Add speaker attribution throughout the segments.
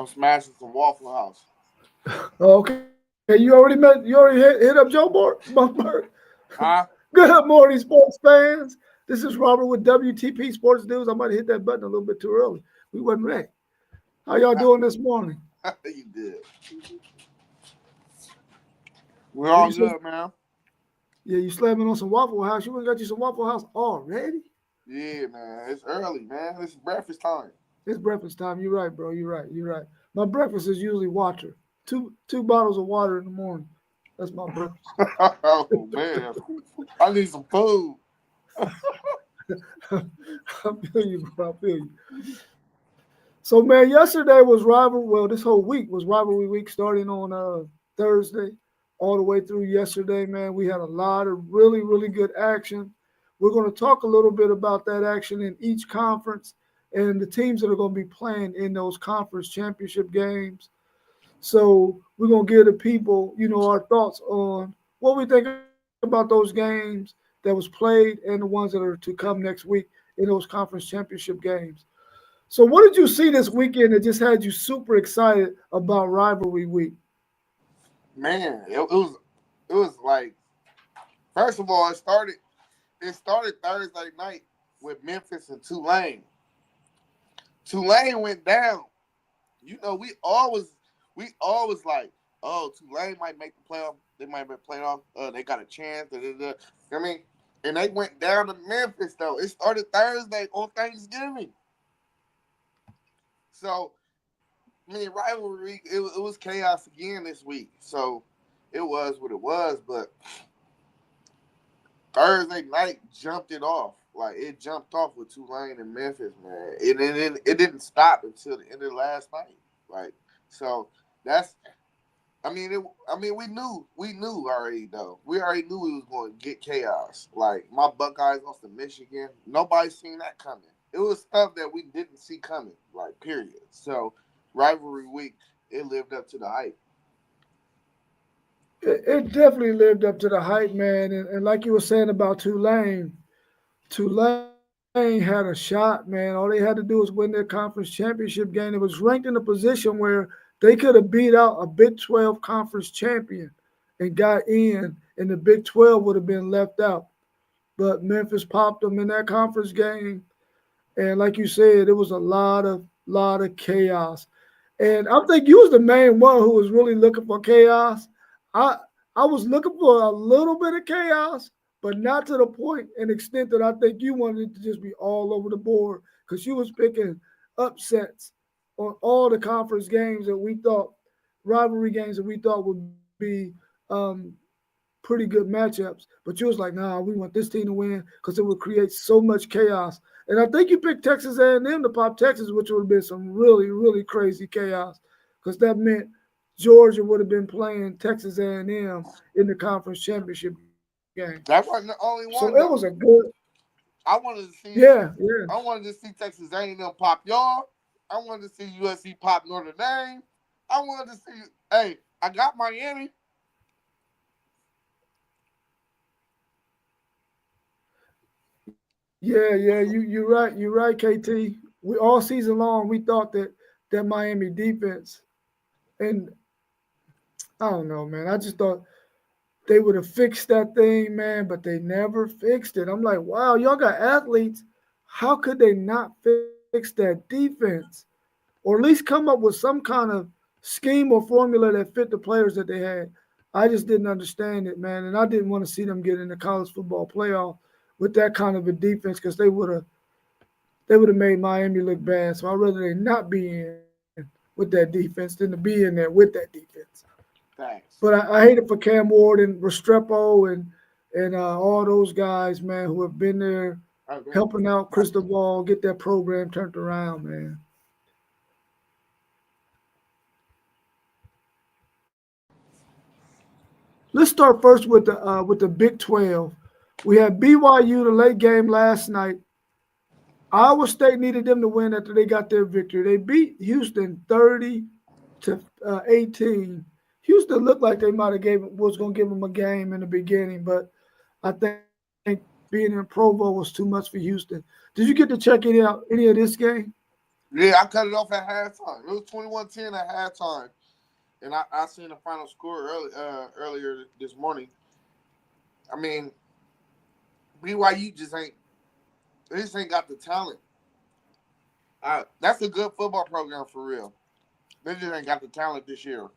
Speaker 1: I'm smashing some Waffle House.
Speaker 2: Okay. You already hit up Joe Buckberg.
Speaker 1: Huh?
Speaker 2: Good morning, sports fans. This is Robert with WTP Sports News. I might have hit that button a little bit too early. We wasn't ready. How y'all doing this morning?
Speaker 1: You good. We're
Speaker 2: So
Speaker 1: all
Speaker 2: you said,
Speaker 1: good, man.
Speaker 2: yeah, you slamming on some Waffle House. You went and got you some Waffle House already?
Speaker 1: Yeah, man. It's early, man. It's breakfast time.
Speaker 2: It's breakfast time. You're right, bro. You're right. You're right. My breakfast is usually water. Two bottles of water in the morning. That's my breakfast.
Speaker 1: Oh, man. I need some food.
Speaker 2: I feel you, bro. I feel you. So man, yesterday was rivalry. Well, this whole week was rivalry week, starting on Thursday, all the way through yesterday. Man, we had a lot of really, really good action. We're going to talk a little bit about that action in each conference and the teams that are going to be playing in those conference championship games. So we're going to give the people, our thoughts on what we think about those games that was played and the ones that are to come next week in those conference championship games. So, what did you see this weekend that just had you super excited about rivalry week?
Speaker 1: Man, it was like, first of all, it started Thursday night with Memphis and Tulane. Tulane went down. We always like, oh, Tulane might make the playoff. They might make the playoff. They got a chance. Da, da, da. I mean, and they went down to Memphis though. It started Thursday on Thanksgiving. So, I mean, rivalry week, it was chaos again this week. So it was what it was. But Thursday night jumped it off. Like it jumped off with Tulane and Memphis, man. It didn't stop until the end of last night. Like so, that's. I mean, we knew already though. We already knew we was going to get chaos. Like my Buckeyes lost to Michigan. Nobody seen that coming. It was stuff that we didn't see coming. Like period. So rivalry week, it lived up to the hype.
Speaker 2: It definitely lived up to the hype, man. And like you were saying about Tulane had a shot, man. All they had to do was win their conference championship game. It was ranked in a position where they could have beat out a Big 12 conference champion and got in the Big 12 would have been left out. But Memphis popped them in that conference game. And like you said, it was a lot of chaos. And I think you was the main one who was really looking for chaos. I I was looking for a little bit of chaos, but not to the point and extent that I think you wanted it to just be all over the board because you was picking upsets on all the conference games that we thought rivalry games that we thought would be um, pretty good matchups. But you was like, nah, we want this team to win because it would create so much chaos. And I think you picked Texas A&M to pop Texas, which would have been some really, really crazy chaos because that meant Georgia would have been playing Texas A&M in the conference championship game.
Speaker 1: That wasn't the
Speaker 2: So
Speaker 1: only
Speaker 2: it was a
Speaker 1: one though.
Speaker 2: good,
Speaker 1: I wanted to see
Speaker 2: yeah.
Speaker 1: I wanted to see Texas A&M pop y'all. I wanted to see USC pop Notre Dame. I wanted to see. Hey, I got Miami.
Speaker 2: Yeah. You're right, KT. We all season long we thought that Miami defense, and I don't know, man. I just thought they would have fixed that thing, man, but they never fixed it. I'm like, wow, y'all got athletes. How could they not fix that defense? Or at least come up with some kind of scheme or formula that fit the players that they had. I just didn't understand it, man. And I didn't want to see them get in the college football playoff with that kind of a defense because they would have made Miami look bad. So I'd rather they not be in with that defense than to be in there with that defense. But
Speaker 1: Thanks.
Speaker 2: I hate it for Cam Ward and Restrepo and all those guys, man, who have been there helping out Cristobal get that program turned around, man. Let's start first with the Big 12. We had BYU the late game last night. Iowa State needed them to win after they got their victory. They beat Houston 30-18. Houston looked like they might have was going to give them a game in the beginning, but I think being in Provo was too much for Houston. Did you get to check any of this game?
Speaker 1: Yeah, I cut it off at halftime. It was 21-10 at halftime. And I seen the final score earlier this morning. I mean, BYU just ain't got the talent. That's a good football program for real. They just ain't got the talent this year.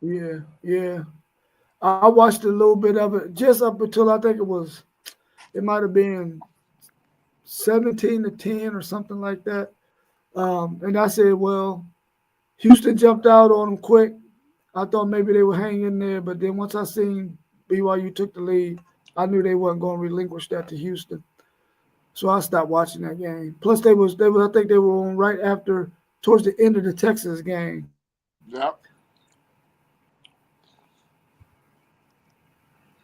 Speaker 2: Yeah, yeah. I watched a little bit of it just up until I think it might have been 17-10 or something like that. And I said, well, Houston jumped out on them quick. I thought maybe they would hang in there, but then once I seen BYU took the lead, I knew they wasn't going to relinquish that to Houston. So I stopped watching that game. Plus, they was I think they were on right after towards the end of the Texas game.
Speaker 1: Yep.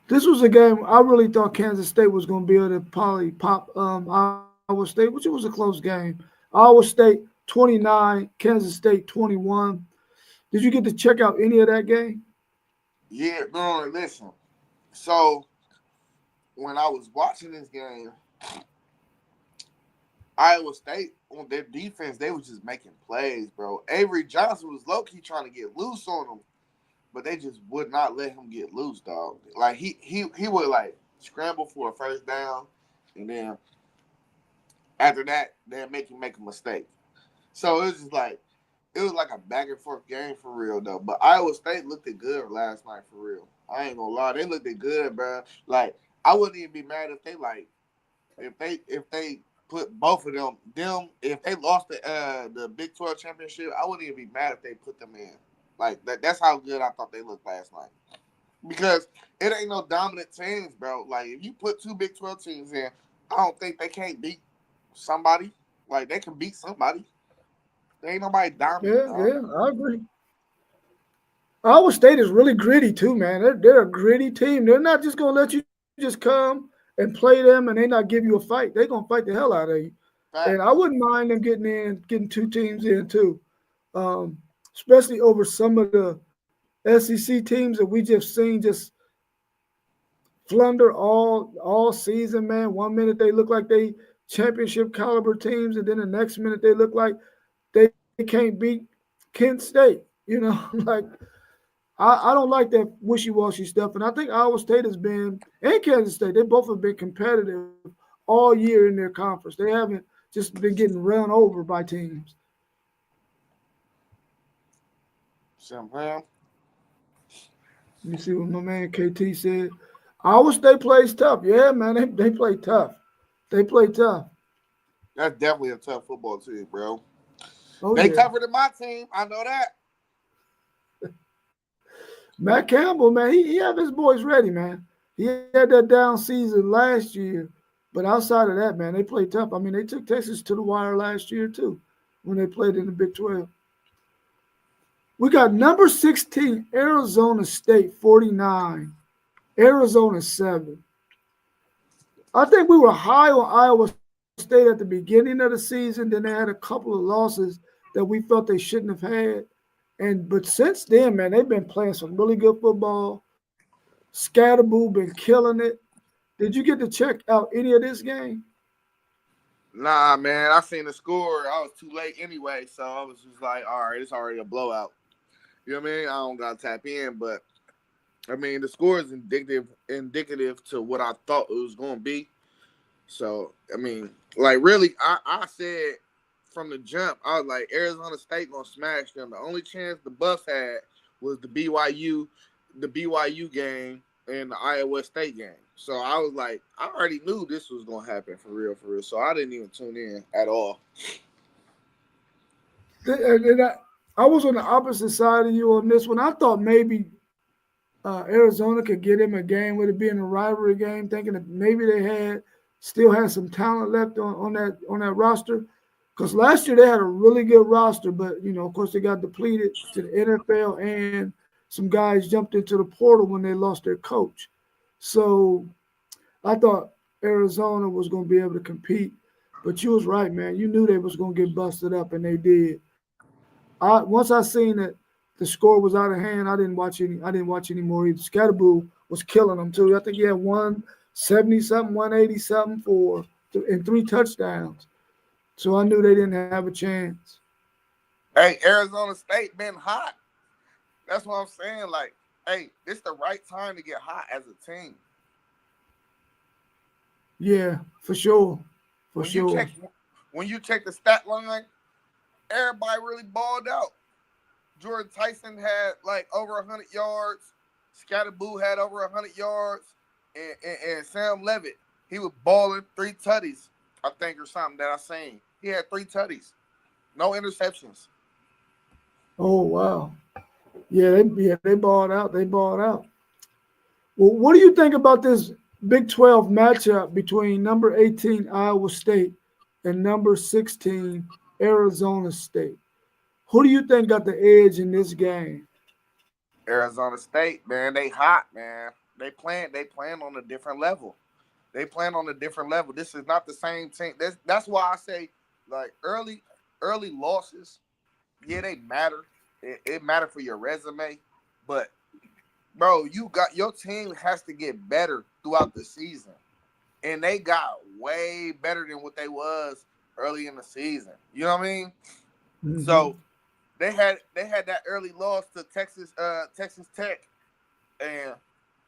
Speaker 2: This was a game I really thought Kansas State was going to be able to probably pop Iowa State, which it was a close game. Iowa State 29, Kansas State 21. Did you get to check out any of that game?
Speaker 1: Yeah, no, listen. So when I was watching this game, Iowa State on their defense, they was just making plays, bro. Avery Johnson was low key trying to get loose on them, but they just would not let him get loose, dog. Like he would like scramble for a first down, and then after that, they'd make him make a mistake. So it was like a back and forth game for real though. But Iowa State looked it good last night for real. I ain't gonna lie, they looked it good, bro. Like I wouldn't even be mad if they like if they put both of them if they lost the Big 12 championship, I wouldn't even be mad if they put them in. Like that's how good I thought they looked last night. Because it ain't no dominant teams, bro. Like if you put two Big 12 teams in, I don't think they can't beat somebody. Like they can beat somebody. There ain't nobody dominant,
Speaker 2: Yeah,
Speaker 1: dog.
Speaker 2: yeah, I agree. Iowa State is really gritty too, man. They're a gritty team. They're not just gonna let you just come and play them and they not give you a fight. They're gonna fight the hell out of you. And I
Speaker 1: Facts.
Speaker 2: wouldn't mind them getting two teams in too, um, especially over some of the SEC teams that we just seen just flounder all season, man. One minute they look like they championship caliber teams, and then the next minute they look like they can't beat Kent State. You know, like I don't like that wishy washy stuff, and I think Iowa State has been and Kansas State. They both have been competitive all year in their conference. They haven't just been getting run over by teams.
Speaker 1: Somehow.
Speaker 2: You see what my man KT said. Iowa State plays tough. Yeah, man, they play tough. They play tough.
Speaker 1: That's definitely a tough football team, bro.
Speaker 2: Oh
Speaker 1: They
Speaker 2: yeah.
Speaker 1: tougher than my team. I know that.
Speaker 2: Matt Campbell, man, he have his boys ready, man. He had that down season last year, but outside of that, man, they played tough. I mean, they took Texas to the wire last year too when they played in the Big 12. We got number 16, Arizona State 49, Arizona 7. I think we were high on Iowa State at the beginning of the season. Then they had a couple of losses that we felt they shouldn't have had. But since then, man, they've been playing some really good football. Scatterboo been killing it. Did you get to check out any of this game?
Speaker 1: Nah, man. I seen the score. I was too late anyway, so I was just like, all right, it's already a blowout. You know what I mean? I don't gotta tap in, but I mean the score is indicative to what I thought it was gonna be. So I mean, like really, I said from the jump, I was like Arizona State gonna smash them. The only chance the Buffs had was the BYU game and the Iowa State game. So I was like, I already knew this was gonna happen for real, for real. So I didn't even tune in at all.
Speaker 2: And I was on the opposite side of you on this one. I thought maybe Arizona could get him a game with it being a rivalry game, thinking that maybe they still had some talent left on that roster. Because last year they had a really good roster, but of course they got depleted to the NFL, and some guys jumped into the portal when they lost their coach. So I thought Arizona was going to be able to compete, but you was right, man. You knew they was going to get busted up, and they did. Once I seen that the score was out of hand, I didn't watch any. I didn't watch any more either. Scatterboo was killing them too. I think he had 170 something, 180 something and three touchdowns. So I knew they didn't have a chance.
Speaker 1: Hey, Arizona State been hot. That's what I'm saying. Like, hey, this the right time to get hot as a team.
Speaker 2: Yeah, for sure. For
Speaker 1: When you
Speaker 2: sure.
Speaker 1: check when you check the stat line, everybody really balled out. Jordan Tyson had like over 100 yards. Scatterboo had over 100 yards, and Sam Levitt, he was balling 3 tutties, I think, or something that I seen. He had 3 tutties, no interceptions.
Speaker 2: Oh wow. Yeah, they balled out. They balled out. Well, what do you think about this Big 12 matchup between number 18 Iowa State and number 16 Arizona State? Who do you think got the edge in this game?
Speaker 1: Arizona State, man, they hot, man. They playing on a different level. They playing on a different level. This is not the same team. That's why I say like early losses, yeah, they matter. It matter for your resume, but bro, you got your team has to get better throughout the season, and they got way better than what they was early in the season. You know what I mean?
Speaker 2: Hmm.
Speaker 1: So they had that early loss to Texas Tech, and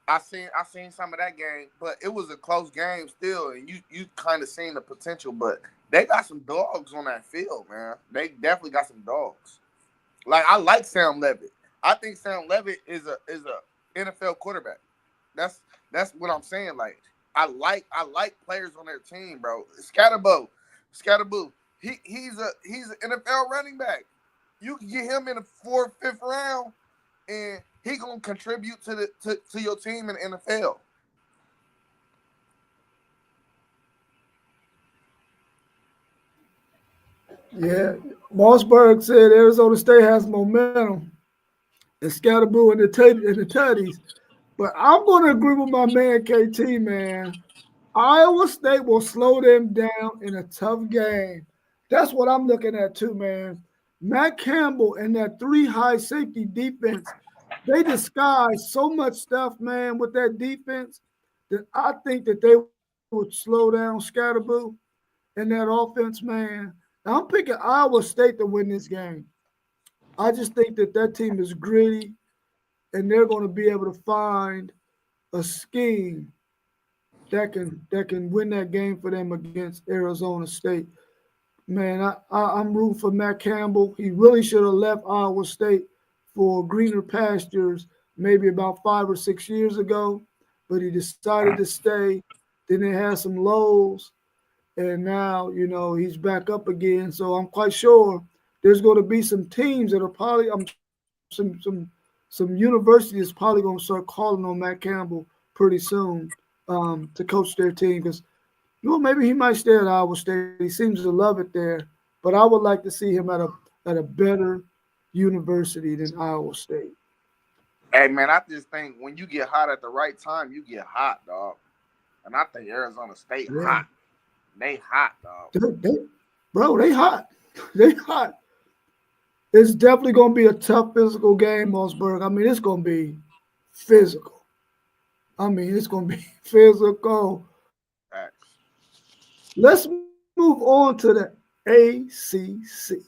Speaker 1: I seen some of that game, but it was a close game still, and you kind of seen the potential, but they got some dogs on that field, man. They definitely got some dogs. Like I like Sam Levitt. I think Sam Levitt is a NFL quarterback. That's that's what I'm saying. Like I like players on their team, bro. Scatterboo. He's an NFL running back. You can get him in the fourth, fifth round, and he gonna contribute to your team in the NFL.
Speaker 2: Yeah, Mossberg said Arizona State has momentum and Scatterboo and the Tutties. But I'm going to agree with my man KT, man. Iowa State will slow them down in a tough game. That's what I'm looking at too, man. Matt Campbell and that three high safety defense, they disguise so much stuff, man, with that defense that I think that they would slow down Scatterboo and that offense, man. Now, I'm picking Iowa State to win this game. I just think that that team is gritty and they're going to be able to find a scheme that can win that game for them against Arizona State. Man, I'm rooting for Matt Campbell. He really should have left Iowa State for greener pastures maybe about 5 or 6 years ago, but he decided to stay. Then they had some lows, and now he's back up again. So I'm quite sure there's going to be some teams that are probably some universities probably going to start calling on Matt Campbell pretty soon to coach their team because maybe he might stay at Iowa State. He seems to love it there, but I would like to see him at a better university than Iowa State.
Speaker 1: Hey man, I just think when you get hot at the right time, you get hot, dog. And I think Arizona State
Speaker 2: Yeah,
Speaker 1: hot. They hot, dog.
Speaker 2: they, bro, they hot. They hot. It's definitely going to be a tough physical game, Mossberg. I mean, it's going to be physical. I mean, it's going to be physical.
Speaker 1: Facts.
Speaker 2: Let's move on to the ACC,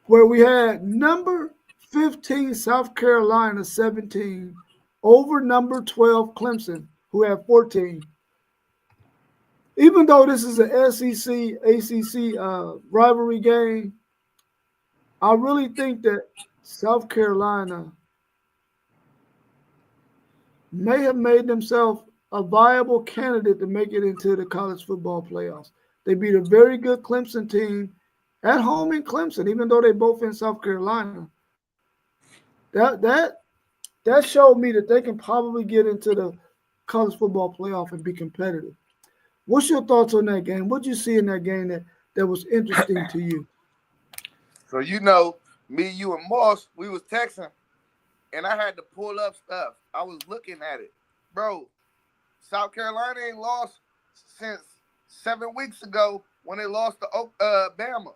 Speaker 2: where we had number 15 South Carolina 17 over number 12 Clemson, who had 14. Even though this is an SEC ACC rivalry game, I really think that South Carolina may have made themselves a viable candidate to make it into the college football playoffs. They beat a very good Clemson team at home in Clemson, even though they both in South Carolina. That that that showed me that they can probably get into the college football playoff and be competitive. What's your thoughts on that game? What did you see in that game that was interesting to you?
Speaker 1: So me, you, and Moss, we was texting, and I had to pull up stuff. I was looking at it, bro. South Carolina ain't lost since 7 weeks ago when they lost to Bama.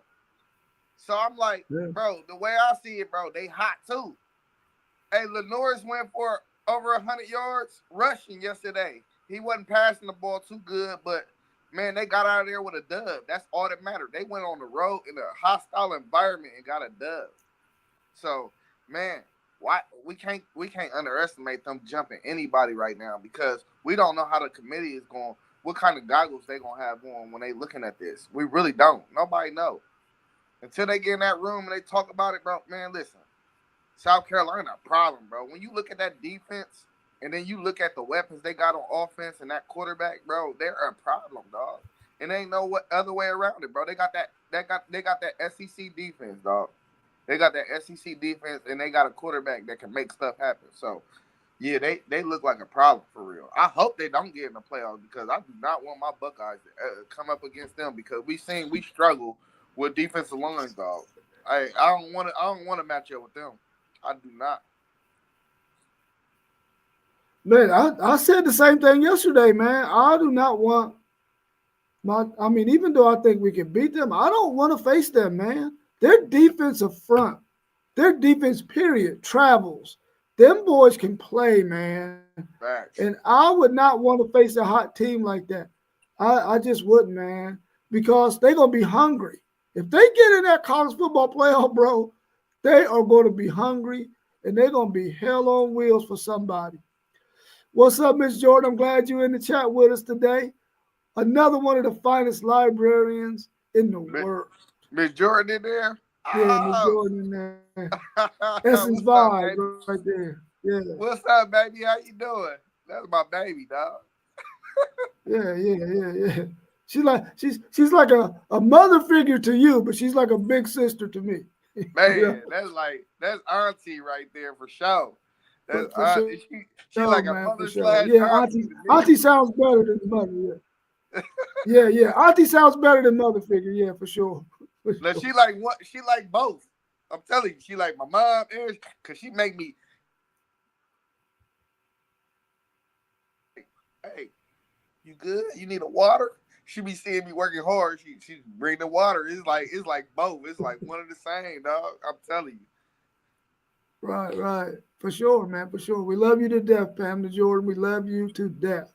Speaker 1: So I'm like,
Speaker 2: Yeah.
Speaker 1: bro, the way I see it, bro, they hot too. Hey, Lenore's went for over 100 yards rushing yesterday. He wasn't passing the ball too good, but man, they got out of there with a dub. That's all that mattered. They went on the road in a hostile environment and got a dub. So, man, why we can't underestimate them jumping anybody right now because we don't know how the committee is going. What kind of goggles they gonna have on when they looking at this? We really don't. Nobody know until they get in that room and they talk about it, bro. Man, listen, South Carolina a problem, bro. When you look at that defense and then you look at the weapons they got on offense and that quarterback, bro, they're a problem, dog. And ain't no what other way around it, bro. They got that SEC defense, dog. They got that SEC defense and they got a quarterback that can make stuff happen. So yeah, they look like a problem for real. I hope they don't get in the playoffs because I do not want my Buckeyes to come up against them because we struggle with defensive lines, dog. I don't want to match up with them. I do not.
Speaker 2: Man, I said the same thing yesterday, man. I do not want I mean, even though I think we can beat them, I don't want to face them, man. Their defensive front, their defense period travels. Them boys can play, man. And
Speaker 1: Facts.
Speaker 2: I would not want to face a hot team like that. I just wouldn't, man, because they're gonna be hungry. If they get in that college football playoff, bro, they are going to be hungry and they're gonna be hell on wheels for somebody. What's up, Miss Jordan? I'm glad you're in the chat with us today. Another one of the finest librarians in the world.
Speaker 1: Miss Jordan in there?
Speaker 2: Yeah, Miss
Speaker 1: Oh,
Speaker 2: Jordan in there. Essence
Speaker 1: what's up,
Speaker 2: Vibes
Speaker 1: baby?
Speaker 2: right there. Yeah,
Speaker 1: What's up, baby? How you doing? That's my baby, dog.
Speaker 2: yeah. She's like a mother figure to you, but she's like a big sister to me. you know,
Speaker 1: Man, that's auntie right there for sure. That's
Speaker 2: for sure,
Speaker 1: she
Speaker 2: man, for
Speaker 1: like a
Speaker 2: sure.
Speaker 1: mother
Speaker 2: Yeah,
Speaker 1: slash auntie to
Speaker 2: Auntie
Speaker 1: me.
Speaker 2: sounds better than mother. Yeah. Auntie sounds better than mother figure. Yeah, for sure, for
Speaker 1: Now
Speaker 2: sure.
Speaker 1: she like what? She like both. I'm telling you, she like my mom and because she make me. Hey, you good? You need a water? She be seeing me working hard. She bring the water. It's like both. It's like one of the same, dog. I'm telling you.
Speaker 2: Right. For sure, man. For sure. We love you to death, Pamela Jordan. We love you to death.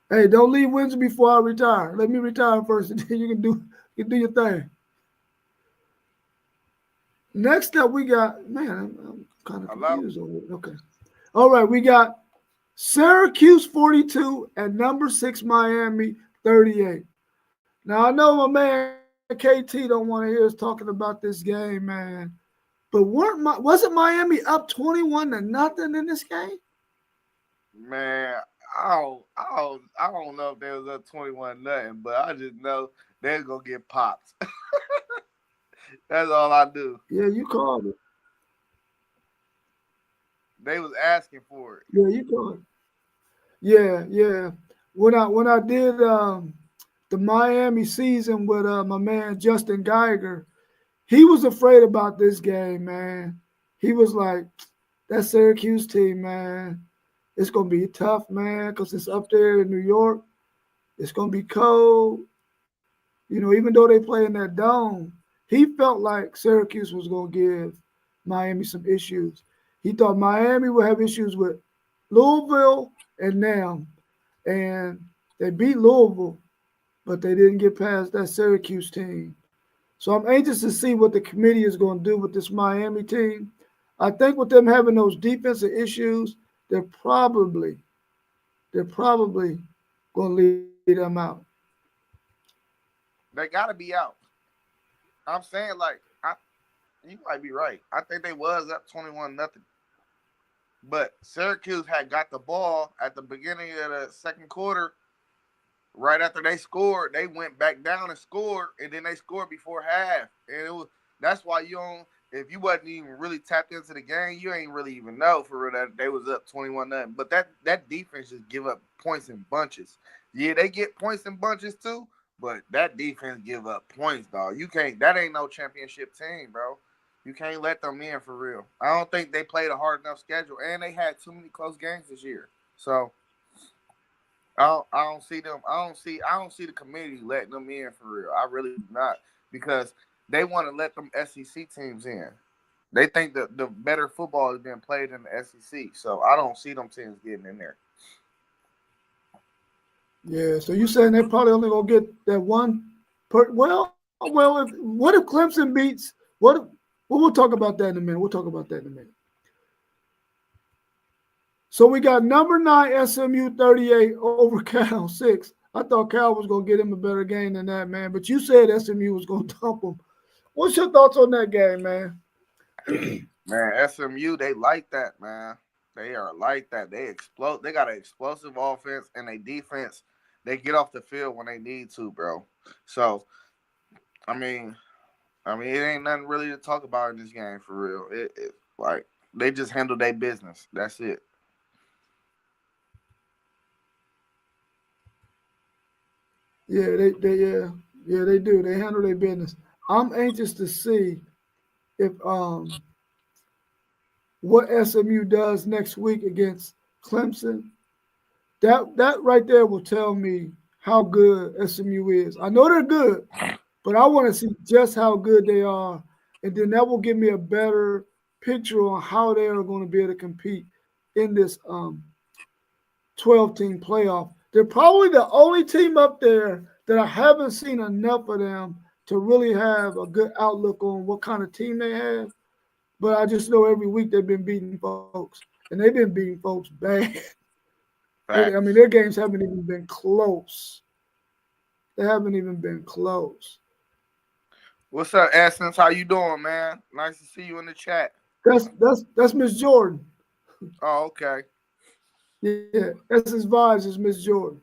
Speaker 2: Hey, don't leave Windsor before I retire. Let me retire first, and then you can do your thing. Next up, we got man. I'm kind of
Speaker 1: Hello.
Speaker 2: confused over it. Okay. All right, we got Syracuse 42 and number 6 Miami 38. Now I know my man KT don't want to hear us talking about this game, man. But wasn't Miami up 21 to nothing in this game?
Speaker 1: Man, I don't know if they was up 21 nothing, but I just know they're gonna get popped. That's all I do.
Speaker 2: Yeah, you called it.
Speaker 1: They was asking for it.
Speaker 2: Yeah, you called it. Yeah. When I did the Miami season with my man Justin Geiger, he was afraid about this game, man. He was like, that Syracuse team, man, it's gonna be tough, man, because it's up there in New York. It's gonna be cold. Even though they play in that dome, he felt like Syracuse was gonna give Miami some issues. He thought Miami would have issues with Louisville and them, and they beat Louisville, but they didn't get past that Syracuse team. So I'm anxious to see what the committee is going to do with this Miami team. I think with them having those defensive issues, they're probably going to lead them out.
Speaker 1: They gotta be out. I'm saying you might be right. I think they was up 21 nothing. But Syracuse had got the ball at the beginning of the second quarter. Right after they scored, they went back down and scored, and then they scored before half. And that's why you don't. If you wasn't even really tapped into the game, you ain't really even know for real that they was up 21 nothing. But that defense just give up points in bunches. Yeah, they get points in bunches too, but that defense give up points, dog. You can't. That ain't no championship team, bro. You can't let them in for real. I don't think they played a hard enough schedule, and they had too many close games this year. So I don't see them. I don't see the committee letting them in for real. I really do not because they want to let them SEC teams in. They think that the better football is being played in the SEC. So I don't see them teams getting in there.
Speaker 2: Yeah. So you saying they probably only gonna get that one per? Well. If what if Clemson beats? What? If, well, we'll talk about that in a minute. We'll talk about that in a minute. So we got number 9 SMU 38 over Cal 6. I thought Cal was gonna get him a better game than that, man. But you said SMU was gonna dump him. What's your thoughts on that game, man?
Speaker 1: Man, SMU, they like that, man. They are like that. They explode. They got an explosive offense and a defense. They get off the field when they need to, bro. So, I mean, it ain't nothing really to talk about in this game for real. It like they just handle their business. That's it.
Speaker 2: Yeah, they do. They handle their business. I'm anxious to see if what SMU does next week against Clemson. That right there will tell me how good SMU is. I know they're good, but I want to see just how good they are, and then that will give me a better picture on how they are going to be able to compete in this 12-team playoff. They're probably the only team up there that I haven't seen enough of them to really have a good outlook on what kind of team they have. But I just know every week they've been beating folks, and they've been beating folks bad. I mean, their
Speaker 1: Facts.
Speaker 2: games haven't even been close. They haven't even been close.
Speaker 1: What's up, Essence? How you doing, man? Nice to see you in the chat.
Speaker 2: That's Miss Jordan.
Speaker 1: Oh, okay.
Speaker 2: Yeah, Essence Vibes is Miss Jordan.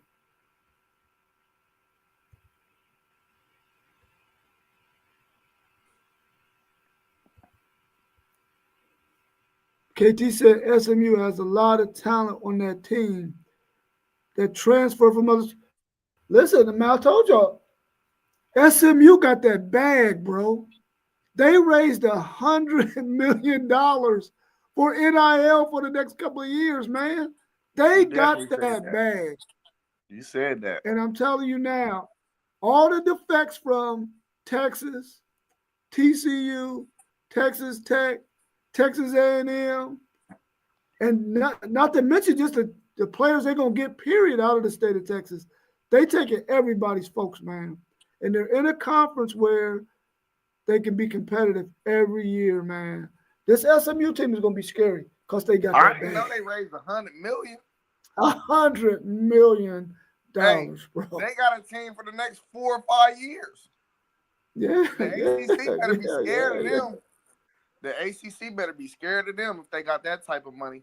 Speaker 2: KT said SMU has a lot of talent on that team that transfer from others. Listen, man, I told y'all, SMU got that bag, bro. They raised $100 million for NIL for the next couple of years, man. They
Speaker 1: You
Speaker 2: got
Speaker 1: definitely said
Speaker 2: that
Speaker 1: that.
Speaker 2: bag.
Speaker 1: You said that.
Speaker 2: And I'm telling you now, all the defects from Texas, TCU, Texas Tech, Texas A&M, and not to mention just the players they're gonna get period out of the state of Texas. They taking everybody's folks, man. And they're in a conference where they can be competitive every year, man. This SMU team is gonna be scary because they got
Speaker 1: I
Speaker 2: that
Speaker 1: didn't know
Speaker 2: bag.
Speaker 1: they raised 100 million.
Speaker 2: $100 million,
Speaker 1: Hey,
Speaker 2: bro.
Speaker 1: they got a team for the next 4 or 5 years.
Speaker 2: Yeah,
Speaker 1: The
Speaker 2: yeah,
Speaker 1: ACC better be
Speaker 2: yeah,
Speaker 1: scared
Speaker 2: yeah,
Speaker 1: of
Speaker 2: yeah.
Speaker 1: them. The ACC better be scared of them if they got that type of money.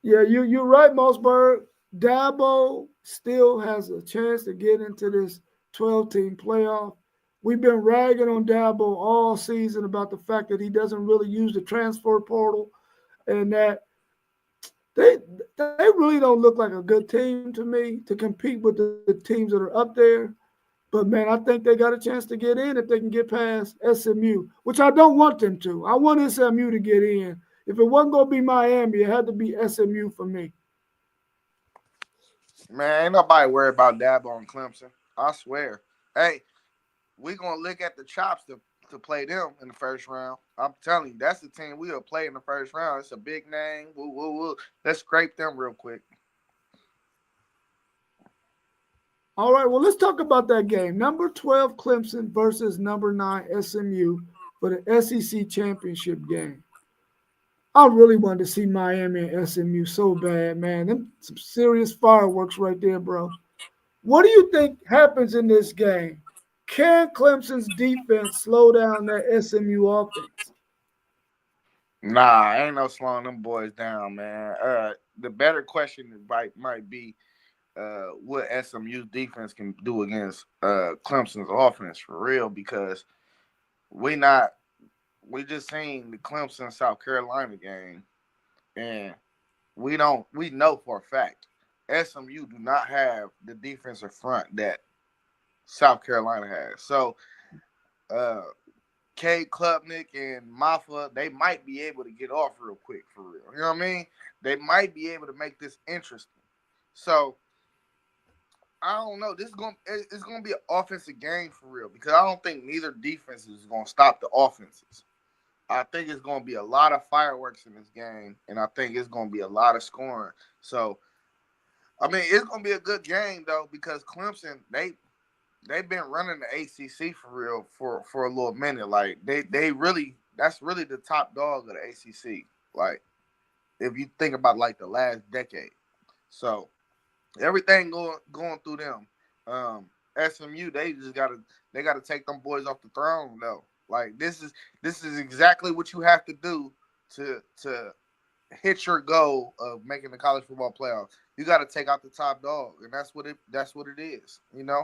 Speaker 2: Yeah, you're right, Mossberg. Dabo still has a chance to get into this 12-team playoff. We've been ragging on Dabo all season about the fact that he doesn't really use the transfer portal and that they they really don't look like a good team to me to compete with the teams that are up there. But man, I think they got a chance to get in if they can get past SMU, which I don't want them to. I want SMU to get in. If it wasn't going to be Miami, it had to be SMU for me.
Speaker 1: Man, ain't nobody worried about Dabo and Clemson. I swear. Hey, we gonna look at the chops to play them in the first round. I'm telling you, that's the team we'll play in the first round. It's a big name. Woo, woo, woo. Let's scrape them real quick.
Speaker 2: All right, well, let's talk about that game. Number 12 Clemson versus number 9 SMU for the SEC championship game. I really wanted to see Miami and SMU so bad, man. Them some serious fireworks right there, bro. What do you think happens in this game? Can Clemson's defense slow down that SMU offense?
Speaker 1: Nah, ain't no slowing them boys down, man. The better question might be what SMU's defense can do against Clemson's offense for real because we not we just seen the Clemson South Carolina game and we know for a fact SMU do not have the defensive front that South Carolina has. So uh Cade Klubnik and Maffa, they might be able to get off real quick for real. You know what I mean? They might be able to make this interesting. So I don't know. It's gonna be an offensive game for real because I don't think neither defense is gonna stop the offenses. I think it's gonna be a lot of fireworks in this game, and I think it's gonna be a lot of scoring. So I mean, it's gonna be a good game though because Clemson they've been running the ACC for real for a little minute. Like they really that's really the top dog of the ACC. Like if you think about like the last decade, so everything going through them. SMU they gotta take them boys off the throne though. Like this is exactly what you have to do to hit your goal of making the college football playoff. You got to take out the top dog, and that's what it is. You know.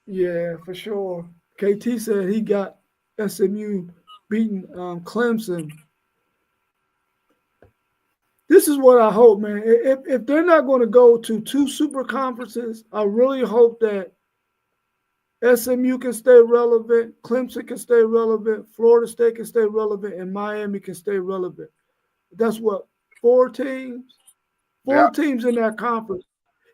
Speaker 2: Yeah, for sure. KT said he got SMU beating Clemson. This is what I hope, man. If they're not going to go to two super conferences, I really hope that SMU can stay relevant, Clemson can stay relevant, Florida State can stay relevant, and Miami can stay relevant. That's what, four teams?
Speaker 1: Yeah.
Speaker 2: Four teams in that conference.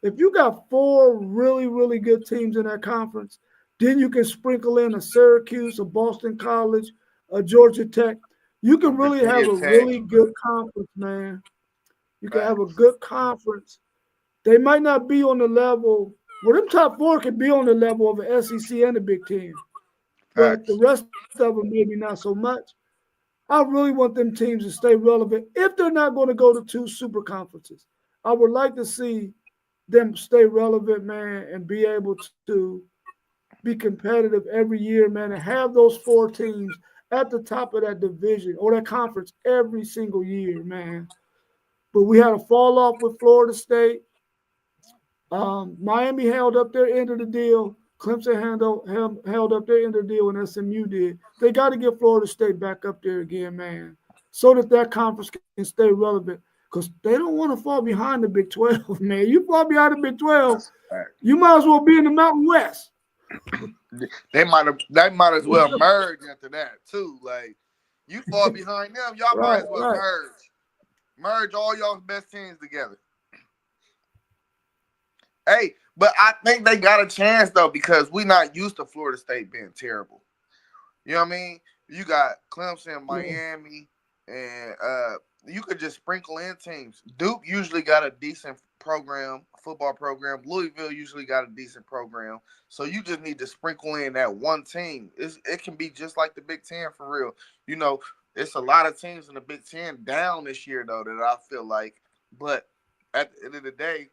Speaker 2: If you got four really, really good teams in that conference, then you can sprinkle in a Syracuse, a Boston College, a Georgia Tech. You
Speaker 1: A
Speaker 2: can really have
Speaker 1: Virginia
Speaker 2: a
Speaker 1: Tech.
Speaker 2: really good conference, man. You can have a
Speaker 1: Facts.
Speaker 2: good conference. They might not be on the level, well, them top four can be on the level of the SEC and the Big Ten, but the
Speaker 1: Facts.
Speaker 2: rest of them maybe not so much. I really want them teams to stay relevant if they're not going to go to two super conferences. I would like to see them stay relevant, man, and be able to be competitive every year, man, and have those four teams at the top of that division or that conference every single year, man. But we had a fall off with Florida State. Miami held up their end of the deal. Clemson held up their end of the deal, and SMU did. They got to get Florida State back up there again, man, so that that conference can stay relevant. Because they don't want to fall behind the Big 12, man. You fall behind the Big 12,
Speaker 1: That's a fact.
Speaker 2: you might as well be in the Mountain West.
Speaker 1: They might as well merge after that too. Like you fall behind them, y'all
Speaker 2: Right,
Speaker 1: might as well
Speaker 2: right.
Speaker 1: merge all y'all's best teams together. Hey, but I think they got a chance though because we not used to Florida State being terrible. You know what I mean? You got Clemson,
Speaker 2: Yeah.
Speaker 1: Miami, and you could just sprinkle in teams. Duke usually got a decent program, football program. Louisville usually got a decent program. So you just need to sprinkle in that one team. It can be just like the Big Ten for real. You know, it's a lot of teams in the Big Ten down this year though that I feel like. But at the end of the day,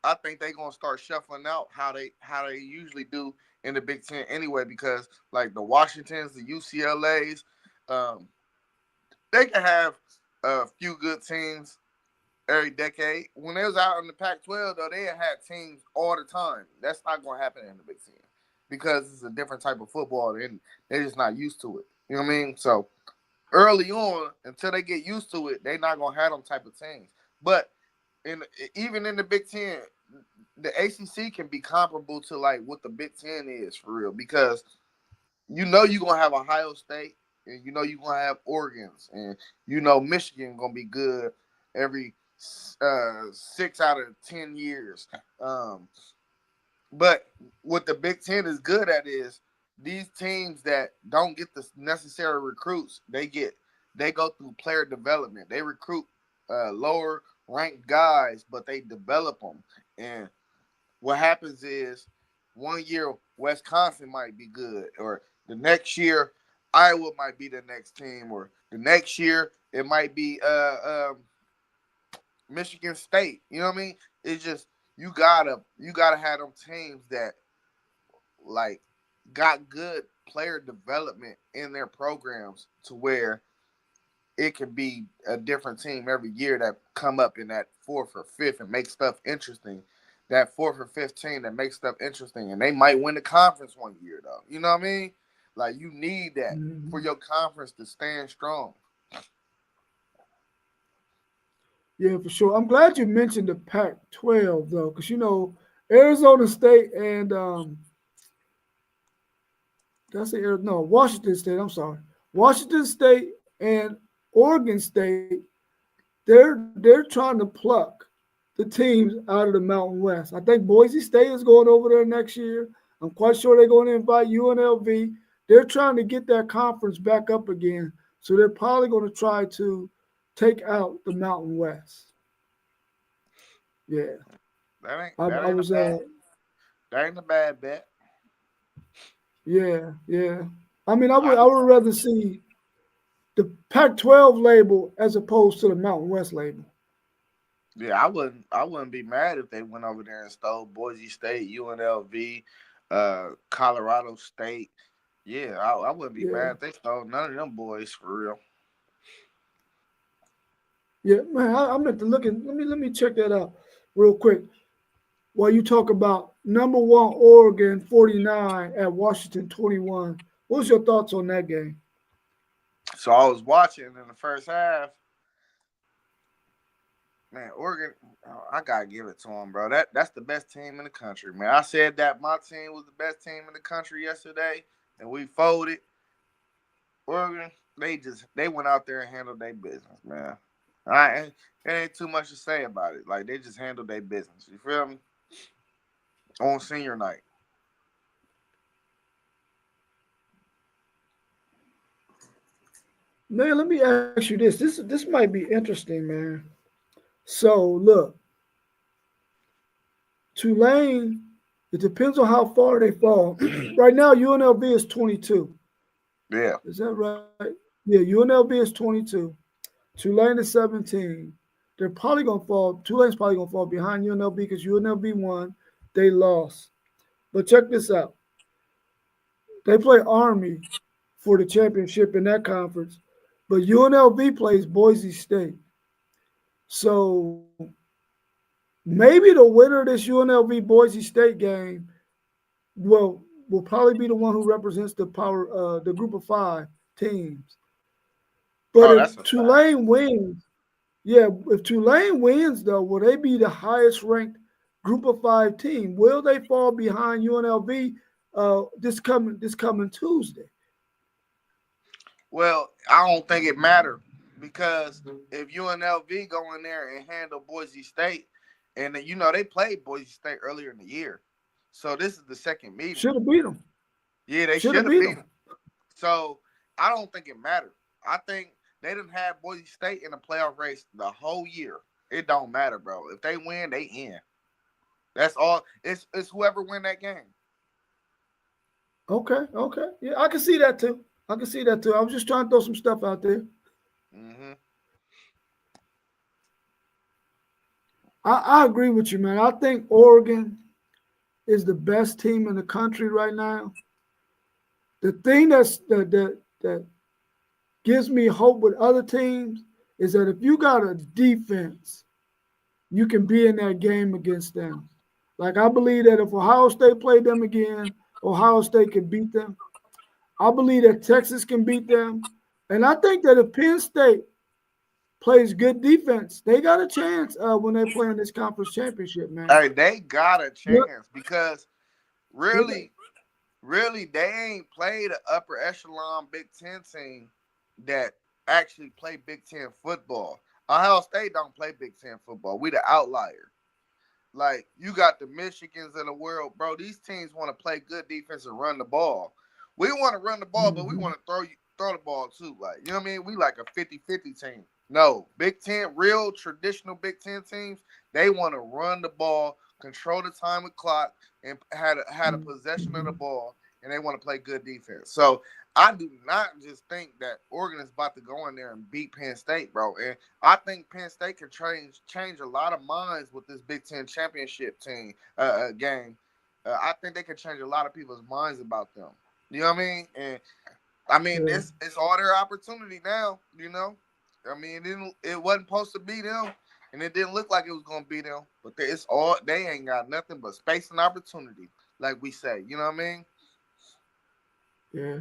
Speaker 1: I think they're gonna start shuffling out how they usually do in the Big Ten anyway, because like the Washingtons, the UCLA's, um, they can have a few good teams every decade. When they was out in the Pac-12, though, they had teams all the time. That's not going to happen in the Big Ten because it's a different type of football, and they're just not used to it. You know what I mean? So early on, until they get used to it, they're not going to have them type of teams. But in even in the Big Ten, the ACC can be comparable to like what the Big Ten is for real because you're gonna have Ohio State, and you're gonna have Oregon's, and Michigan gonna be good every 6 out of 10 years. Um, but what the Big Ten is good at is these teams that don't get the necessary recruits, they go through player development. They recruit lower ranked guys, but they develop them. And what happens is one year Wisconsin might be good, or the next year Iowa might be the next team, or the next year it might be Michigan State. You know what I mean? It's just you gotta have them teams that like got good player development in their programs to where it can be a different team every year that come up in that fourth or fifth and make stuff interesting. That fourth or fifth team that makes stuff interesting, and they might win the conference one year though. You know what I mean? Like you need that for
Speaker 2: Mhm.
Speaker 1: your conference to stand strong.
Speaker 2: Yeah, for sure. I'm glad you mentioned the Pac-12 though, because Arizona State and that's the no Washington State. I'm sorry, Washington State and Oregon State. They're trying to pluck the teams out of the Mountain West. I think Boise State is going over there next year. I'm quite sure they're going to invite UNLV. They're trying to get that conference back up again. So they're probably going to try to take out the Mountain West. Yeah, I
Speaker 1: That ain't a
Speaker 2: was
Speaker 1: bad that ain't a bad bet.
Speaker 2: yeah, yeah.
Speaker 1: I
Speaker 2: I would rather see the Pac-12 label as opposed to the Mountain West label.
Speaker 1: Yeah, I wouldn't be mad if they went over there and stole Boise State, UNLV, Colorado State. Yeah, I wouldn't be
Speaker 2: Yeah,
Speaker 1: mad if they stole none of them boys for real.
Speaker 2: yeah, man. I meant to look at. Let me check that out real quick. While you talk about number one Oregon 49 at Washington 21. What's your thoughts on that game?
Speaker 1: So I was watching in the first half. Man, Oregon, oh, I gotta give it to them, bro. That's the best team in the country, man. I said that my team was the best team in the country yesterday, and we folded. Oregon, they went out there and handled their business, man. There ain't too much to say about it. Like they just handled their business. You feel me? On senior night.
Speaker 2: Man, let me ask you this. This might be interesting, man. So look, Tulane, it depends on how far they fall. Right now, UNLV is 22.
Speaker 1: Yeah.
Speaker 2: Is that right? Yeah, UNLV is 22. Tulane is 17. They're probably gonna fall. Tulane's probably gonna fall behind UNLV because UNLV won. They lost. But check this out. They play Army for the championship in that conference, but UNLV plays Boise State. So maybe the winner of this UNLV Boise State game will probably be the one who represents the group of five teams. But
Speaker 1: Oh,
Speaker 2: if
Speaker 1: that's a fact.
Speaker 2: Tulane wins, yeah, if Tulane wins though, will they be the highest ranked group of five team? Will they fall behind UNLV this coming Tuesday?
Speaker 1: Well, I don't think it mattered because if UNLV go in there and handle Boise State, and they played Boise State earlier in the year, so this is the second meeting.
Speaker 2: Should have beat them.
Speaker 1: Yeah, they
Speaker 2: Should
Speaker 1: should
Speaker 2: have
Speaker 1: have
Speaker 2: beat
Speaker 1: beat
Speaker 2: them.
Speaker 1: them. So I don't think it mattered. I think they didn't have Boise State in the playoff race the whole year. It don't matter, bro. If they win, they in. That's all. It's whoever win that game.
Speaker 2: Okay, okay. Yeah, I can see that too. I can see that too. I was just trying to throw some stuff out there.
Speaker 1: Hmm.
Speaker 2: I agree with you, man. I think Oregon is the best team in the country right now. The thing that gives me hope with other teams is that if you got a defense, you can be in that game against them. Like I believe that if Ohio State played them again, Ohio State can beat them. I believe that Texas can beat them. And I think that if Penn State plays good defense, they got a chance when they play in this conference championship, man.
Speaker 1: Hey, they got a
Speaker 2: Yeah,
Speaker 1: chance because
Speaker 2: yeah.
Speaker 1: really, really, they ain't played an upper echelon Big Ten team that actually play Big Ten football. Ohio State don't play Big Ten football. We the outlier. Like you got the Michigans in the world, bro. These teams want to play good defense and run the ball. We want to run the ball, but we
Speaker 2: Mhm.
Speaker 1: want to throw the ball too. Like, you know what I mean? We like a 50-50 team. No, Big Ten, real traditional Big Ten teams, they want to run the ball, control the time and clock, and had a possession of the
Speaker 2: Mhm.
Speaker 1: ball, and they want to play good defense. So I do not just think that Oregon is about to go in there and beat Penn State, bro. And I think Penn State can change a lot of minds with this Big Ten championship team game. I think they can change a lot of people's minds about them. You know what I mean? And I mean,
Speaker 2: Yeah.
Speaker 1: this it's all their opportunity now. I mean, it wasn't supposed to be them, and it didn't look like it was gonna be them. But it's all they ain't got nothing but space and opportunity, like we say. You know what I mean?
Speaker 2: Yeah.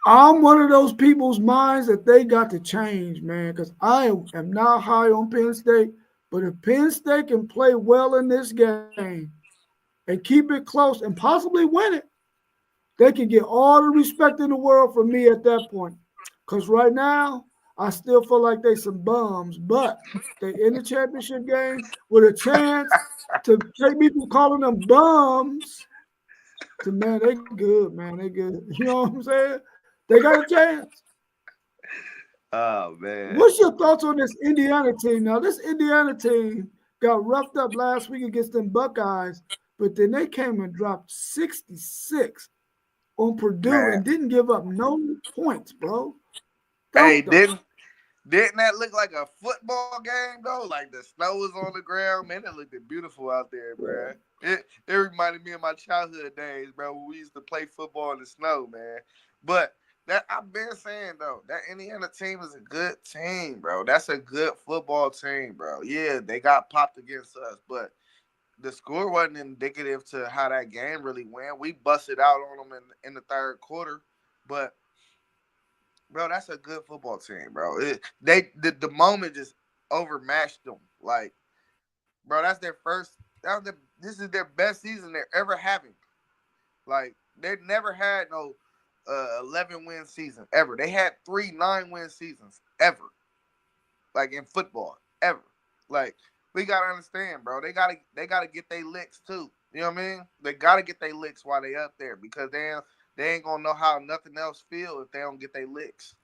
Speaker 2: I'm one of those people's minds that they got to change, man, because I am not high on Penn State. But if Penn State can play well in this game and keep it close and possibly win it, they can get all the respect in the world from me at that point. Because right now, I still feel like they some bums, but they in the championship game with a chance to take me from calling them bums to, man, they good, man. They good. You know what I'm saying? They got a chance.
Speaker 1: Oh man.
Speaker 2: What's your thoughts on this Indiana team? Now, this Indiana team, got roughed up last week against them Buckeyes, but then they came and dropped 66 on Purdue
Speaker 1: Man,
Speaker 2: and didn't give up no points, bro.
Speaker 1: hey,
Speaker 2: Thumped them.
Speaker 1: didn't that look like a football game though? Like the snow was on the ground, man. It looked beautiful out there, bro. It reminded me of my childhood days, bro, when we used to play football in the snow, man. But that I've been saying though, that Indiana team is a good team, bro. That's a good football team, bro. Yeah, they got popped against us, but the score wasn't indicative to how that game really went. We busted out on them in the third quarter, but bro, that's a good football team, bro. The moment just overmatched them. Like, bro, that's their first. This is their best season they're ever having. Like, they never had no 11-win season ever. They had 3 9-win seasons ever. Like in football, ever. Like, we gotta understand, bro. They gotta get their licks too. You know what I mean? They gotta get their licks while they up there because they ain't gonna know how nothing else feel if they don't get their licks.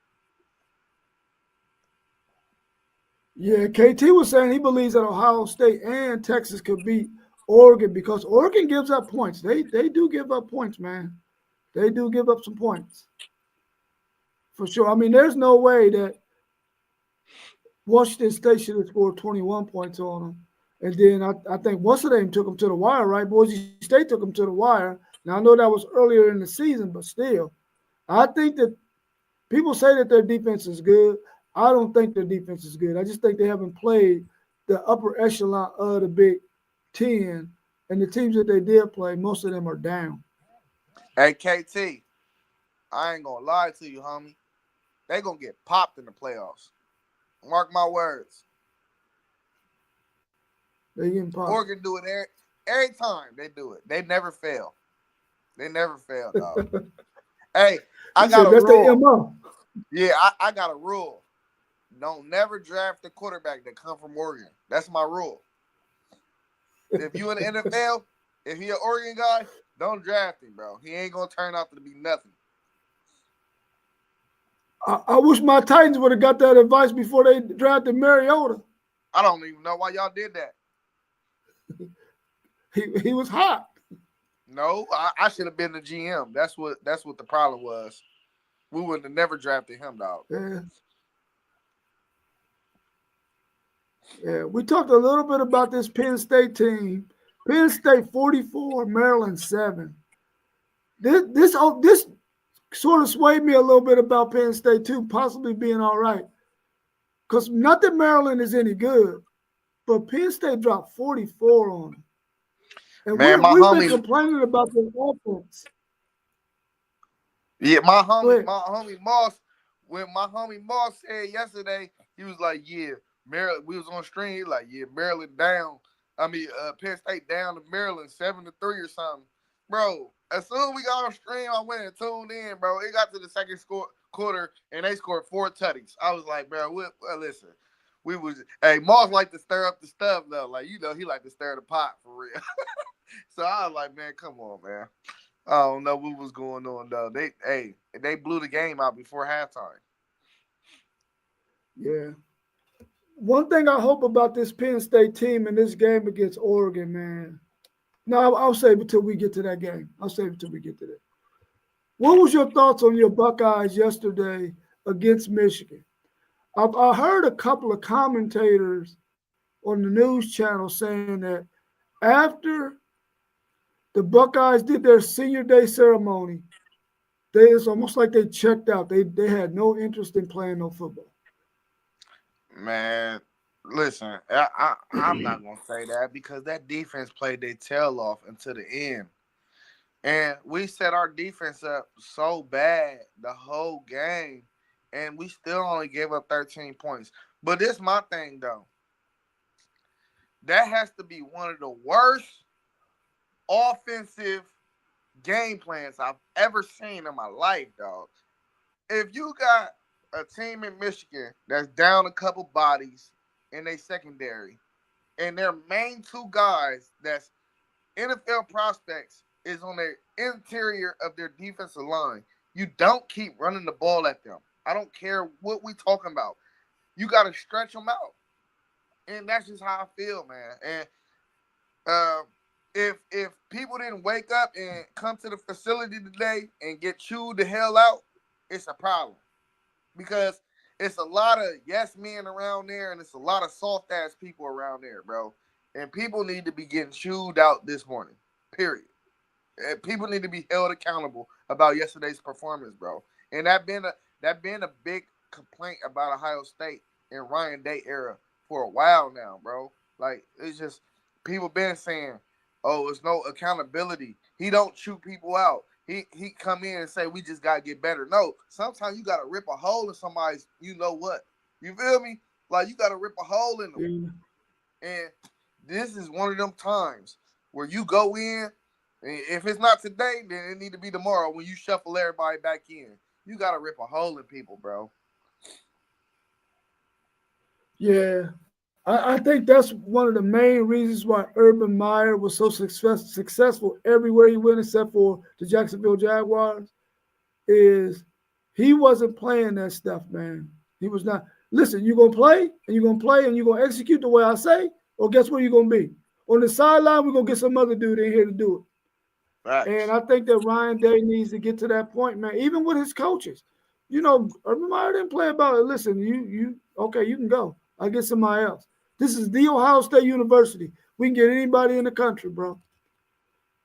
Speaker 2: Yeah, KT was saying he believes that Ohio State and Texas could beat Oregon because Oregon gives up points. They do give up points, man. They do give up some points for sure. I mean, there's no way that Washington State should have scored 21 points on them. And then I think what's the name took them to the wire, right? Boise State took them to the wire. Now I know that was earlier in the season, but still, I think that people say that their defense is good. I don't think their defense is good. I just think they haven't played the upper echelon of the Big Ten, and the teams that they did play, most of them are down.
Speaker 1: Hey, KT, I ain't gonna lie to you, homie. They gonna get popped in the playoffs. Mark my words.
Speaker 2: They getting popped.
Speaker 1: Oregon do it every time they do it. They never fail. They never fail, dog. Hey, I
Speaker 2: He
Speaker 1: got
Speaker 2: said
Speaker 1: a
Speaker 2: that's their
Speaker 1: rule.
Speaker 2: MO.
Speaker 1: Yeah, I got a rule. Don't never draft a quarterback that come from Oregon. That's my rule. If you in the NFL, if he an Oregon guy, don't draft him, bro. He ain't gonna turn out to be nothing.
Speaker 2: I wish my Titans would have got that advice before they drafted Mariota.
Speaker 1: I don't even know why y'all did that.
Speaker 2: He was hot.
Speaker 1: No, I should have been the GM. That's what the problem was. We would have never drafted him, dog.
Speaker 2: Yeah. Yeah, we talked a little bit about this Penn State team. Penn State 44, Maryland 7. This sort of swayed me a little bit about Penn State too, possibly being all right. Because not that Maryland is any good, but Penn State dropped 44 on them. And
Speaker 1: Man, my
Speaker 2: we've been
Speaker 1: homie,
Speaker 2: complaining about the offense.
Speaker 1: yeah,
Speaker 2: Go ahead.
Speaker 1: my homie Moss, when my homie Moss said yesterday, he was like, yeah, Maryland, we was on stream, he like, yeah, Maryland down. Penn State down to Maryland 7-3 or something. Bro, as soon as we got on stream, I went and tuned in, bro. It got to the second quarter, and they scored 4 tutties. I was like, bro, listen, hey, Moss like to stir up the stuff, though. Like, he like to stir the pot for real. So I was like, man, come on, man. I don't know what was going on though. They blew the game out before halftime.
Speaker 2: Yeah. One thing I hope about this Penn State team in this game against Oregon, man. No, I'll save it till we get to that game. I'll save it till we get to that. What was your thoughts on your Buckeyes yesterday against Michigan? I heard a couple of commentators on the news channel saying that after the Buckeyes did their senior day ceremony, it's almost like they checked out. They had no interest in playing no football.
Speaker 1: Man, listen, I'm not gonna say that because that defense played their tail off until the end. And we set our defense up so bad the whole game, and we still only gave up 13 points. But this my thing though. That has to be one of the worst offensive game plans I've ever seen in my life, dog. If you got a team in Michigan that's down a couple bodies in their secondary, and their main 2 guys that's NFL prospects is on their interior of their defensive line, you don't keep running the ball at them. I don't care what we talking about. You got to stretch them out. And that's just how I feel, man. And uh, if people didn't wake up and come to the facility today and get chewed the hell out, it's a problem because it's a lot of yes men around there and it's a lot of soft ass people around there, bro. And people need to be getting chewed out this morning. Period. And people need to be held accountable about yesterday's performance, bro. And that been a big complaint about Ohio State in Ryan Day era for a while now, bro. Like it's just people been saying, "Oh, it's no accountability. He don't chew people out. He come in and say we just gotta get better." No, sometimes you gotta rip a hole in somebody's. You know what? You feel me? Like you gotta rip a hole in them.
Speaker 2: Yeah.
Speaker 1: And this is one of them times where you go in. If it's not today, then it need to be tomorrow when you shuffle everybody back in. You gotta rip a hole in people, bro.
Speaker 2: Yeah. I think that's one of the main reasons why Urban Meyer was so successful everywhere he went except for the Jacksonville Jaguars is he wasn't playing that stuff, man. He was not. Listen, you're gonna play and you're gonna play and you're gonna execute the way I say, or guess where you're gonna be? On the sideline, we're gonna get some other dude in here to do it. And
Speaker 1: Facts.
Speaker 2: I think that Ryan Day needs to get to that point, man. Even with his coaches, Urban Meyer didn't play about it. Listen, you okay? You can go. I'll get somebody else. This is the Ohio State University. We can get anybody in the country, bro.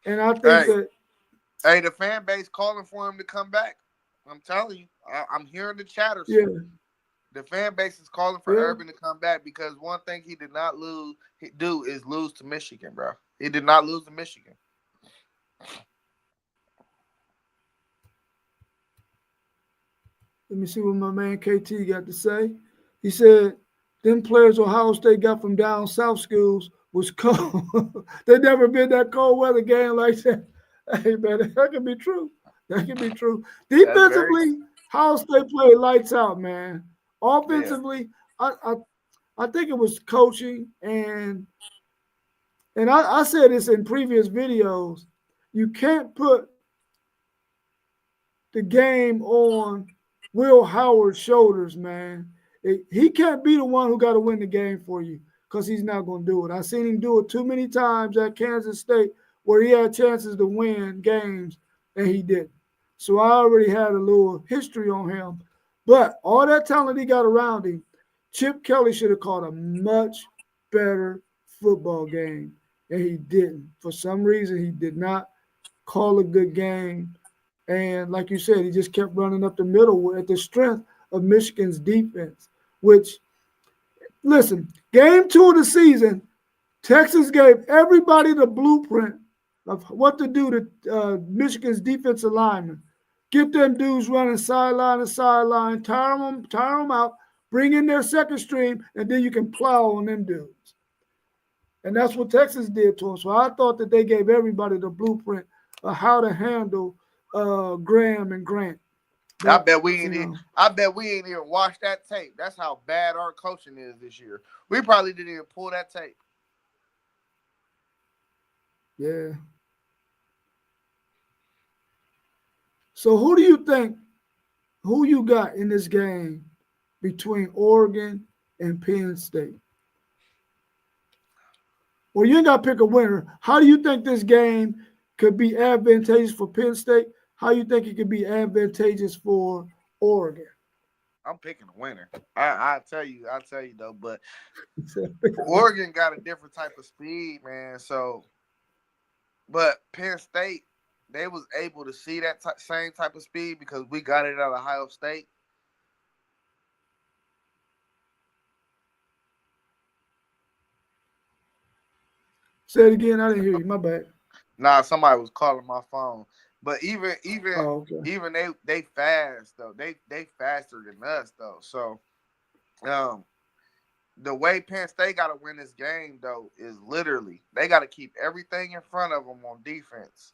Speaker 2: And I think
Speaker 1: Hey,
Speaker 2: that,
Speaker 1: hey, the fan base calling for him to come back. I'm telling you, I'm hearing the chatter.
Speaker 2: yeah,
Speaker 1: The fan base is calling for
Speaker 2: yeah.
Speaker 1: Urban to come back because one thing he did not do is lose to Michigan, bro. He did not lose to Michigan.
Speaker 2: Let me see what my man KT got to say. He said, them players Ohio State got from down south schools was cold. They never been that cold weather game like that. Hey, man, that could be true. That could be true.
Speaker 1: That's very
Speaker 2: Defensively, Ohio State played lights out, man.
Speaker 1: yeah.
Speaker 2: Offensively, I think it was coaching and I said this in previous videos. You can't put the game on Will Howard's shoulders, man. He can't be the one who got to win the game for you because he's not going to do it. I've seen him do it too many times at Kansas State where he had chances to win games and he didn't. So I already had a little history on him. But all that talent he got around him, Chip Kelly should have called a much better football game, and he didn't. For some reason, he did not call a good game. And like you said, he just kept running up the middle at the strength of Michigan's defense, which, listen, game 2 of the season, Texas gave everybody the blueprint of what to do to Michigan's defensive linemen. Get them dudes running sideline to sideline, tire them out, bring in their second stream, and then you can plow on them dudes. And that's what Texas did to them. So I thought that they gave everybody the blueprint of how to handle Graham and Grant.
Speaker 1: I
Speaker 2: But
Speaker 1: bet we
Speaker 2: you
Speaker 1: ain't.
Speaker 2: know,
Speaker 1: I bet we ain't even watched that tape. That's how bad our coaching is this year. We probably didn't even pull that tape.
Speaker 2: yeah. So who do you think? Who you got in this game between Oregon and Penn State? Well, you ain't got to pick a winner. How do you think this game could be advantageous for Penn State? How you think it could be advantageous for Oregon?
Speaker 1: I'm picking a winner. I'll tell you though. But Oregon got a different type of speed, man. So, but Penn State, they was able to see that same type of speed because we got it at Ohio State.
Speaker 2: Say it again. I didn't hear you. My bad.
Speaker 1: Nah, somebody was calling my phone. But even
Speaker 2: Oh, okay.
Speaker 1: even they fast though. They faster than us though. So um the way Penn State got to win this game though is literally they got to keep everything in front of them on defense,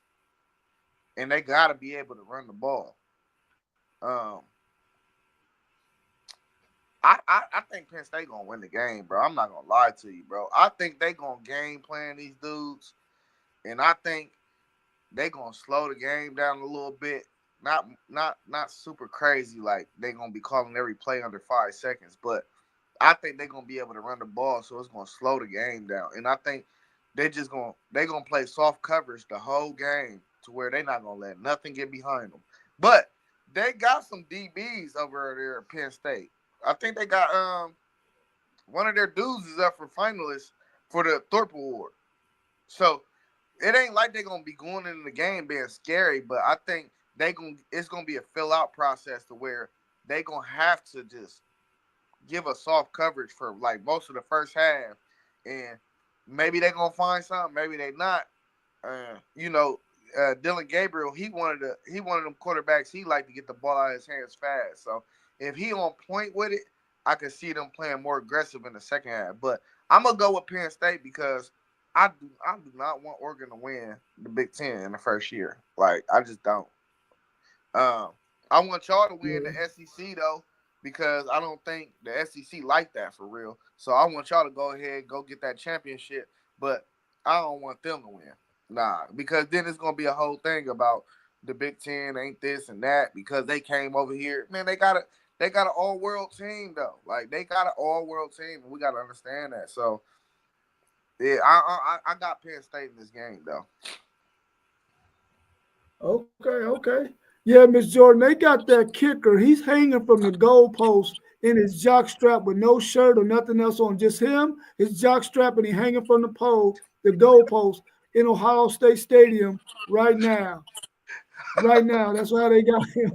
Speaker 1: and they got to be able to run the ball. Um, I think Penn State gonna win the game, bro. I'm not gonna lie to you, bro. I think they gonna game plan these dudes, and I think they gonna slow the game down a little bit. Not super crazy like they gonna be calling every play under 5 seconds, but I think they're gonna be able to run the ball, so it's gonna slow the game down. And I think they gonna play soft coverage the whole game to where they're not gonna let nothing get behind them. But they got some DBs over there at Penn State. I think they got one of their dudes is up for finalists for the Thorpe Award. So it ain't like they're gonna be going into the game being scary, but I think it's gonna be a fill out process to where they gonna have to just give a soft coverage for like most of the first half, and maybe they're gonna find something, maybe they not. You know, Dylan Gabriel, he one of them quarterbacks. He like to get the ball out of his hands fast. So if he on point with it, I can see them playing more aggressive in the second half. But I'm gonna go with Penn State because I do not want Oregon to win the Big Ten in the first year. Like I just don't. Um, I want y'all to win the
Speaker 2: Yeah.
Speaker 1: SEC though, because I don't think the SEC like that for real. So I want y'all to go ahead and go get that championship, but I don't want them to win. Nah, because then it's gonna be a whole thing about the Big Ten ain't this and that because they came over here. Man, they got an all world team though. Like they got an all world team, and we gotta understand that. So yeah, I got Penn State in this game though.
Speaker 2: Okay, okay. Yeah, Miss Jordan, they got that kicker. He's hanging from the goalpost in his jock strap with no shirt or nothing else on, just him, his jock strap, and he hanging from the pole, the goalpost in Ohio State Stadium right now. Right now, that's why they got him.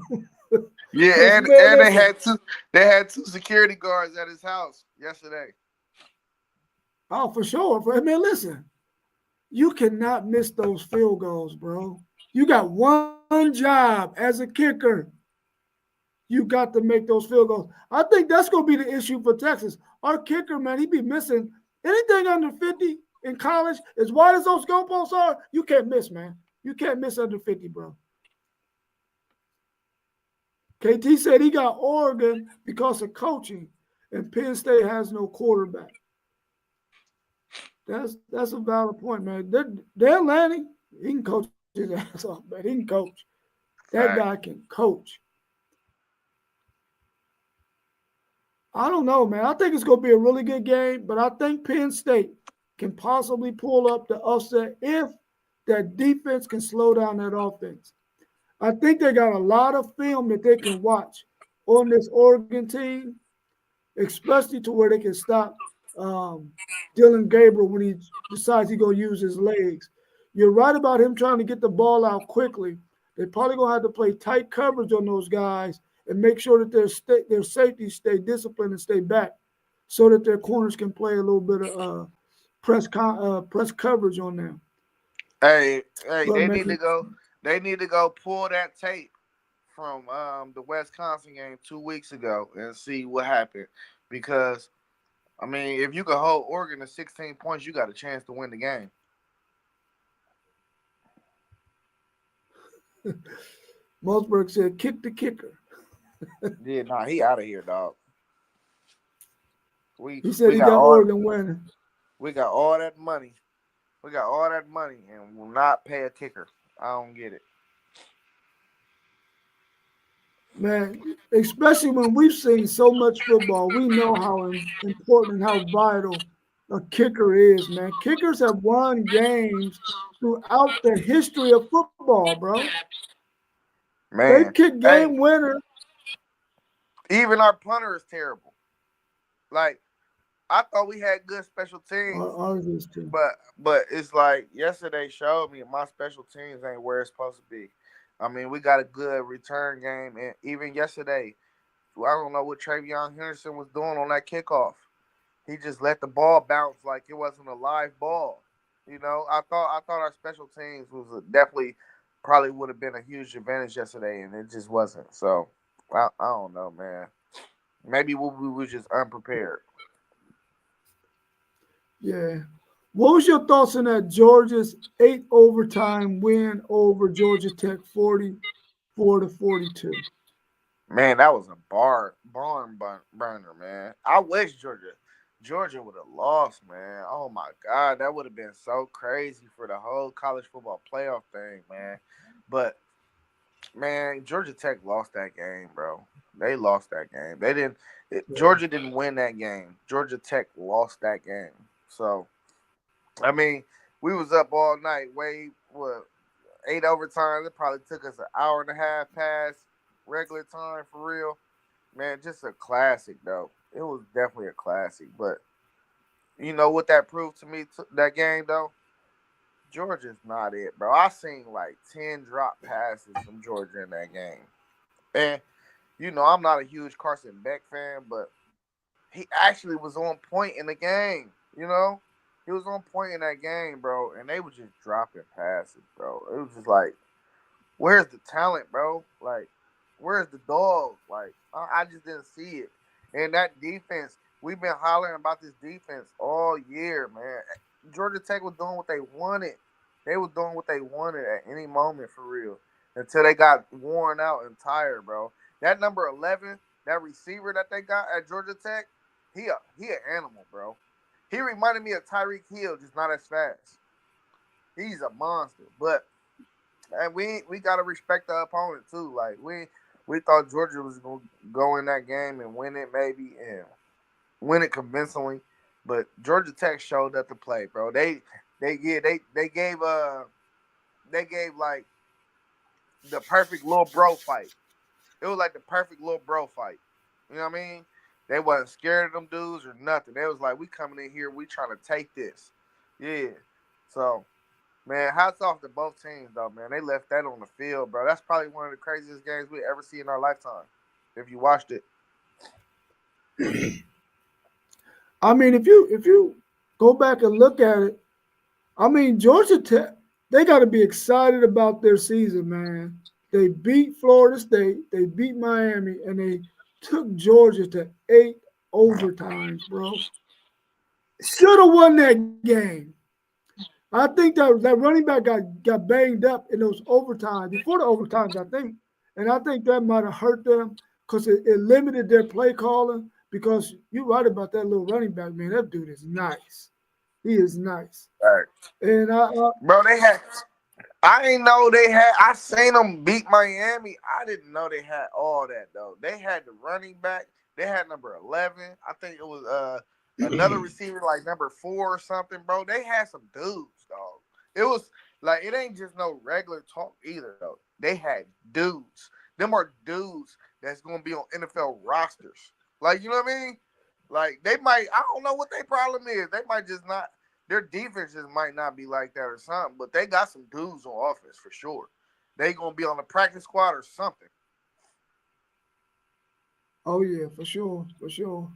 Speaker 2: Cause
Speaker 1: Yeah,
Speaker 2: man,
Speaker 1: and
Speaker 2: listen,
Speaker 1: they had two security guards at his house yesterday.
Speaker 2: oh for sure. Man, listen, you cannot miss those field goals, bro. You got one job as a kicker. You got to make those field goals. I think that's going to be the issue for Texas. Our kicker, man, he be missing anything under 50 in college. As wide as those goalposts are, you can't miss, man. You can't miss under 50, bro. KT said he got Oregon because of coaching, and Penn State has no quarterback. That's a valid point, man. They're Lanning, he can coach his ass off, man. He can coach. That guy
Speaker 1: Fact.
Speaker 2: can coach. I don't know, man. I think it's going to be a really good game, but I think Penn State can possibly pull up the upset if that defense can slow down that offense. I think they got a lot of film that they can watch on this Oregon team, especially to where they can stop um, Dylan Gabriel when he decides he's going to use his legs. You're right about him trying to get the ball out quickly. They're probably going to have to play tight coverage on those guys and make sure that their safeties stay disciplined and stay back so that their corners can play a little bit of press coverage on them.
Speaker 1: Hey,
Speaker 2: But man,
Speaker 1: they need to go pull that tape from the Wisconsin game 2 weeks ago and see what happened. Because I mean, if you can hold Oregon to 16 points, you got a chance to win the game.
Speaker 2: Mossberg said, kick the kicker.
Speaker 1: Yeah, nah, he out of here, dog. We
Speaker 2: He said
Speaker 1: we
Speaker 2: he
Speaker 1: got
Speaker 2: got
Speaker 1: all
Speaker 2: Oregon winning.
Speaker 1: we got all that money. We got all that money and will not pay a kicker. I don't get it.
Speaker 2: Man, especially when we've seen so much football, we know how important and how vital a kicker is, man. Kickers have won games throughout the history of football, bro. They
Speaker 1: Man,
Speaker 2: kick
Speaker 1: hey,
Speaker 2: game winners.
Speaker 1: even our punter is terrible. Like I thought we had good special teams,
Speaker 2: Ours is too.
Speaker 1: but it's like yesterday showed me my special teams ain't where it's supposed to be. I mean, we got a good return game, and even yesterday, I don't know what Travion Henderson was doing on that kickoff. He just let the ball bounce like it wasn't a live ball. You know, I thought our special teams was definitely probably would have been a huge advantage yesterday, and it just wasn't. So I don't know, man. Maybe we were just unprepared.
Speaker 2: Yeah. What was your thoughts on that Georgia's 8 overtime win over Georgia Tech 44-42?
Speaker 1: Man, that was a burner, man. I wish Georgia would have lost, man. Oh my God, that would have been so crazy for the whole college football playoff thing, man. But man, Georgia Tech lost that game, bro. They lost that game. They didn't. Georgia didn't win that game. Georgia Tech lost that game. So I mean, we was up all night. What 8 overtimes. It probably took us an hour and a half past regular time for real. Man, just a classic though. It was definitely a classic. But you know what that proved to me that game though? Georgia's not it, bro. I seen like 10 drop passes from Georgia in that game. And I'm not a huge Carson Beck fan, but he actually was on point in the game. He was on point in that game, bro. And they were just dropping passes, bro. It was just like, where's the talent, bro? Like, where's the dog? Like, I just didn't see it. And that defense, we've been hollering about this defense all year, man. Georgia Tech was doing what they wanted. They was doing what they wanted at any moment for real until they got worn out and tired, bro. That number 11, that receiver that they got at Georgia Tech, he an animal, bro. He reminded me of Tyreek Hill, just not as fast. He's a monster, but and we gotta respect the opponent too. Like we thought Georgia was gonna go in that game and win it maybe and win it convincingly, but Georgia Tech showed up to play, bro. They gave like the perfect little bro fight. It was like the perfect little bro fight. You know what I mean? They wasn't scared of them dudes or nothing. They was like, we coming in here, we trying to take this. Yeah. So man, hats off to both teams, though, man. They left that on the field, bro. That's probably one of the craziest games we ever see in our lifetime. If you watched it,
Speaker 2: I mean, if you go back and look at it, I mean, Georgia Tech, they got to be excited about their season, man. They beat Florida State, they beat Miami, and they took Georgia to 8 overtimes, bro. Should have won that game. I think that running back got banged up in those overtimes, before the overtimes, I think. And I think that might have hurt them because it limited their play calling. Because you're right about that little running back, man. That dude is nice. He is nice.
Speaker 1: all right,
Speaker 2: And
Speaker 1: bro. They had. I didn't know they had. I seen them beat Miami. I didn't know they had all that though. They had the running back. They had number 11. I think it was another receiver like number 4 or something, bro. They had some dudes, dog. It was like it ain't just no regular talk either though. They had dudes. Them are dudes that's gonna be on NFL rosters. Like you know what I mean? Like they might. I don't know what their problem is. They might just not. Their defenses might not be like that or something, but they got some dudes on offense for sure. They gonna be on the practice squad or something.
Speaker 2: oh yeah, for sure, for sure.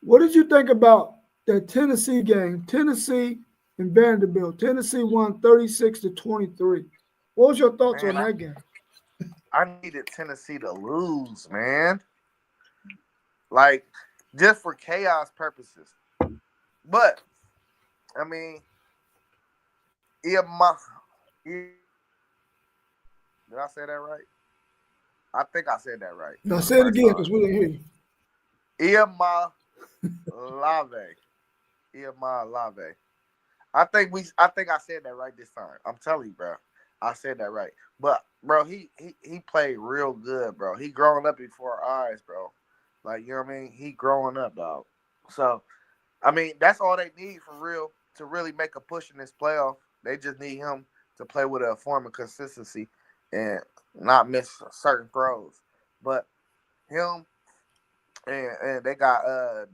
Speaker 2: What did you think about that Tennessee game? Tennessee and Vanderbilt. Tennessee won 36-23. What was your thoughts
Speaker 1: Man,
Speaker 2: on that game?
Speaker 1: I needed Tennessee to lose, man. Like just for chaos purposes. But I mean, Iama, did I say that right? I think I said that right
Speaker 2: Now
Speaker 1: the
Speaker 2: say it
Speaker 1: first
Speaker 2: again
Speaker 1: time.
Speaker 2: because we didn't hear you.
Speaker 1: Iama Lave. Iama Lave. I think I said that right this time. I'm telling you, bro. I said that right. But bro, he played real good, bro. He growing up before our eyes, bro. Like, you know what I mean? He growing up, dog. So I mean, that's all they need for real to really make a push in this playoff. They just need him to play with a form of consistency and not miss certain throws. But him and they got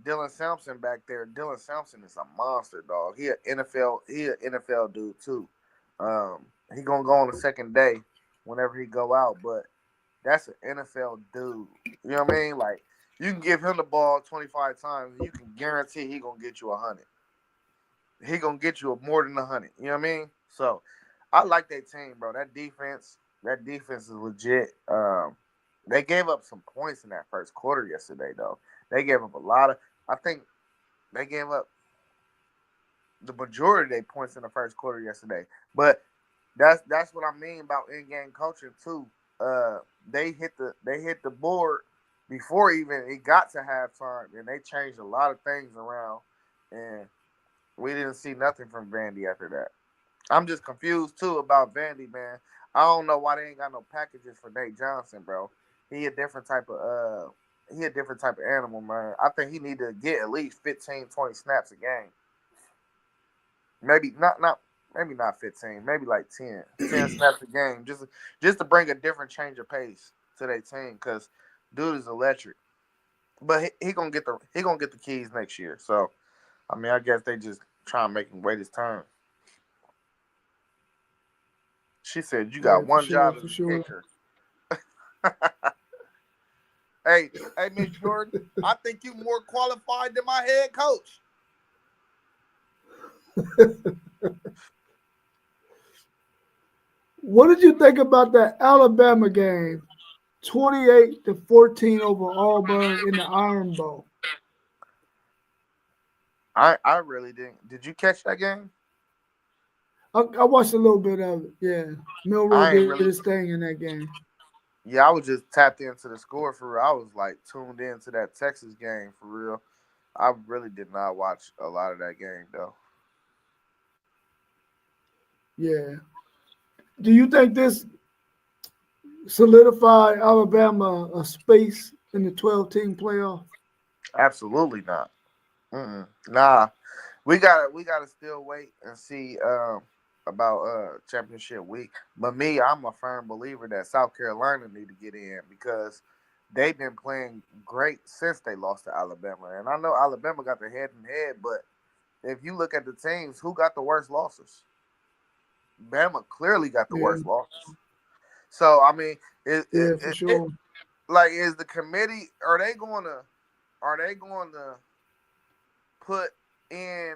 Speaker 1: Dylan Sampson back there. Dylan Sampson is a monster, dog. He an NFL dude too. He gonna go on the second day whenever he go out, but that's an NFL dude. You know what I mean? Like you can give him the ball 25 times and you can guarantee he gonna get you 100. He gonna get you more than 100. You know what I mean? So I like that team, bro. That defense is legit. They gave up some points in that first quarter yesterday, though. They gave up a lot of. I think they gave up the majority of their points in the first quarter yesterday. But that's what I mean about in-game coaching too. They hit the board before even it got to halftime, and they changed a lot of things around, and we didn't see nothing from Vandy after that. I'm just confused too about Vandy, man. I don't know why they ain't got no packages for Nate Johnson, bro. He a different type of he a different type of animal, man. I think he need to get at least 15, 20 snaps a game. Maybe not maybe not 15, maybe like 10. 10 snaps a game. Just to bring a different change of pace to their team cuz dude is electric. But he gonna get the keys next year. So I mean, I guess they just try and make him wait his turn. She said, "You
Speaker 2: Yeah,
Speaker 1: got
Speaker 2: for
Speaker 1: one
Speaker 2: sure,
Speaker 1: job
Speaker 2: for
Speaker 1: as a
Speaker 2: sure.
Speaker 1: kicker." Hey, Miss Jordan, I think you more qualified than my head coach.
Speaker 2: What did you think about that Alabama game? 28-14 over Auburn in the Iron Bowl.
Speaker 1: I really didn't. Did you catch that game?
Speaker 2: I watched a little bit of it. Yeah, Milrow
Speaker 1: I ain't
Speaker 2: did his
Speaker 1: really.
Speaker 2: thing in that game.
Speaker 1: Yeah, I was just tapped into the score for real. I was like tuned into that Texas game for real. I really did not watch a lot of that game though.
Speaker 2: Yeah. Do you think this solidified Alabama a space in the 12-team playoff?
Speaker 1: Absolutely not. Mm-mm. Nah, we gotta still wait and see about championship week. But me, I'm a firm believer that South Carolina need to get in because they've been playing great since they lost to Alabama. And I know Alabama got their head in head, but if you look at the teams, who got the worst losses? Bama clearly got the
Speaker 2: Yeah,
Speaker 1: worst losses. So I mean,
Speaker 2: yeah, for sure.
Speaker 1: like is the committee are they going to put in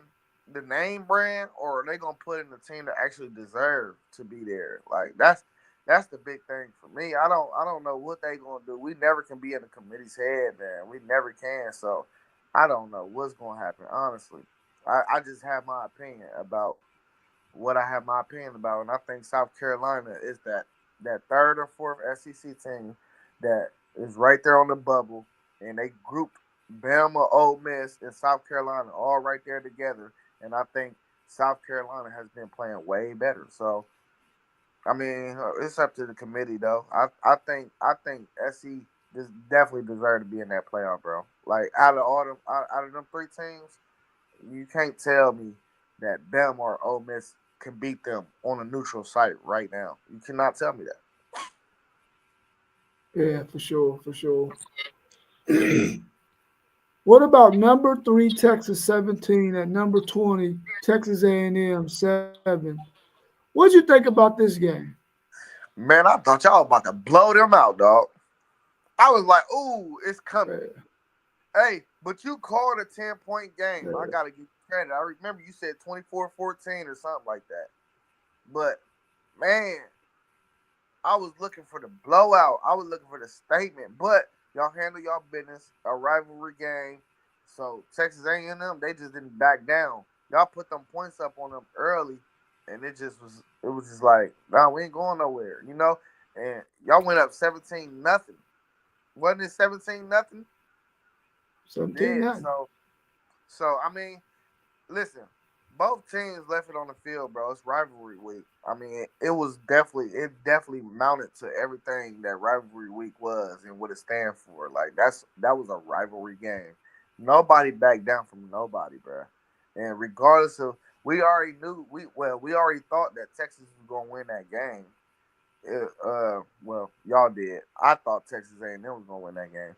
Speaker 1: the name brand, or are they gonna put in the team that actually deserve to be there? Like that's the big thing for me. I don't know what they gonna do. We never can be in the committee's head, man. We never can. So I don't know what's gonna happen. Honestly, I just have my opinion about what I have my opinion about, and I think South Carolina is that third or fourth SEC team that is right there on the bubble, and they grouped Bama, Ole Miss, and South Carolina all right there together, and I think South Carolina has been playing way better. So I mean, it's up to the committee though. I think SC definitely deserve to be in that playoff, bro. Like out of them three teams, you can't tell me that Bama or Ole Miss can beat them on a neutral site right now. You cannot tell me that.
Speaker 2: Yeah, for sure, for sure. What about number three Texas 17 at number 20 Texas A&M 7? What did you think about this game?
Speaker 1: Man, I thought y'all about to blow them out, dog. I was like, ooh, it's coming.
Speaker 2: Yeah,
Speaker 1: Hey, but you called a 10-point game. I
Speaker 2: yeah,
Speaker 1: got to give you credit. I remember you said 24-14 or something like that. But, man, I was looking for the blowout. I was looking for the statement. But y'all handle y'all business. A rivalry game. So Texas A&M, they just didn't back down. Y'all put them points up on them early, and it was just like, nah, we ain't going nowhere, you know. And y'all went up 17-0. Wasn't it 17-0?
Speaker 2: 17
Speaker 1: Yeah.
Speaker 2: nothing.
Speaker 1: So I mean, listen, both teams left it on the field, bro. It's rivalry week. I mean, it definitely mounted to everything that rivalry week was and what it stands for. Like that was a rivalry game. Nobody backed down from nobody, bro. And regardless of, we already thought that Texas was gonna win that game. Well, y'all did. I thought Texas A&M was gonna win that game.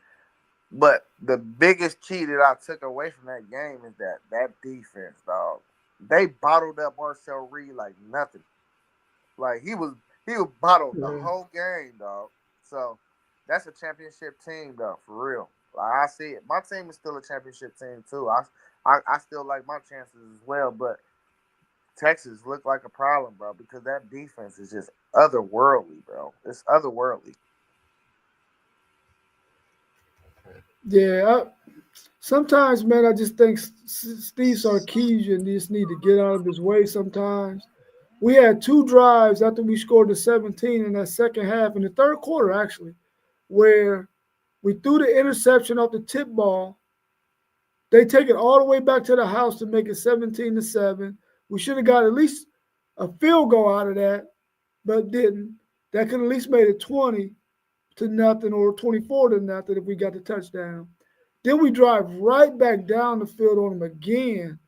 Speaker 1: But the biggest key that I took away from that game is that defense, dog. They bottled up Marcel Reed like nothing. Like he was bottled the
Speaker 2: Yeah,
Speaker 1: whole game, dog. So that's a championship team, though, for real. Like I see it. My team is still a championship team too. I still like my chances as well, but Texas looked like a problem, bro, because that defense is just otherworldly, bro. It's otherworldly.
Speaker 2: yeah. Sometimes, man, I just think Steve Sarkisian just need to get out of his way sometimes. We had two drives after we scored the 17 in that second half, in the third quarter, actually, where we threw the interception off the tip ball. They take it all the way back to the house to make it 17-7. We should have got at least a field goal out of that, but didn't. That could at least made it 20-0 or 24-0 if we got the touchdown. Then we drive right back down the field on them again,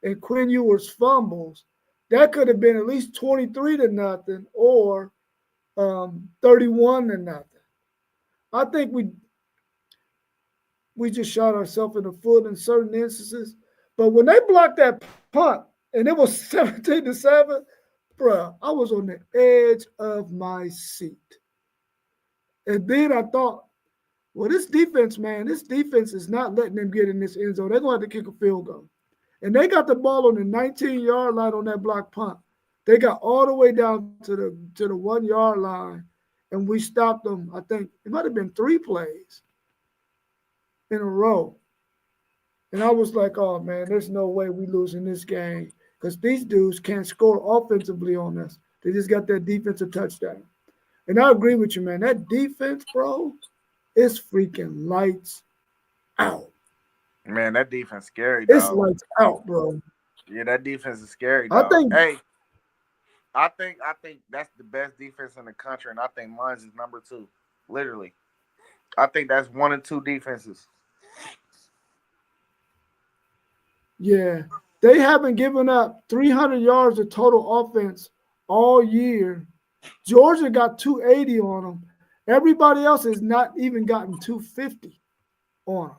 Speaker 2: and Quinn Ewers fumbles. That could have been at least 23-0 or 31-0. I think we just shot ourselves in the foot in certain instances. But when they blocked that punt and it was 17-7, bruh, I was on the edge of my seat. And then I thought, well, this defense, man, this defense is not letting them get in this end zone. They're going to have to kick a field goal. And they got the ball on the 19-yard line on that block punt. They got all the way down to the 1-yard line, and we stopped them. I think it might have been 3 plays in a row. And I was like, oh, man, there's no way we losing this game because these dudes can't score offensively on us. They just got that defensive touchdown. And I agree with you, man. That defense, bro, is freaking lights out.
Speaker 1: Man, that defense scary,
Speaker 2: It's
Speaker 1: dog.
Speaker 2: lights out, bro.
Speaker 1: Yeah, that defense is scary,
Speaker 2: I
Speaker 1: dog.
Speaker 2: think
Speaker 1: Hey, I think that's the best defense in the country, and I think mine is number 2. Literally. I think that's 1 and 2 defenses.
Speaker 2: Yeah, they haven't given up 300 yards of total offense all year. Georgia got 280 on them. Everybody else has not even gotten 250 on them.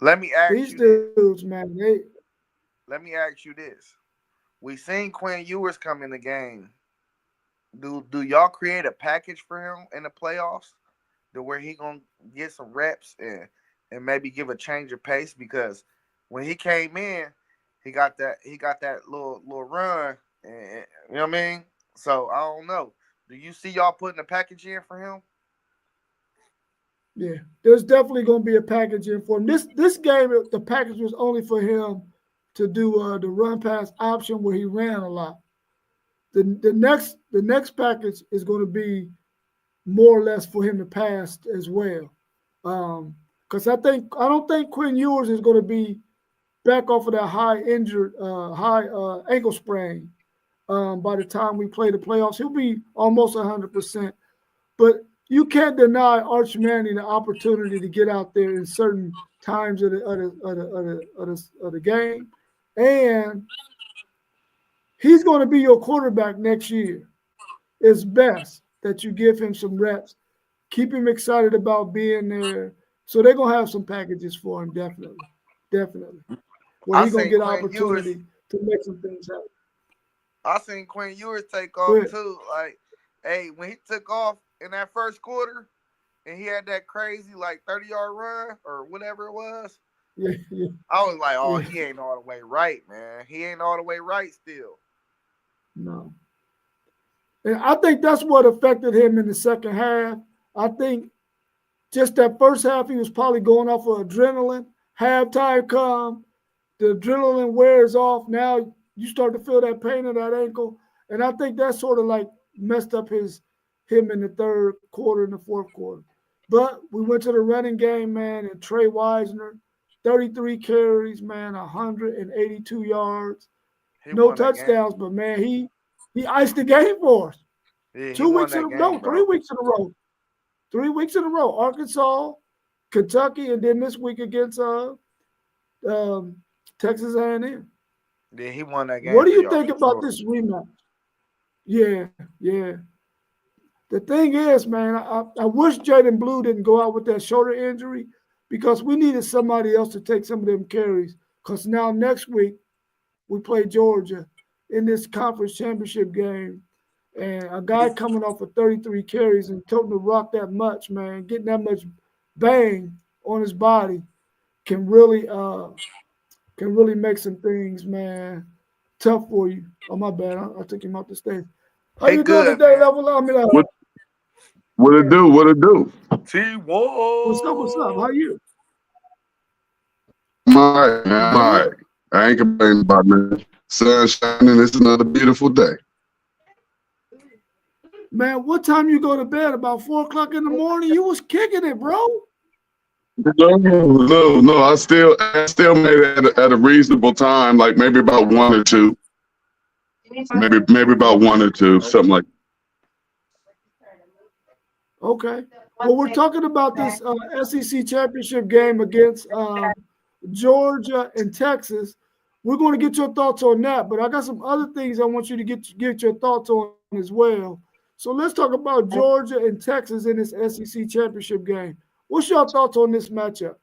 Speaker 1: Let me ask
Speaker 2: These
Speaker 1: you
Speaker 2: dudes, man,
Speaker 1: let me ask you this. We seen Quinn Ewers come in the game. Do y'all create a package for him in the playoffs to where he gonna get some reps and maybe give a change of pace? Because when he came in, he got that little run, and you know what I mean. So I don't know. Do you see y'all putting a package in for him?
Speaker 2: yeah, there's definitely going to be a package in for him. This game, the package was only for him to do the run pass option where he ran a lot. The next package is going to be more or less for him to pass as well. Because I don't think Quinn Ewers is going to be back off of that high ankle sprain by the time we play the playoffs. He'll be almost 100%. But you can't deny Arch Manning the opportunity to get out there in certain times of the game, and he's going to be your quarterback next year. It's best that you give him some reps, keep him excited about being there. So they're going to have some packages for him, definitely. Where he's going to get an opportunity to make some things happen.
Speaker 1: I seen Quinn Ewers take off too. Like, hey, when he took off in that first quarter and he had that crazy 30-yard run or whatever it was,
Speaker 2: yeah.
Speaker 1: I was like, oh, he ain't all the way right, man. He ain't all the way right still.
Speaker 2: No. And I think that's what affected him in the second half. I think just that first half, he was probably going off of adrenaline. Halftime come, the adrenaline wears off. Now you start to feel that pain in that ankle. And I think that sort of messed up him in the third quarter and the fourth quarter. But we went to the running game, man, and Trey Wisner, 33 carries, man, 182 yards. No touchdowns, but, man, he iced the game for us.
Speaker 1: Yeah,
Speaker 2: 2 weeks in a row, 3 weeks in a row. 3 weeks in a row. Arkansas, Kentucky, and then this week against Texas A&M.
Speaker 1: Yeah, he won that game.
Speaker 2: What do you think about this rematch? Yeah. The thing is, man, I wish Jaden Blue didn't go out with that shoulder injury because we needed somebody else to take some of them carries. Because now next week we play Georgia in this conference championship game. And a guy coming off of 33 carries and toting the rock that much, man, getting that much bang on his body can really make some things, man, tough for you. Oh, my bad. I took him off the stage. How you doing today, Level Up?
Speaker 3: What it do?
Speaker 1: T1.
Speaker 2: What's up? How you?
Speaker 3: I'm all right, man. I'm all right. I ain't complaining about it. Sun shining. It's another beautiful day.
Speaker 2: Man, what time you go to bed? About 4 o'clock in the morning? You was kicking it, bro.
Speaker 3: No. I still made it at a reasonable time, like maybe about 1 or 2. Maybe about 1 or 2, something like
Speaker 2: Okay. Well, we're talking about this SEC championship game against Georgia and Texas. We're going to get your thoughts on that, but I got some other things I want you to get your thoughts on as well. So let's talk about Georgia and Texas in this SEC championship game. What's your thoughts on this matchup?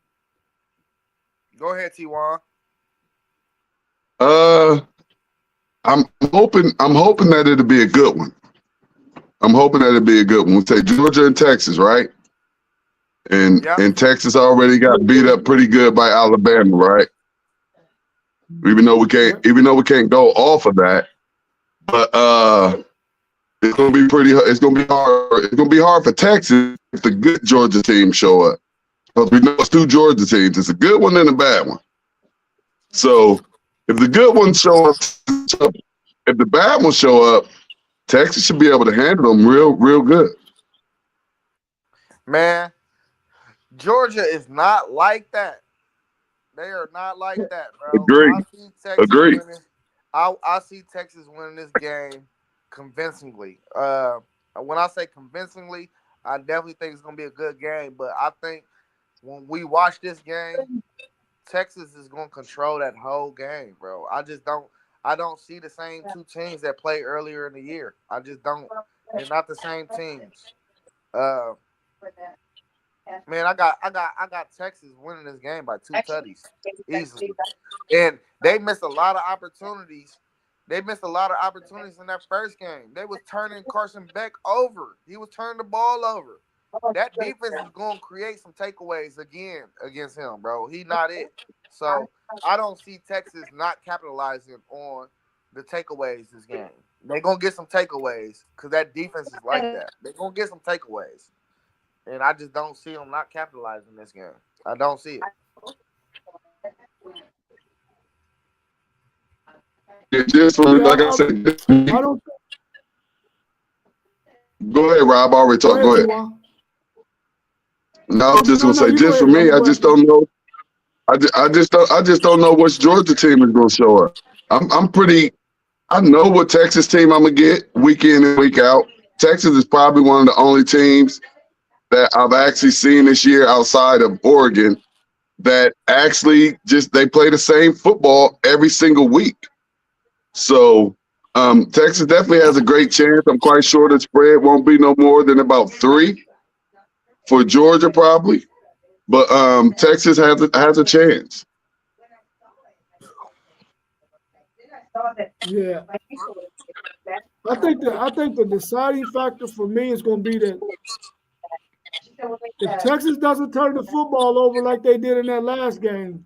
Speaker 1: Go ahead, T1.
Speaker 3: I'm hoping that it'll be a good one. I'm hoping that it'll be a good one. We say Georgia and Texas, right? And Texas already got beat up pretty good by Alabama, right? Even though we can't go off of that, but it's gonna be it's gonna be hard. It's gonna be hard for Texas if the good Georgia team show up. Because we know it's two Georgia teams. It's a good one and a bad one. So if the good ones show up, if the bad ones show up, Texas should be able to handle them real good.
Speaker 1: Man, Georgia is not like that. They are not like that, bro.
Speaker 3: Agree.
Speaker 1: I see Texas winning this game convincingly. When I say convincingly, I definitely think it's going to be a good game. But I think when we watch this game, Texas is going to control that whole game, bro. I don't see the same two teams that played earlier in the year. I just don't. They're not the same teams. Man, I got Texas winning this game by 2 tutties easily, and they missed a lot of opportunities. They missed a lot of opportunities in that first game. They was turning Carson Beck over. He was turning the ball over. That defense is going to create some takeaways again against him, bro. He not it. So I don't see Texas not capitalizing on the takeaways this game. They're going to get some takeaways because that defense is like that. They're going to get some takeaways. And I just don't see them not capitalizing this game. I don't see it.
Speaker 3: Like I said,
Speaker 2: I don't.
Speaker 3: Go ahead, Rob. I already talked. Go ahead. No, I was just gonna say, just for me, I just don't know. I just don't know which Georgia team is gonna show up. I know what Texas team I'm gonna get week in and week out. Texas is probably one of the only teams that I've actually seen this year outside of Oregon that actually they play the same football every single week. So Texas definitely has a great chance. I'm quite sure the spread won't be no more than about 3 for Georgia probably. But Texas has a chance.
Speaker 2: Yeah. I think the deciding factor for me is going to be that if Texas doesn't turn the football over like they did in that last game,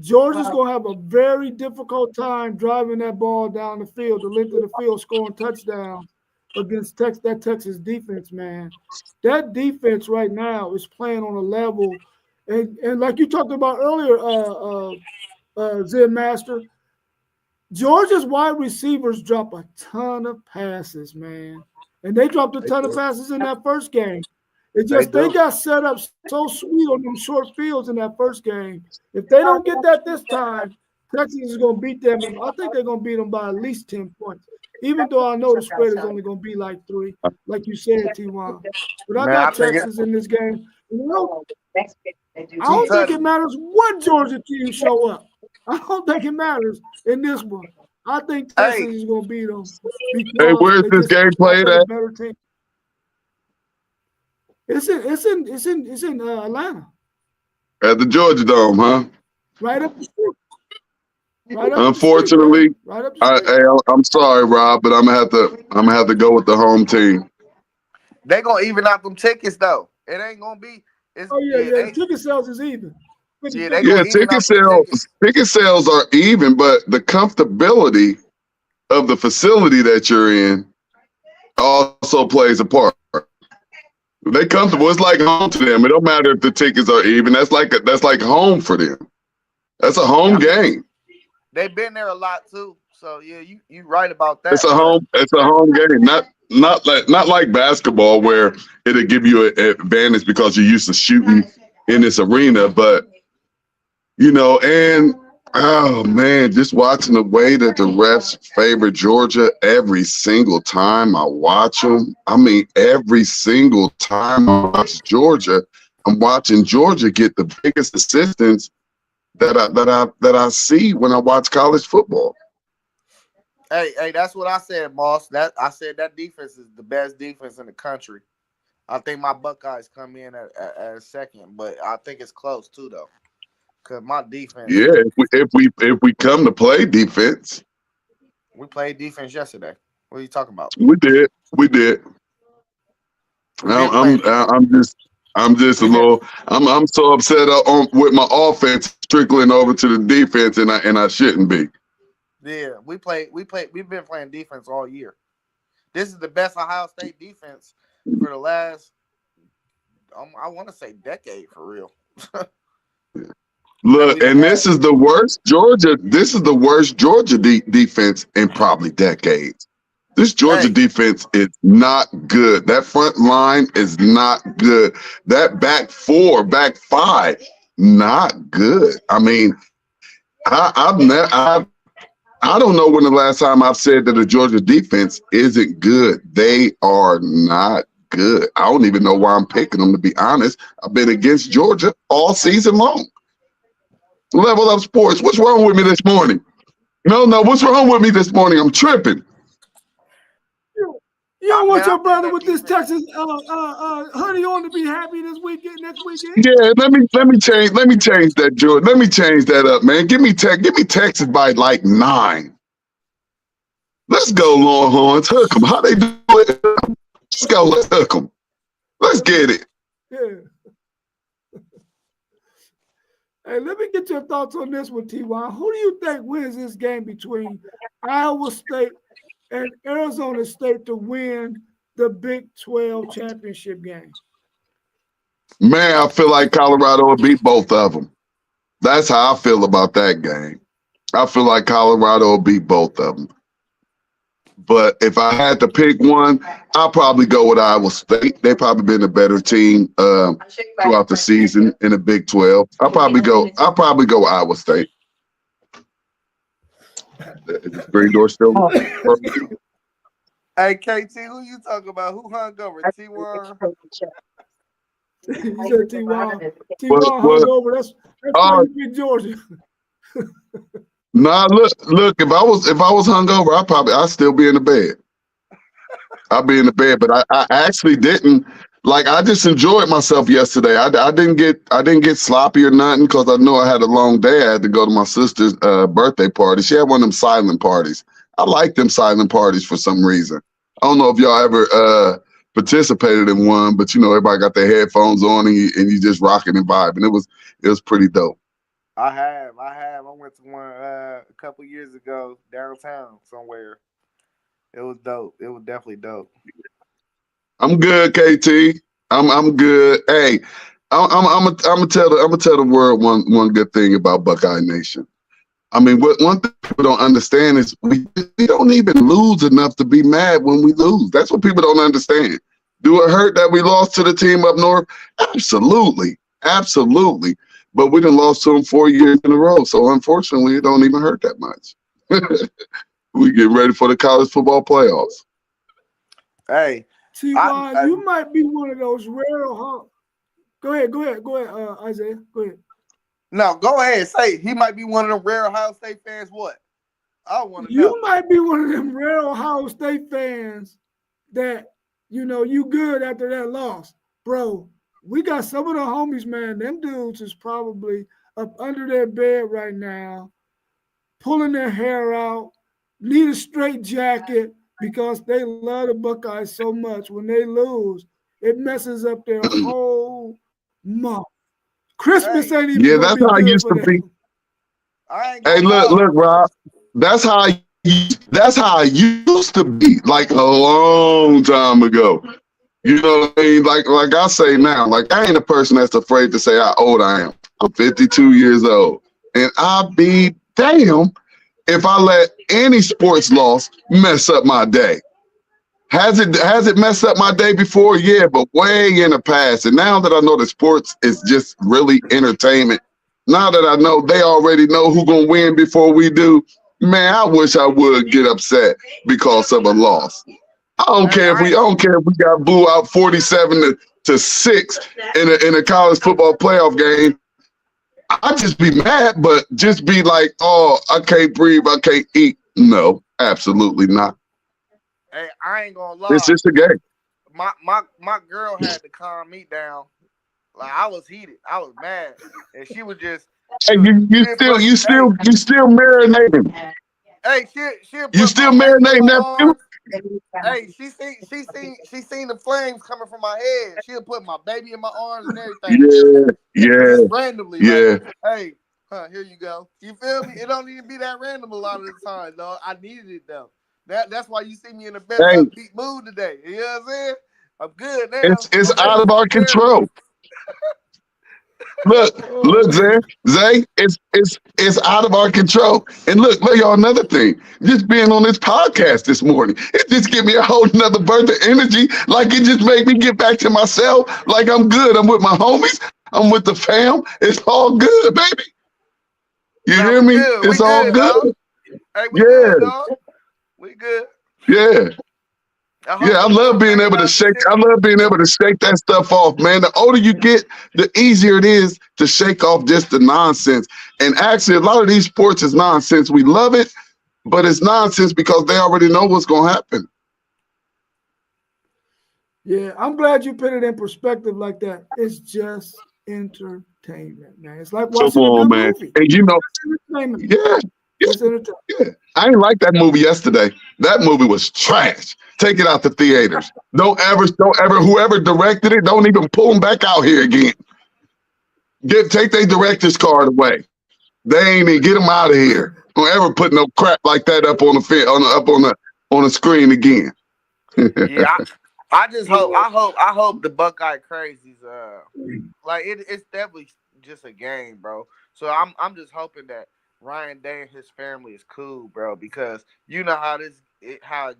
Speaker 2: Georgia's going to have a very difficult time driving that ball down the field, the length of the field, scoring touchdowns against that Texas defense, man. That defense right now is playing on a level, and like you talked about earlier, Zen Master, Georgia's wide receivers drop a ton of passes, man. And they dropped a ton of passes in that first game. It's just they got set up so sweet on them short fields in that first game. If they don't get that this time, Texas is going to beat them. And I think they're going to beat them by at least 10 points, even though I know the spread is only going to be like 3, like you said, T1. But I got Texas in this game. I don't think it matters what Georgia team show up. I don't think it matters in this one. I think Texas is going to beat them.
Speaker 3: Hey, where's this game played at?
Speaker 2: It's in Atlanta.
Speaker 3: At the Georgia Dome, huh?
Speaker 2: Right up the street.
Speaker 3: Unfortunately,
Speaker 2: right up the street.
Speaker 3: I'm sorry, Rob, but I'm gonna have to go with the home team.
Speaker 1: They gonna even out them tickets though. It ain't gonna be.
Speaker 2: Ticket sales is even.
Speaker 3: Ticket sales are even, but the comfortability of the facility that you're in also plays a part. They comfortable. It's like home to them. It don't matter if the tickets are even. That's like home for them. That's a home game.
Speaker 1: They've been there a lot too. So yeah, you right about that.
Speaker 3: It's a home game. Not like basketball where it'll give you an advantage because you're used to shooting in this arena. But and Oh man, just watching the way that the refs favor Georgia every single time I watch them. I mean, every single time I watch Georgia, I'm watching Georgia get the biggest assistance that I see when I watch college football.
Speaker 1: Hey, that's what I said, Moss. That I said that defense is the best defense in the country. I think my Buckeyes come in at second, but I think it's close too, though. Cause my defense,
Speaker 3: Yeah, if we come to play defense,
Speaker 1: we played defense yesterday. What are you talking about?
Speaker 3: we did.
Speaker 1: We been playing defense.
Speaker 3: I'm just a
Speaker 1: We been,
Speaker 3: little. I'm so upset with my offense trickling over to the defense, and I shouldn't be.
Speaker 1: yeah, we've been playing defense all year. This is the best Ohio State defense for the last, I want to say decade for real.
Speaker 3: Look, and this is the worst Georgia. This is the worst Georgia defense in probably decades. This Georgia defense is not good. That front line is not good. That back five, not good. I mean, I don't know when the last time I've said that the Georgia defense isn't good. They are not good. I don't even know why I'm picking them, to be honest. I've been against Georgia all season long. Level Up Sports. What's wrong with me this morning? No, what's wrong with me this morning? I'm tripping.
Speaker 2: You don't want your brother with this Texas honey on to be happy this weekend, next weekend?
Speaker 3: Yeah, let me change that, George. Let me change that up, man. Give me Texas by like 9. Let's go, Longhorns. Hook them. How they do it? Let's go. Let's hook them. Let's get it.
Speaker 2: Yeah. Hey, let me get your thoughts on this one, T.Y. Who do you think wins this game between Iowa State and Arizona State to win the Big 12 championship game?
Speaker 3: Man, I feel like Colorado will beat both of them. That's how I feel about that game. I feel like Colorado will beat both of them. But if I had to pick one, I'll probably go with Iowa State. They've probably been a better team throughout the season in the Big 12. I'll probably go Iowa State. Is the screen door still?
Speaker 1: Hey, KT, who you talking about? Who hung over? T1?
Speaker 2: You said T1. T1 hung over. That's big Georgia.
Speaker 3: Nah, look. If I was hungover, I'd still be in the bed. I'd be in the bed, but I actually didn't. Like, I just enjoyed myself yesterday. I didn't get sloppy or nothing because I knew I had a long day. I had to go to my sister's birthday party. She had one of them silent parties. I like them silent parties for some reason. I don't know if y'all ever participated in one, but everybody got their headphones on and you just rocking and vibing. It was pretty dope.
Speaker 1: I have. I went to one a couple years ago downtown somewhere. It was dope. It was definitely dope.
Speaker 3: I'm good, KT. I'm good. Hey, I'm gonna tell the world one good thing about Buckeye Nation. I mean, one thing people don't understand is we don't even lose enough to be mad when we lose. That's what people don't understand. Do it hurt that we lost to the team up north? Absolutely. But we done lost to them 4 years in a row. So unfortunately, it don't even hurt that much. We get ready for the college football playoffs.
Speaker 1: Hey,
Speaker 2: T.Y., you might be one of those rare. Go ahead, Isaiah. Go ahead.
Speaker 1: No, go ahead. Say he might be one of them rare Ohio State fans. What? I want to know.
Speaker 2: You might be one of them rare Ohio State fans that you good after that loss, bro. We got some of the homies, man. Them dudes is probably up under their bed right now, pulling their hair out, need a straight jacket because they love the Buckeyes so much. When they lose, it messes up their whole month. Christmas ain't even.
Speaker 3: Yeah, that's how I used to be. Hey, look, Rob. That's how I used to be, like a long time ago. You know what I mean? Like I say now, like I ain't a person that's afraid to say how old I am. I'm 52 years old. And I'll be damn if I let any sports loss mess up my day. Has it messed up my day before? Yeah, but way in the past. And now that I know that sports is just really entertainment, now that I know they already know who's gonna win before we do, man, I wish I would get upset because of a loss. I don't care if we got blew out 47-6 in a college football playoff game. I'd just be mad, but just be like, oh, I can't breathe, I can't eat. No, absolutely not.
Speaker 1: Hey, I ain't gonna lie.
Speaker 3: It's just a game.
Speaker 1: My girl had to calm me down. Like I was heated, I was mad, and she was just.
Speaker 3: Hey, you still marinating.
Speaker 1: Hey, she
Speaker 3: You still marinating that.
Speaker 1: Hey, she seen the flames coming from my head. She'll put my baby in my arms and everything. Just randomly. Like, hey, here you go. You feel me? It don't even be that random a lot of the time, dog. I needed it though. That's why you see me in the best upbeat mood today. You know what I'm saying? I'm good now.
Speaker 3: It's out of our control. Look, Zay, it's out of our control. And look, y'all, another thing. Just being on this podcast this morning, it just gave me a whole nother burst of energy. Like it just made me get back to myself. Like I'm good. I'm with my homies. I'm with the fam. It's all good, baby. You hear me? It's all good.
Speaker 1: Hey, we good, dog. We good.
Speaker 3: Yeah. I love being able to shake. I love being able to shake that stuff off, man. The older you get, the easier it is to shake off just the nonsense. And actually, a lot of these sports is nonsense. We love it, but it's nonsense because they already know what's going to happen.
Speaker 2: Yeah, I'm glad you put it in perspective like that. It's just entertainment, man. It's like watching a good movie.
Speaker 3: And you know,
Speaker 2: It's entertainment.
Speaker 3: Yeah. I didn't like that movie yesterday. That movie was trash. Take it out the theaters. Don't ever, whoever directed it, don't even pull them back out here again. Take their director's card away. They ain't even get them out of here. Don't ever put no crap like that up on the screen again.
Speaker 1: Yeah, I just hope. I hope the Buckeye Crazies. Like it's definitely just a game, bro. So I'm just hoping that Ryan Day and his family is cool, bro, because you know how it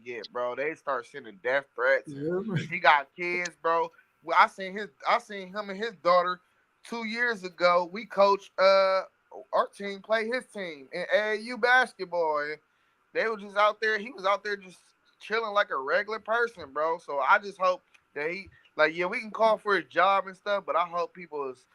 Speaker 1: get, bro. They start sending death threats.
Speaker 2: Yeah.
Speaker 1: He got kids, bro. Well, I seen him and his daughter 2 years ago. We coached our team, play his team in AAU basketball, and they were just out there. He was out there just chilling like a regular person, bro. So I just hope that we can call for his job and stuff, but I hope people is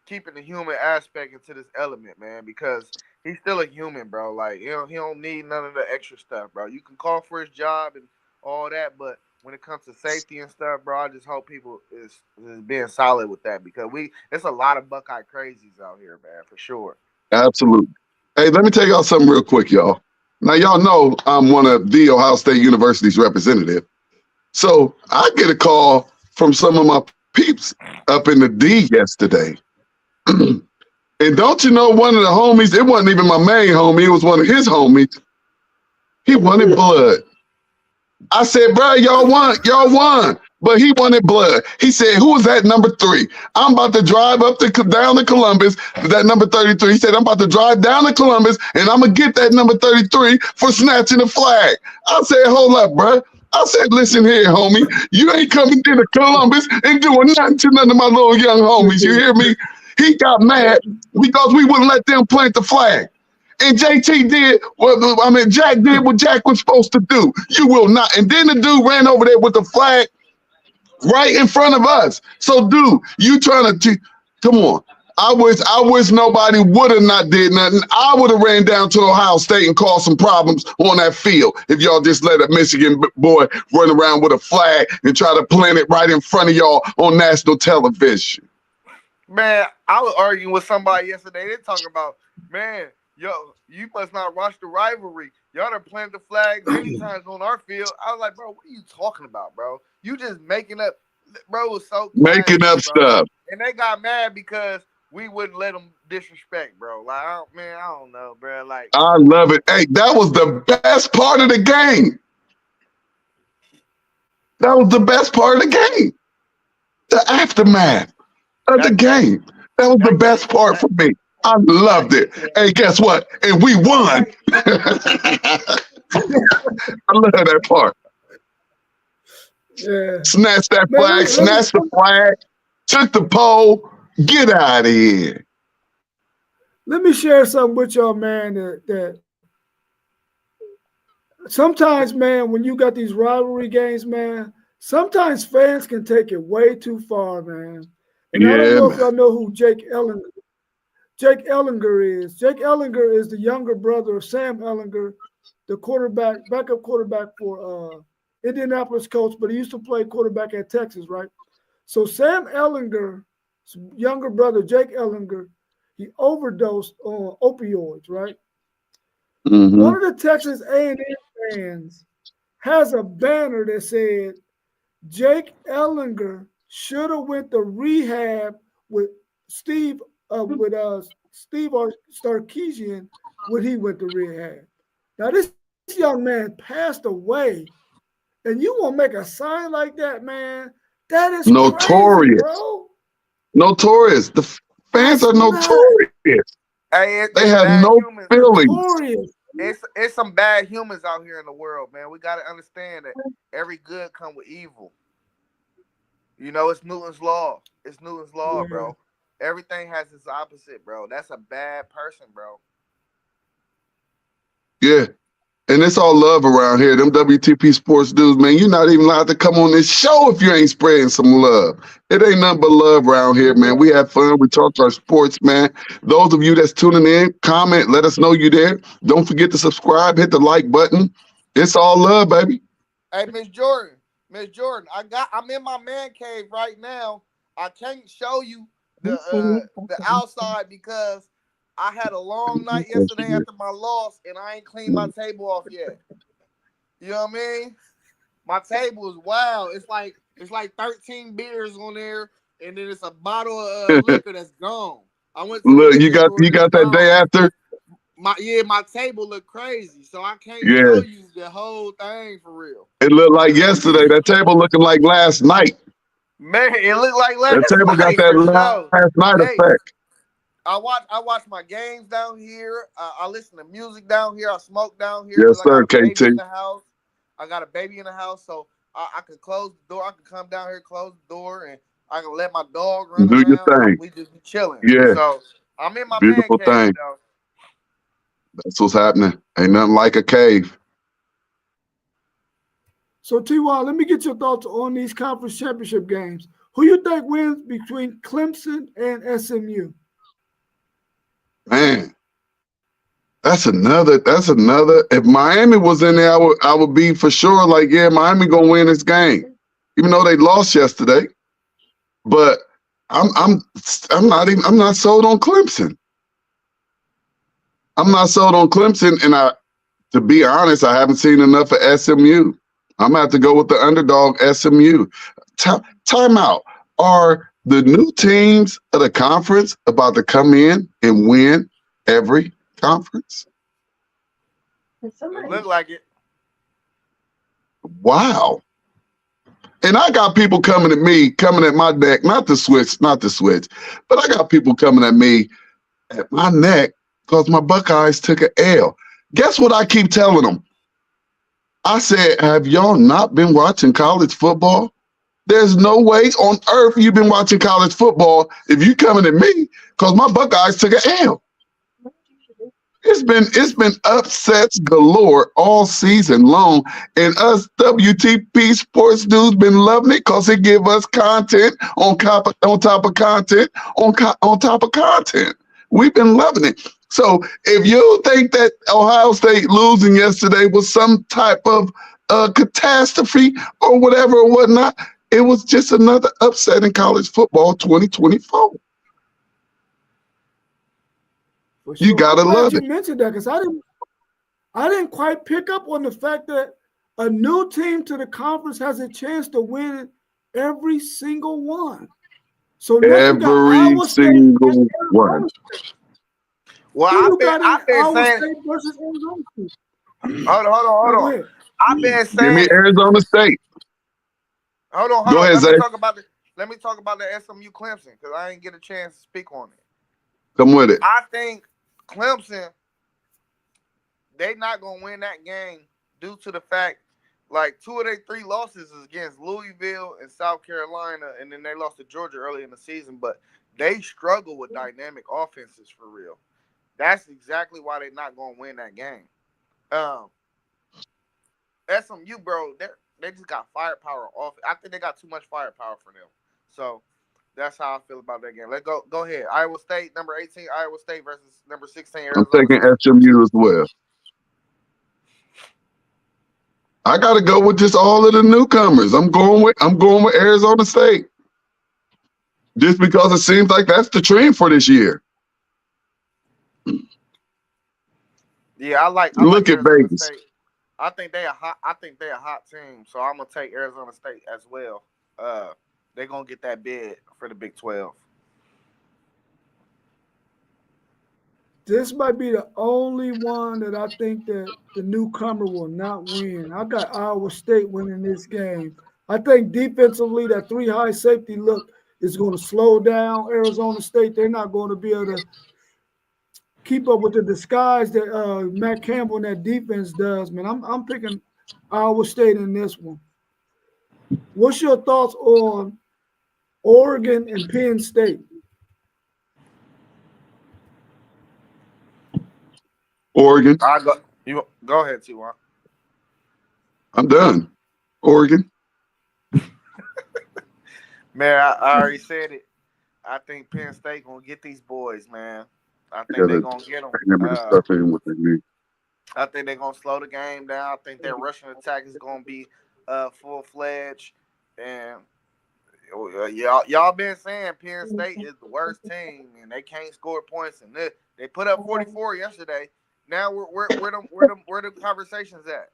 Speaker 1: keeping the human aspect into this element, man, because he's still a human, bro. Like, he don't need none of the extra stuff, bro. You can call for his job and all that, but when it comes to safety and stuff, bro, I just hope people is being solid with that, because it's a lot of Buckeye Crazies out here, man, for sure.
Speaker 3: Absolutely. Hey, let me tell y'all something real quick, y'all. Now, y'all know I'm one of the Ohio State University's representative. So I get a call from some of my peeps up in the D yesterday. And don't you know, one of the homies, it wasn't even my main homie, it was one of his homies. He wanted blood. I said, bro, y'all won. But he wanted blood. He said, who was that number 3? I'm about to drive down to Columbus, that number 33. He said, I'm about to drive down to Columbus, and I'm going to get that number 33 for snatching the flag. I said, hold up, bro. I said, listen here, homie. You ain't coming into Columbus and doing nothing to none of my little young homies. You hear me? He got mad because we wouldn't let them plant the flag. And Jack did what Jack was supposed to do. You will not. And then the dude ran over there with the flag right in front of us. So, dude, you trying to come on. I wish nobody would have not did nothing. I would have ran down to Ohio State and caused some problems on that field if y'all just let a Michigan boy run around with a flag and try to plant it right in front of y'all on national television.
Speaker 1: Man, I was arguing with somebody yesterday. They're talking about, man, yo, you must not watch the rivalry. Y'all done planted the flag many times on our field. I was like, bro, what are you talking about, bro? You just making up. Bro, it was so
Speaker 3: making up stuff.
Speaker 1: And they got mad because we wouldn't let them disrespect, bro. Like, I don't know, bro. Like,
Speaker 3: I love it. Hey, that was the best part of the game. That was the best part of the game. The aftermath of the game. That was the best part for me. I loved it. Hey, guess what? And we won. I love that part.
Speaker 2: Yeah.
Speaker 3: Snatch that flag, snatch the flag, took the pole, get out of here.
Speaker 2: let me share something with y'all, man. That sometimes, man, when you got these rivalry games, man, sometimes fans can take it way too far, man. And I don't
Speaker 3: Yeah,
Speaker 2: know if
Speaker 3: man.
Speaker 2: y'all know who Jake Ellinger is. Jake Ellinger is the younger brother of Sam Ellinger, the backup quarterback for Indianapolis Colts, but he used to play quarterback at Texas, right? So Sam Ellinger's younger brother, Jake Ellinger, he overdosed on opioids, right?
Speaker 3: Mm-hmm.
Speaker 2: One of the Texas A&M fans has a banner that said Jake Ellinger should have went to rehab with Steve Steve Sarkisian when he went to rehab. Now this young man passed away, and you want to make a sign like that, man? That is crazy,
Speaker 3: Notorious.
Speaker 2: bro.
Speaker 3: Notorious. The fans
Speaker 2: That's
Speaker 3: are
Speaker 2: not
Speaker 3: notorious.
Speaker 1: Hey,
Speaker 3: They
Speaker 1: it's
Speaker 3: have
Speaker 1: bad
Speaker 3: no
Speaker 1: humans.
Speaker 3: feelings.
Speaker 2: notorious.
Speaker 1: It's some bad humans out here in the world, man. We got to understand that every good come with evil. You know, it's Newton's law. It's Newton's law,
Speaker 2: Yeah.
Speaker 1: bro. Everything has its opposite, bro. That's a bad person, bro.
Speaker 3: Yeah. And it's all love around here. Them WTP sports dudes, man, you're not even allowed to come on this show if you ain't spreading some love. It ain't nothing but love around here, man. We have fun. We talk our sports, man. Those of you that's tuning in, comment, let us know you there. Don't forget to subscribe, hit the like button. It's all love, baby.
Speaker 1: Hey, Miss Jordan, I'm in my man cave right now. I can't show you the outside because I had a long night yesterday after my loss and I ain't cleaned my table off yet. You know what I mean? My table is wild. It's like 13 beers on there, and then it's a bottle of liquor that's gone. I went to the
Speaker 3: Look,
Speaker 1: liquor store
Speaker 3: you
Speaker 1: and it's
Speaker 3: got that day
Speaker 1: gone.
Speaker 3: after?
Speaker 1: My table look crazy, so I can't
Speaker 3: Yeah.
Speaker 1: show you the whole thing for real.
Speaker 3: It looked like yesterday. That table looking like last night.
Speaker 1: Man, it looked like
Speaker 3: That
Speaker 1: last
Speaker 3: table got
Speaker 1: night
Speaker 3: that
Speaker 1: for sure.
Speaker 3: last night
Speaker 1: Hey,
Speaker 3: effect.
Speaker 1: I watch my games down here. I listen to music down here. I smoke down here because
Speaker 3: Yes,
Speaker 1: I got
Speaker 3: sir,
Speaker 1: a baby in
Speaker 3: KT.
Speaker 1: the house. I got a baby in the house, so I can close the door. I can come down here, close the door, and I can let my dog run
Speaker 3: Do your
Speaker 1: around, and
Speaker 3: thing.
Speaker 1: we just be chilling.
Speaker 3: Yeah,
Speaker 1: So I'm in my man
Speaker 3: beautiful
Speaker 1: cave
Speaker 3: thing.
Speaker 1: though.
Speaker 3: That's what's happening. Ain't nothing like a cave.
Speaker 2: So Ty, let me get your thoughts on these conference championship games. Who you think wins between Clemson and SMU?
Speaker 3: Man, that's another. If Miami was in there, I would be for sure like, yeah, Miami gonna win this game. Even though they lost yesterday. But I'm not sold on Clemson. I'm not sold on Clemson, and to be honest, I haven't seen enough of SMU. I'm gonna have to go with the underdog SMU. Time out. Are the new teams of the conference about to come in and win every conference?
Speaker 1: It look like it.
Speaker 3: Wow. And I got people coming at my neck, not the switch, but I got people coming at me at my neck because my Buckeyes took an L. Guess what I keep telling them? I said, have y'all not been watching college football? There's no way on earth you've been watching college football if you coming at me because my Buckeyes took an L. It's been upsets galore all season long, and us WTP sports dudes been loving it because it give us content on top of content on top of content. We've been loving it. So if you think that Ohio State losing yesterday was some type of catastrophe or whatever or whatnot, it was just another upset in college football 2024.
Speaker 2: For
Speaker 3: You
Speaker 2: sure. I'm
Speaker 3: gotta
Speaker 2: glad
Speaker 3: love
Speaker 2: you
Speaker 3: it.
Speaker 2: mentioned that because I didn't quite pick up on the fact that a new team to the conference has a chance to win every single one. So next we got
Speaker 3: Every
Speaker 2: Iowa State and
Speaker 3: single one.
Speaker 2: Arizona State.
Speaker 1: Well,
Speaker 2: Who you got in
Speaker 1: I've been
Speaker 2: Iowa
Speaker 1: saying.
Speaker 2: State versus Arizona State?
Speaker 1: Hold
Speaker 2: Go
Speaker 1: on.
Speaker 2: ahead.
Speaker 1: I've been
Speaker 3: Give me
Speaker 1: saying it.
Speaker 3: Arizona State.
Speaker 1: Hold
Speaker 3: Go
Speaker 1: on.
Speaker 3: ahead, Zay.
Speaker 1: Let me talk about the SMU Clemson because I didn't get a chance to speak on it.
Speaker 3: Come with it.
Speaker 1: I think Clemson, they not gonna win that game due to the fact like 2 of their 3 losses is against Louisville and South Carolina, and then they lost to Georgia early in the season. But they struggle with dynamic offenses for real. That's exactly why they're not gonna win that game. Um, SMU, bro, they just got firepower off. I think they got too much firepower for them. So that's how I feel about that game. Let's go. Go ahead. Iowa State, number 18, Iowa State versus number 16,
Speaker 3: I'm
Speaker 1: Arizona
Speaker 3: taking
Speaker 1: State.
Speaker 3: SMU as well. I got to go with just all of the newcomers. I'm going with Arizona State, just because it seems like that's the trend for this year.
Speaker 1: Yeah, I like
Speaker 3: Look at
Speaker 1: Arizona
Speaker 3: Vegas.
Speaker 1: State. I think they a hot team, so I'm gonna take Arizona State as well. They're gonna get that bid for the Big 12.
Speaker 2: This might be the only one that I think that the newcomer will not win. I got Iowa State winning this game. I think defensively, that three high safety look is going to slow down Arizona State. They're not going to be able to keep up with the disguise that Matt Campbell and that defense does. Man, I'm picking Iowa State in this one. What's your thoughts on Oregon and Penn State?
Speaker 3: Oregon.
Speaker 1: I go. You go ahead, T1.
Speaker 3: I'm done. Oregon.
Speaker 1: Man, I already said it. I think Penn State gonna get these boys, man. I
Speaker 3: I
Speaker 1: think
Speaker 3: gotta
Speaker 1: they're gonna get them.
Speaker 3: remember the stuff in what they need.
Speaker 1: I think they're gonna slow the game down. I think their rushing attack is gonna be full fledged. And y'all been saying Penn State is the worst team and they can't score points. And they put up 44 yesterday. Now where the conversations at?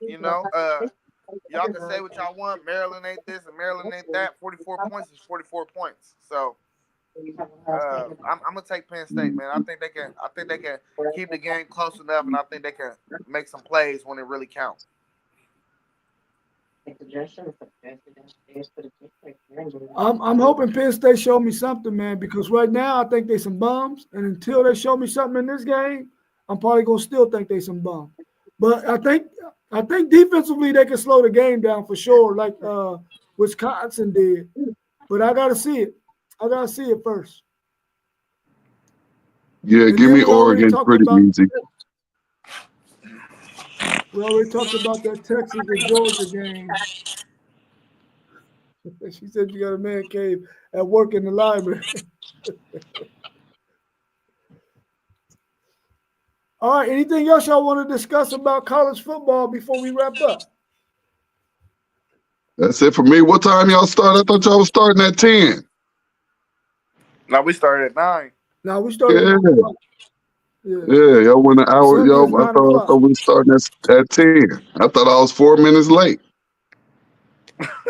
Speaker 1: Y'all can say what y'all want. Maryland ain't this and Maryland ain't that. 44 points is 44 points. So I'm gonna take Penn State, man. I think they can. I think they can keep the game close enough, and I think they can make some plays when it really counts.
Speaker 2: I'm hoping Penn State show me something, man, because right now I think they some bums, and until they show me something in this game, I'm probably gonna still think they some bums. But I think defensively they can slow the game down for sure, like Wisconsin did. But I gotta see it. I gotta see it first.
Speaker 3: Yeah,
Speaker 2: And
Speaker 3: give
Speaker 2: then
Speaker 3: me
Speaker 2: we already
Speaker 3: Oregon.
Speaker 2: talked
Speaker 3: Pretty
Speaker 2: about
Speaker 3: easy.
Speaker 2: that Texas and Georgia game. She said you got a man cave at work in the library. All right. Anything else y'all want to discuss about college football before we wrap up?
Speaker 3: That's it for me. What time y'all start? I thought y'all was starting at 10.
Speaker 1: Now we started at 9.
Speaker 2: Now we started.
Speaker 3: Yeah,
Speaker 2: Yeah.
Speaker 3: yeah. Y'all went an hour.
Speaker 2: Sunday is
Speaker 3: Y'all, I
Speaker 2: 9 o'clock.
Speaker 3: thought we was starting at 10. I thought I was 4 minutes late.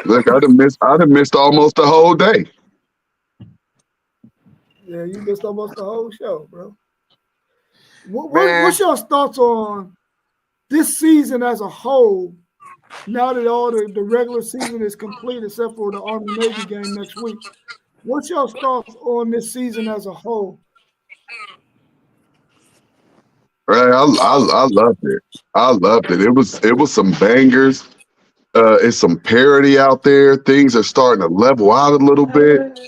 Speaker 3: Look, I'd have missed almost the whole day.
Speaker 2: Yeah, you missed almost the whole show, bro.
Speaker 1: Man,
Speaker 2: What's your thoughts on this season as a whole? Now that all the regular season is complete, except for the Army Navy game next week, what's your thoughts on this season as a whole?
Speaker 3: Right, I loved it. I loved it. It was some bangers. It's some parity out there. Things are starting to level out a little bit.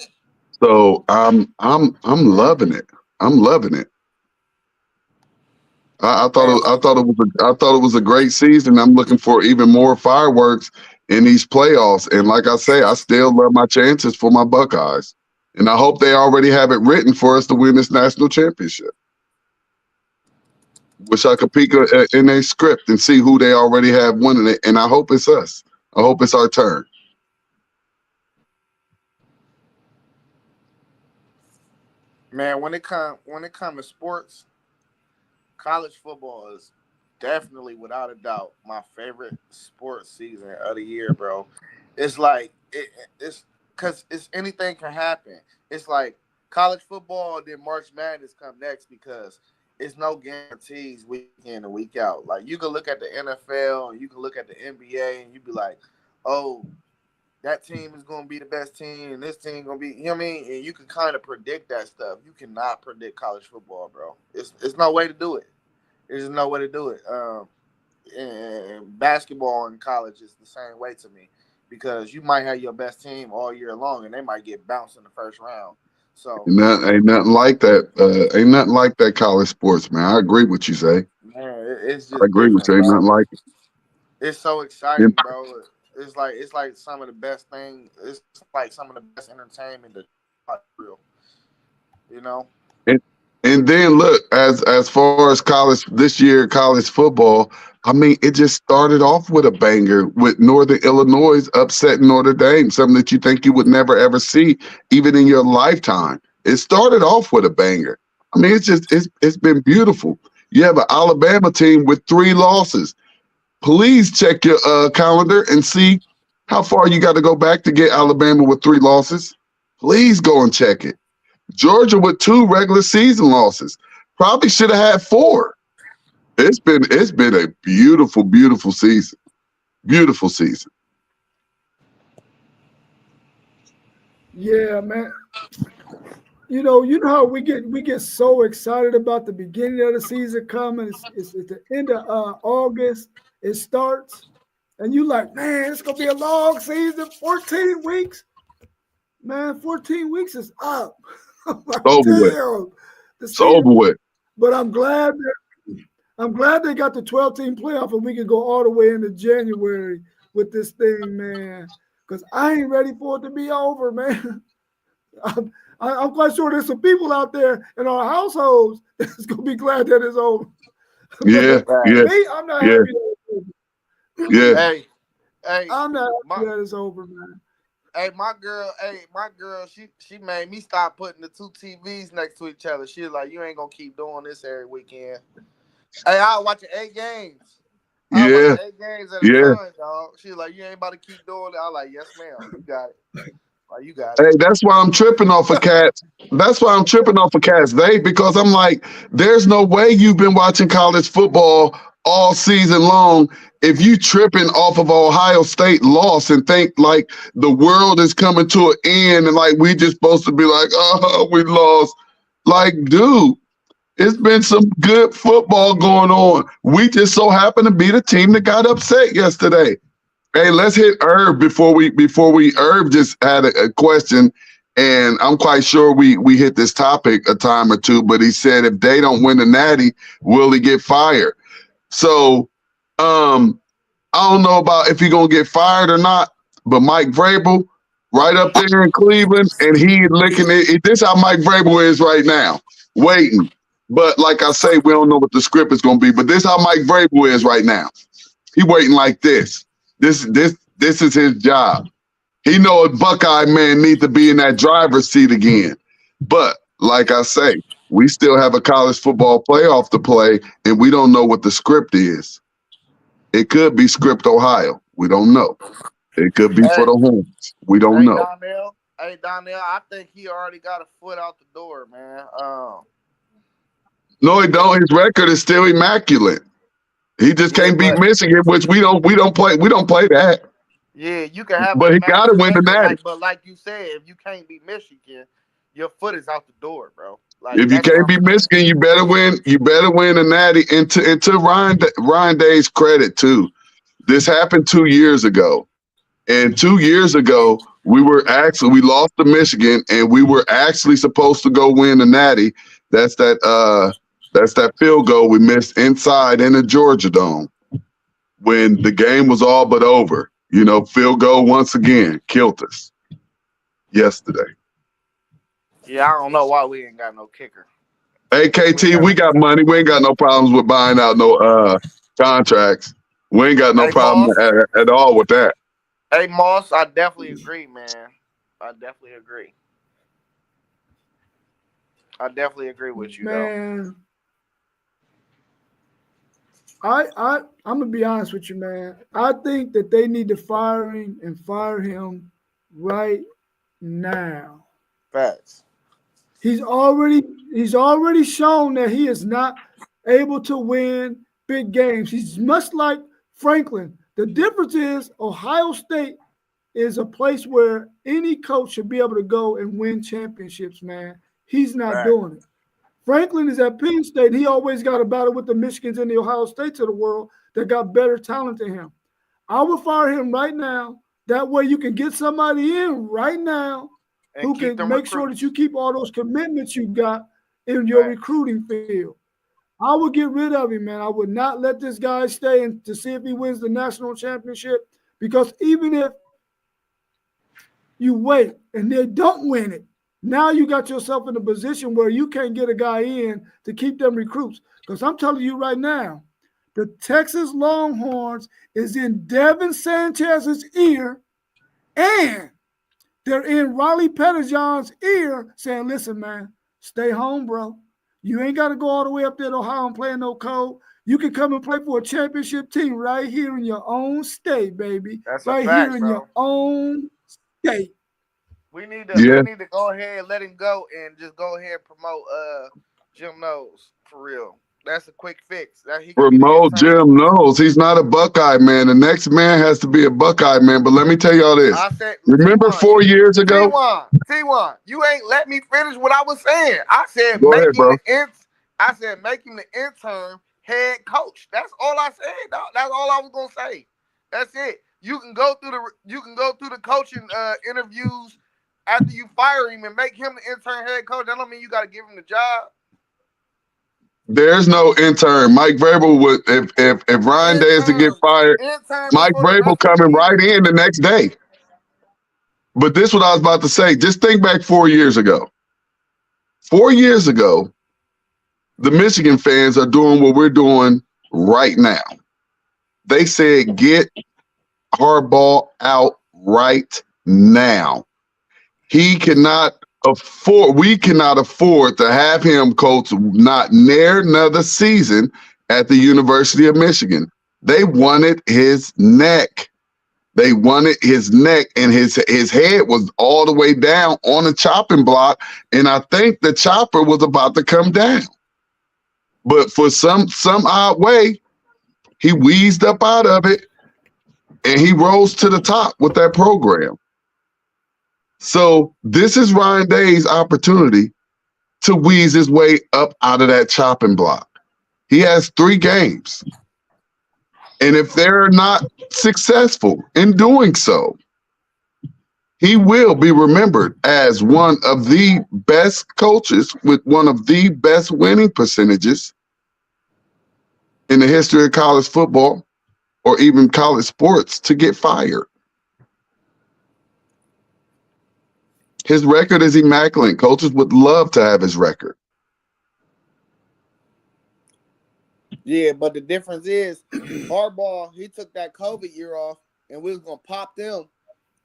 Speaker 3: So I'm loving it. I'm loving it.
Speaker 1: man,
Speaker 3: I thought it was a great season. I'm looking for even more fireworks in these playoffs. And like I say, I still love my chances for my Buckeyes. And I hope they already have it written for us to win this national championship. Wish I could peek in their script and see who they already have winning it. And I hope it's us. I hope it's our turn.
Speaker 1: man. When it come to sports, college football is definitely without a doubt my favorite sports season of the year, bro. It's like it's because it's anything can happen. It's like college football, then March Madness come next because it's no guarantees week in and week out. Like you can look at the NFL and you can look at the NBA and you be like, oh, that team is gonna be the best team and this team gonna be, you know what I mean? And you can kind of predict that stuff. You cannot predict college football, bro. It's no way to do it. There's no way to do it. And basketball in college is the same way to me because you might have your best team all year long and they might get bounced in the first round. So
Speaker 3: ain't nothing like that. Ain't nothing like that college sports, man. I agree with you, Zay.
Speaker 1: man, it's
Speaker 3: I
Speaker 1: just
Speaker 3: agree with you.
Speaker 1: different,
Speaker 3: Ain't
Speaker 1: bro.
Speaker 3: nothing like
Speaker 1: It's so
Speaker 3: it.
Speaker 1: exciting, bro. It's like some of the best thing. It's like some of the best entertainment that real, you know.
Speaker 3: And, and then look, as far as college this year, college football, I mean, it just started off with a banger with Northern Illinois upsetting Notre Dame, something that you think you would never ever see, even in your lifetime. It started off with a banger. I mean, it's been beautiful. You have an Alabama team with 3 losses. Please check your calendar and see how far you got to go back to get Alabama with 3 losses. Please go and check it. Georgia with 2 regular season losses. Probably should have had 4. It's been a beautiful, beautiful season. Beautiful season.
Speaker 2: Yeah, man. You know how we get so excited about the beginning of the season coming. It's the end of August. It starts, and you like, man, it's gonna be a long season. 14 weeks, man. 14 weeks is up. I'm like,
Speaker 3: It's over with.
Speaker 2: damn, the
Speaker 3: It's over
Speaker 2: season.
Speaker 3: with.
Speaker 2: But I'm glad they got the 12-team playoff, and we can go all the way into January with this thing, man. Because I ain't ready for it to be over, man. I'm quite sure there's some people out there in our households that's gonna be glad that it's over.
Speaker 3: Yeah,
Speaker 2: But
Speaker 3: yeah,
Speaker 2: me, I'm not
Speaker 3: yeah,
Speaker 2: happy that it's over.
Speaker 3: yeah.
Speaker 1: Hey, hey,
Speaker 2: I'm not
Speaker 1: my
Speaker 2: happy that it's over, man.
Speaker 1: my girl, she made me stop putting the 2 TVs next to each other. She was like, you ain't gonna keep doing this every weekend. Hey, I was watching 8 games. I was
Speaker 3: Yeah,
Speaker 1: watching 8 games at a
Speaker 3: yeah.
Speaker 1: time, dog. She was like, you ain't about to keep doing it. I was like, yes, ma'am. You got it. Like, you got it.
Speaker 3: Hey, that's why I'm tripping off of cats. That's why I'm tripping off of cats. Because I'm like, there's no way you've been watching college football all season long if you tripping off of Ohio State loss and think like the world is coming to an end and like we just supposed to be like, oh, we lost. Like, dude, it's been some good football going on. We just so happen to be the team that got upset yesterday. Hey, let's hit Herb before we Herb just had a question, and I'm quite sure we hit this topic a time or two, but he said if they don't win the Natty, will he get fired? So I don't know about if he's gonna get fired or not, but Mike Vrabel right up there in Cleveland, and he licking it. This how Mike Vrabel is right now, waiting. But like I say, we don't know what the script is gonna be. But this how Mike Vrabel is right now. He waiting like this. This is his job. He know a Buckeye man need to be in that driver's seat again. But like I say, we still have a college football playoff to play, and we don't know what the script is. It could be script Ohio. We don't know. It could be for
Speaker 1: Hey,
Speaker 3: the Horns. We don't
Speaker 1: hey,
Speaker 3: know.
Speaker 1: Donnell. Hey, Donnell. I think he already got a foot out the door, man.
Speaker 3: No, he don't. His record is still immaculate. He just
Speaker 1: Yeah,
Speaker 3: can't beat
Speaker 1: but
Speaker 3: Michigan, which we don't play that.
Speaker 1: yeah, you can have an
Speaker 3: But he got to
Speaker 1: immaculate
Speaker 3: win the
Speaker 1: record,
Speaker 3: Natty.
Speaker 1: like you said, if you can't beat Michigan, your foot is out the door, bro. Like
Speaker 3: If you
Speaker 1: that's what
Speaker 3: can't
Speaker 1: I'm
Speaker 3: beat
Speaker 1: saying.
Speaker 3: Michigan, you better win. You better win a Natty. And to Ryan Day's credit too, this happened 2 years ago. And 2 years ago, we lost to Michigan, and we were actually supposed to go win the Natty. That's that field goal we missed inside in the Georgia Dome when the game was all but over. Field goal once again killed us yesterday.
Speaker 1: Yeah, I don't know why we ain't got no kicker. We ain't
Speaker 3: AKT,
Speaker 1: got
Speaker 3: we
Speaker 1: no.
Speaker 3: got money. We ain't got no problems with buying out no contracts. We ain't got no
Speaker 1: Hey
Speaker 3: problem
Speaker 1: Moss.
Speaker 3: at all with that.
Speaker 1: Hey Moss, I definitely agree, man. I definitely agree. I definitely agree with you though.
Speaker 2: Man, I'm gonna be honest with you, man. I think that they need to fire him right now.
Speaker 1: Facts.
Speaker 2: He's already shown that he is not able to win big games. He's much like Franklin. The difference is Ohio State is a place where any coach should be able to go and win championships, man. He's not
Speaker 1: Facts.
Speaker 2: doing it. Franklin is at Penn State. He always got a battle with the Michigans and the Ohio States of the world that got better talent than him. I would fire him right now. That way you can get somebody in right now
Speaker 1: and
Speaker 2: who
Speaker 1: keep
Speaker 2: can
Speaker 1: them
Speaker 2: make sure that
Speaker 1: recruits.
Speaker 2: you keep all those commitments you got in your
Speaker 1: Right.
Speaker 2: recruiting field. I would get rid of him, man. I would not let this guy stay and to see if he wins the national championship. Because even if you wait and they don't win it, now you got yourself in a position where you can't get a guy in to keep them recruits. Because I'm telling you right now, the Texas Longhorns is in Devin Sanchez's ear, and they're in Riley Pettijohn's ear saying, listen, man, stay home, bro. You ain't got to go all the way up there to Ohio and play no code. You can come and play for a championship team right here in your own state, baby.
Speaker 1: That's a
Speaker 2: Right here
Speaker 1: fact,
Speaker 2: in your
Speaker 1: bro.
Speaker 2: own state.
Speaker 3: Yeah.
Speaker 1: We need to go ahead and let him go and just go ahead and promote Jim Knowles for real. That's a quick fix. That he can be the
Speaker 3: Promote
Speaker 1: intern.
Speaker 3: Jim Knowles. He's not a Buckeye man. The next man has to be a Buckeye man. But let me tell y'all this.
Speaker 1: I said
Speaker 3: Remember
Speaker 1: T1,
Speaker 3: 4 years ago?
Speaker 1: T1, you ain't let me finish what I was saying. I said
Speaker 3: Go ahead, bro.
Speaker 1: make him the intern head coach. That's all I said, dog. That's all I was gonna say. That's it. You can go through the coaching interviews after you fire him and make him the intern head coach. That don't mean you got to give him the job.
Speaker 3: There's no intern. Mike Vrabel would if Ryan Day is to get fired, Mike
Speaker 1: Before the
Speaker 3: Vrabel
Speaker 1: rest of the
Speaker 3: coming
Speaker 1: year.
Speaker 3: right in the next day. But this is what I was about to say. Just think back 4 years ago. 4 years ago, the Michigan fans are doing what we're doing right now. They said get Harbaugh out right now. We cannot afford to have him coach not near another season at the University of Michigan. They wanted his neck. They wanted his neck, and his head was all the way down on a chopping block, and I think the chopper was about to come down. But for some odd way, he wheezed up out of it, and he rose to the top with that program. So this is Ryan Day's opportunity to wheeze his way up out of that chopping block. He has 3 games. And if they're not successful in doing so, he will be remembered as one of the best coaches with one of the best winning percentages in the history of college football or even college sports to get fired. His record is immaculate. Coaches would love to have his record.
Speaker 1: Yeah, but the difference is Harbaugh, he took that COVID year off, and we was gonna pop them,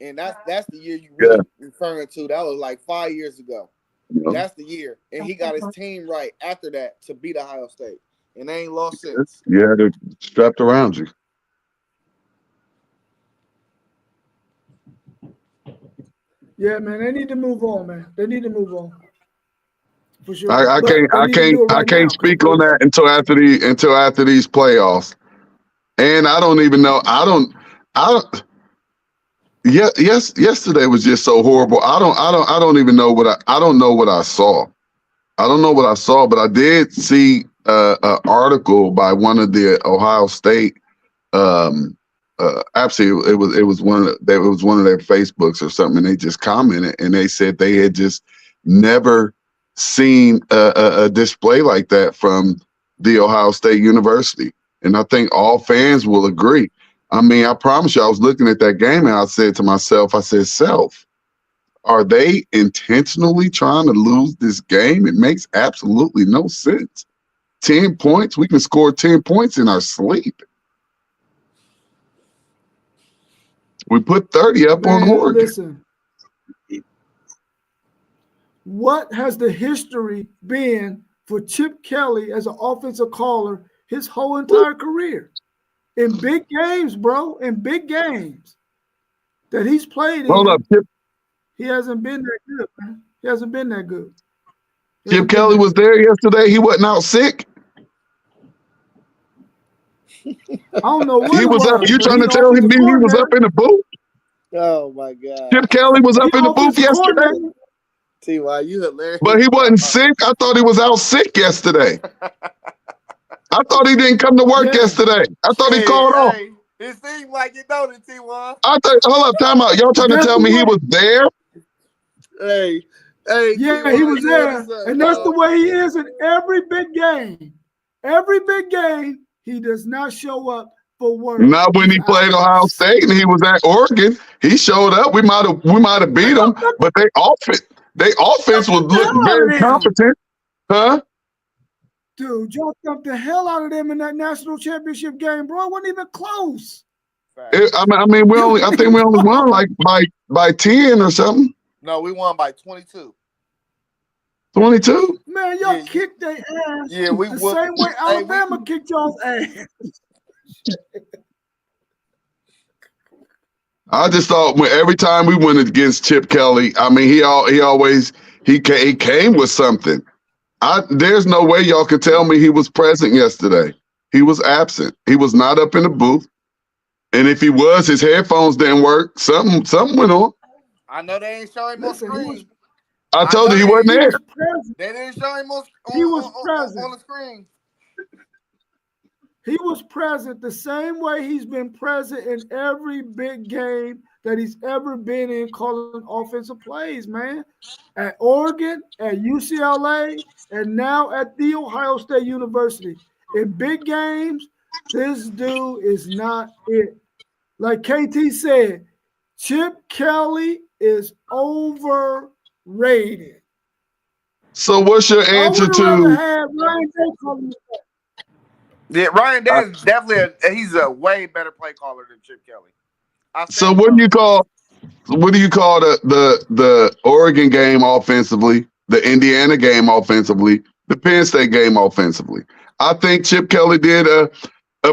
Speaker 1: and that's the year you really referring to. That was like 5 years ago.
Speaker 3: You know?
Speaker 1: That's the year, and he got his team right after that to beat Ohio State, and they ain't lost since.
Speaker 3: Yeah, they're strapped around you.
Speaker 2: Yeah, man, they need to move on, man. They need to move on. For sure.
Speaker 3: I
Speaker 2: But they need to do it right now,
Speaker 3: speak on that until after these playoffs. And I don't even know. Yes, yesterday was just so horrible. I don't even know I don't know what I saw. I don't know what I saw, but I did see an article by one of the Ohio State. Absolutely, it was one of their Facebooks or something, and they just commented and they said they had just never seen a display like that from the Ohio State University, and I think all fans will agree. I mean, I promise you, I was looking at that game and I said to myself, "Self, are they intentionally trying to lose this game? It makes absolutely no sense. 10 points, we can score 10 points in our sleep. We put 30 up on Oregon."
Speaker 2: Listen, what has the history been for Chip Kelly as an offensive caller his whole entire career? In big games, bro, in big games that he's played in,
Speaker 3: Hold up, Chip.
Speaker 2: He hasn't been that good, man. He hasn't been that good.
Speaker 3: Chip Kelly was there yesterday. He wasn't out sick.
Speaker 2: I don't know what
Speaker 3: he was up. You
Speaker 2: but
Speaker 3: trying
Speaker 2: he
Speaker 3: to tell me he was up in the booth?
Speaker 1: Oh my God!
Speaker 3: Chip Kelly was up in the booth yesterday.
Speaker 1: T.Y., you hilarious.
Speaker 3: But he wasn't sick. I thought he was out sick yesterday. I thought he didn't come to work yesterday. I thought he called off.
Speaker 1: It seemed like you know it, T.Y.
Speaker 3: Hold up, time out. Y'all trying to tell me he was there?
Speaker 1: Hey,
Speaker 2: Yeah, he was there, and that's the way he is in every big game. Every big game, he does not show up for work.
Speaker 3: Not when he played Ohio State and he was at Oregon. He showed up. We might have beat them, but they offense was look very competent, huh?
Speaker 2: Dude, y'all jumped the hell out of them in that national championship game, bro. It wasn't even close.
Speaker 3: I think we only won like by 10 or something.
Speaker 1: No, we won by 22.
Speaker 3: 22?
Speaker 2: Man, y'all kicked their ass.
Speaker 1: Yeah, we
Speaker 2: the same way Alabama kicked y'all's ass.
Speaker 3: I just thought every time we went against Chip Kelly, I mean, he came with something. There's no way y'all could tell me he was present yesterday. He was absent. He was not up in the booth. And if he was, his headphones didn't work. Something went on.
Speaker 1: I know they ain't showing him on screen.
Speaker 3: I told you he wasn't there.
Speaker 1: They didn't show him on the screen.
Speaker 2: He was present the same way he's been present in every big game that he's ever been in, calling offensive plays, man. At Oregon, at UCLA, and now at The Ohio State University. In big games, this dude is not it. Like KT said, Chip Kelly is overrated.
Speaker 3: So what's your answer to?
Speaker 1: Yeah, Ryan Day is definitely he's a way better play caller than Chip Kelly.
Speaker 3: So what do you call the Oregon game offensively, the Indiana game offensively, the Penn State game offensively? I think Chip Kelly did a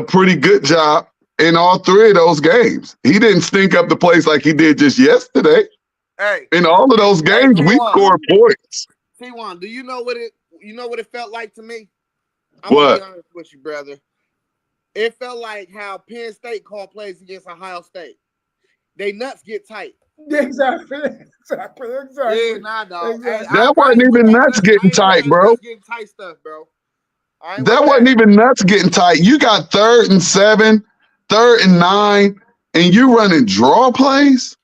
Speaker 3: pretty good job in all three of those games. He didn't stink up the place like he did just yesterday.
Speaker 1: Hey,
Speaker 3: in all of those games, we scored points.
Speaker 1: T1, do you know what it felt like to me? I'm
Speaker 3: gonna
Speaker 1: be honest with you, brother. It felt like how Penn State called plays against Ohio State. They nuts get tight.
Speaker 2: Exactly.
Speaker 1: Yeah, nah, dog.
Speaker 2: Exactly.
Speaker 3: That wasn't even nuts getting tight, bro.
Speaker 1: Getting tight stuff, bro.
Speaker 3: That wasn't even nuts getting tight. You got 3rd and 7, 3rd and 9, and you running draw plays?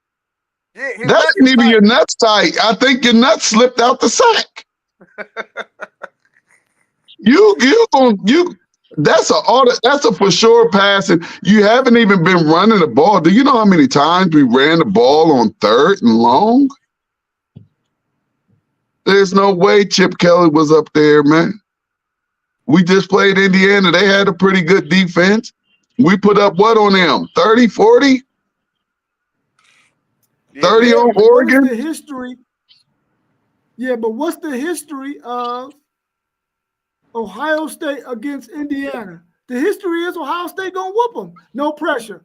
Speaker 1: Yeah,
Speaker 3: that ain't even your nuts tight. I think your nuts slipped out the sack. That's a for sure pass, and you haven't even been running the ball. Do you know how many times we ran the ball on 3rd and long? There's no way Chip Kelly was up there, man. We just played Indiana. They had a pretty good defense. We put up what on them? 30, 40? 30 on Oregon?
Speaker 2: What's the history? Yeah, but what's the history of Ohio State against Indiana? The history is Ohio State gonna whoop them. No pressure.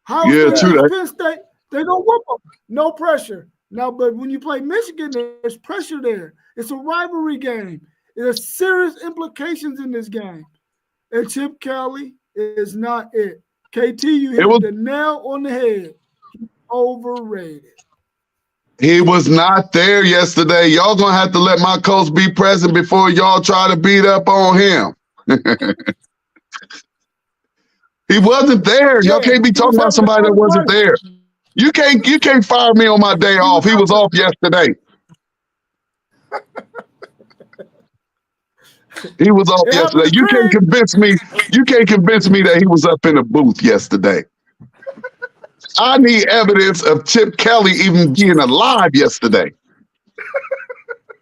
Speaker 2: Ohio State against Penn State, they're gonna whoop them. No pressure. Now, but when you play Michigan, there's pressure there. It's a rivalry game. There's serious implications in this game. And Chip Kelly is not it. KT, you hit the nail on the head. He's overrated.
Speaker 3: He was not there yesterday. Y'all gonna have to let my coach be present before y'all try to beat up on him. He wasn't there. Y'all can't be talking about somebody that wasn't there. You can't fire me on my day off. He was off yesterday. He was off yesterday. You can't convince me that he was up in the booth yesterday. I need evidence of Chip Kelly even being alive yesterday.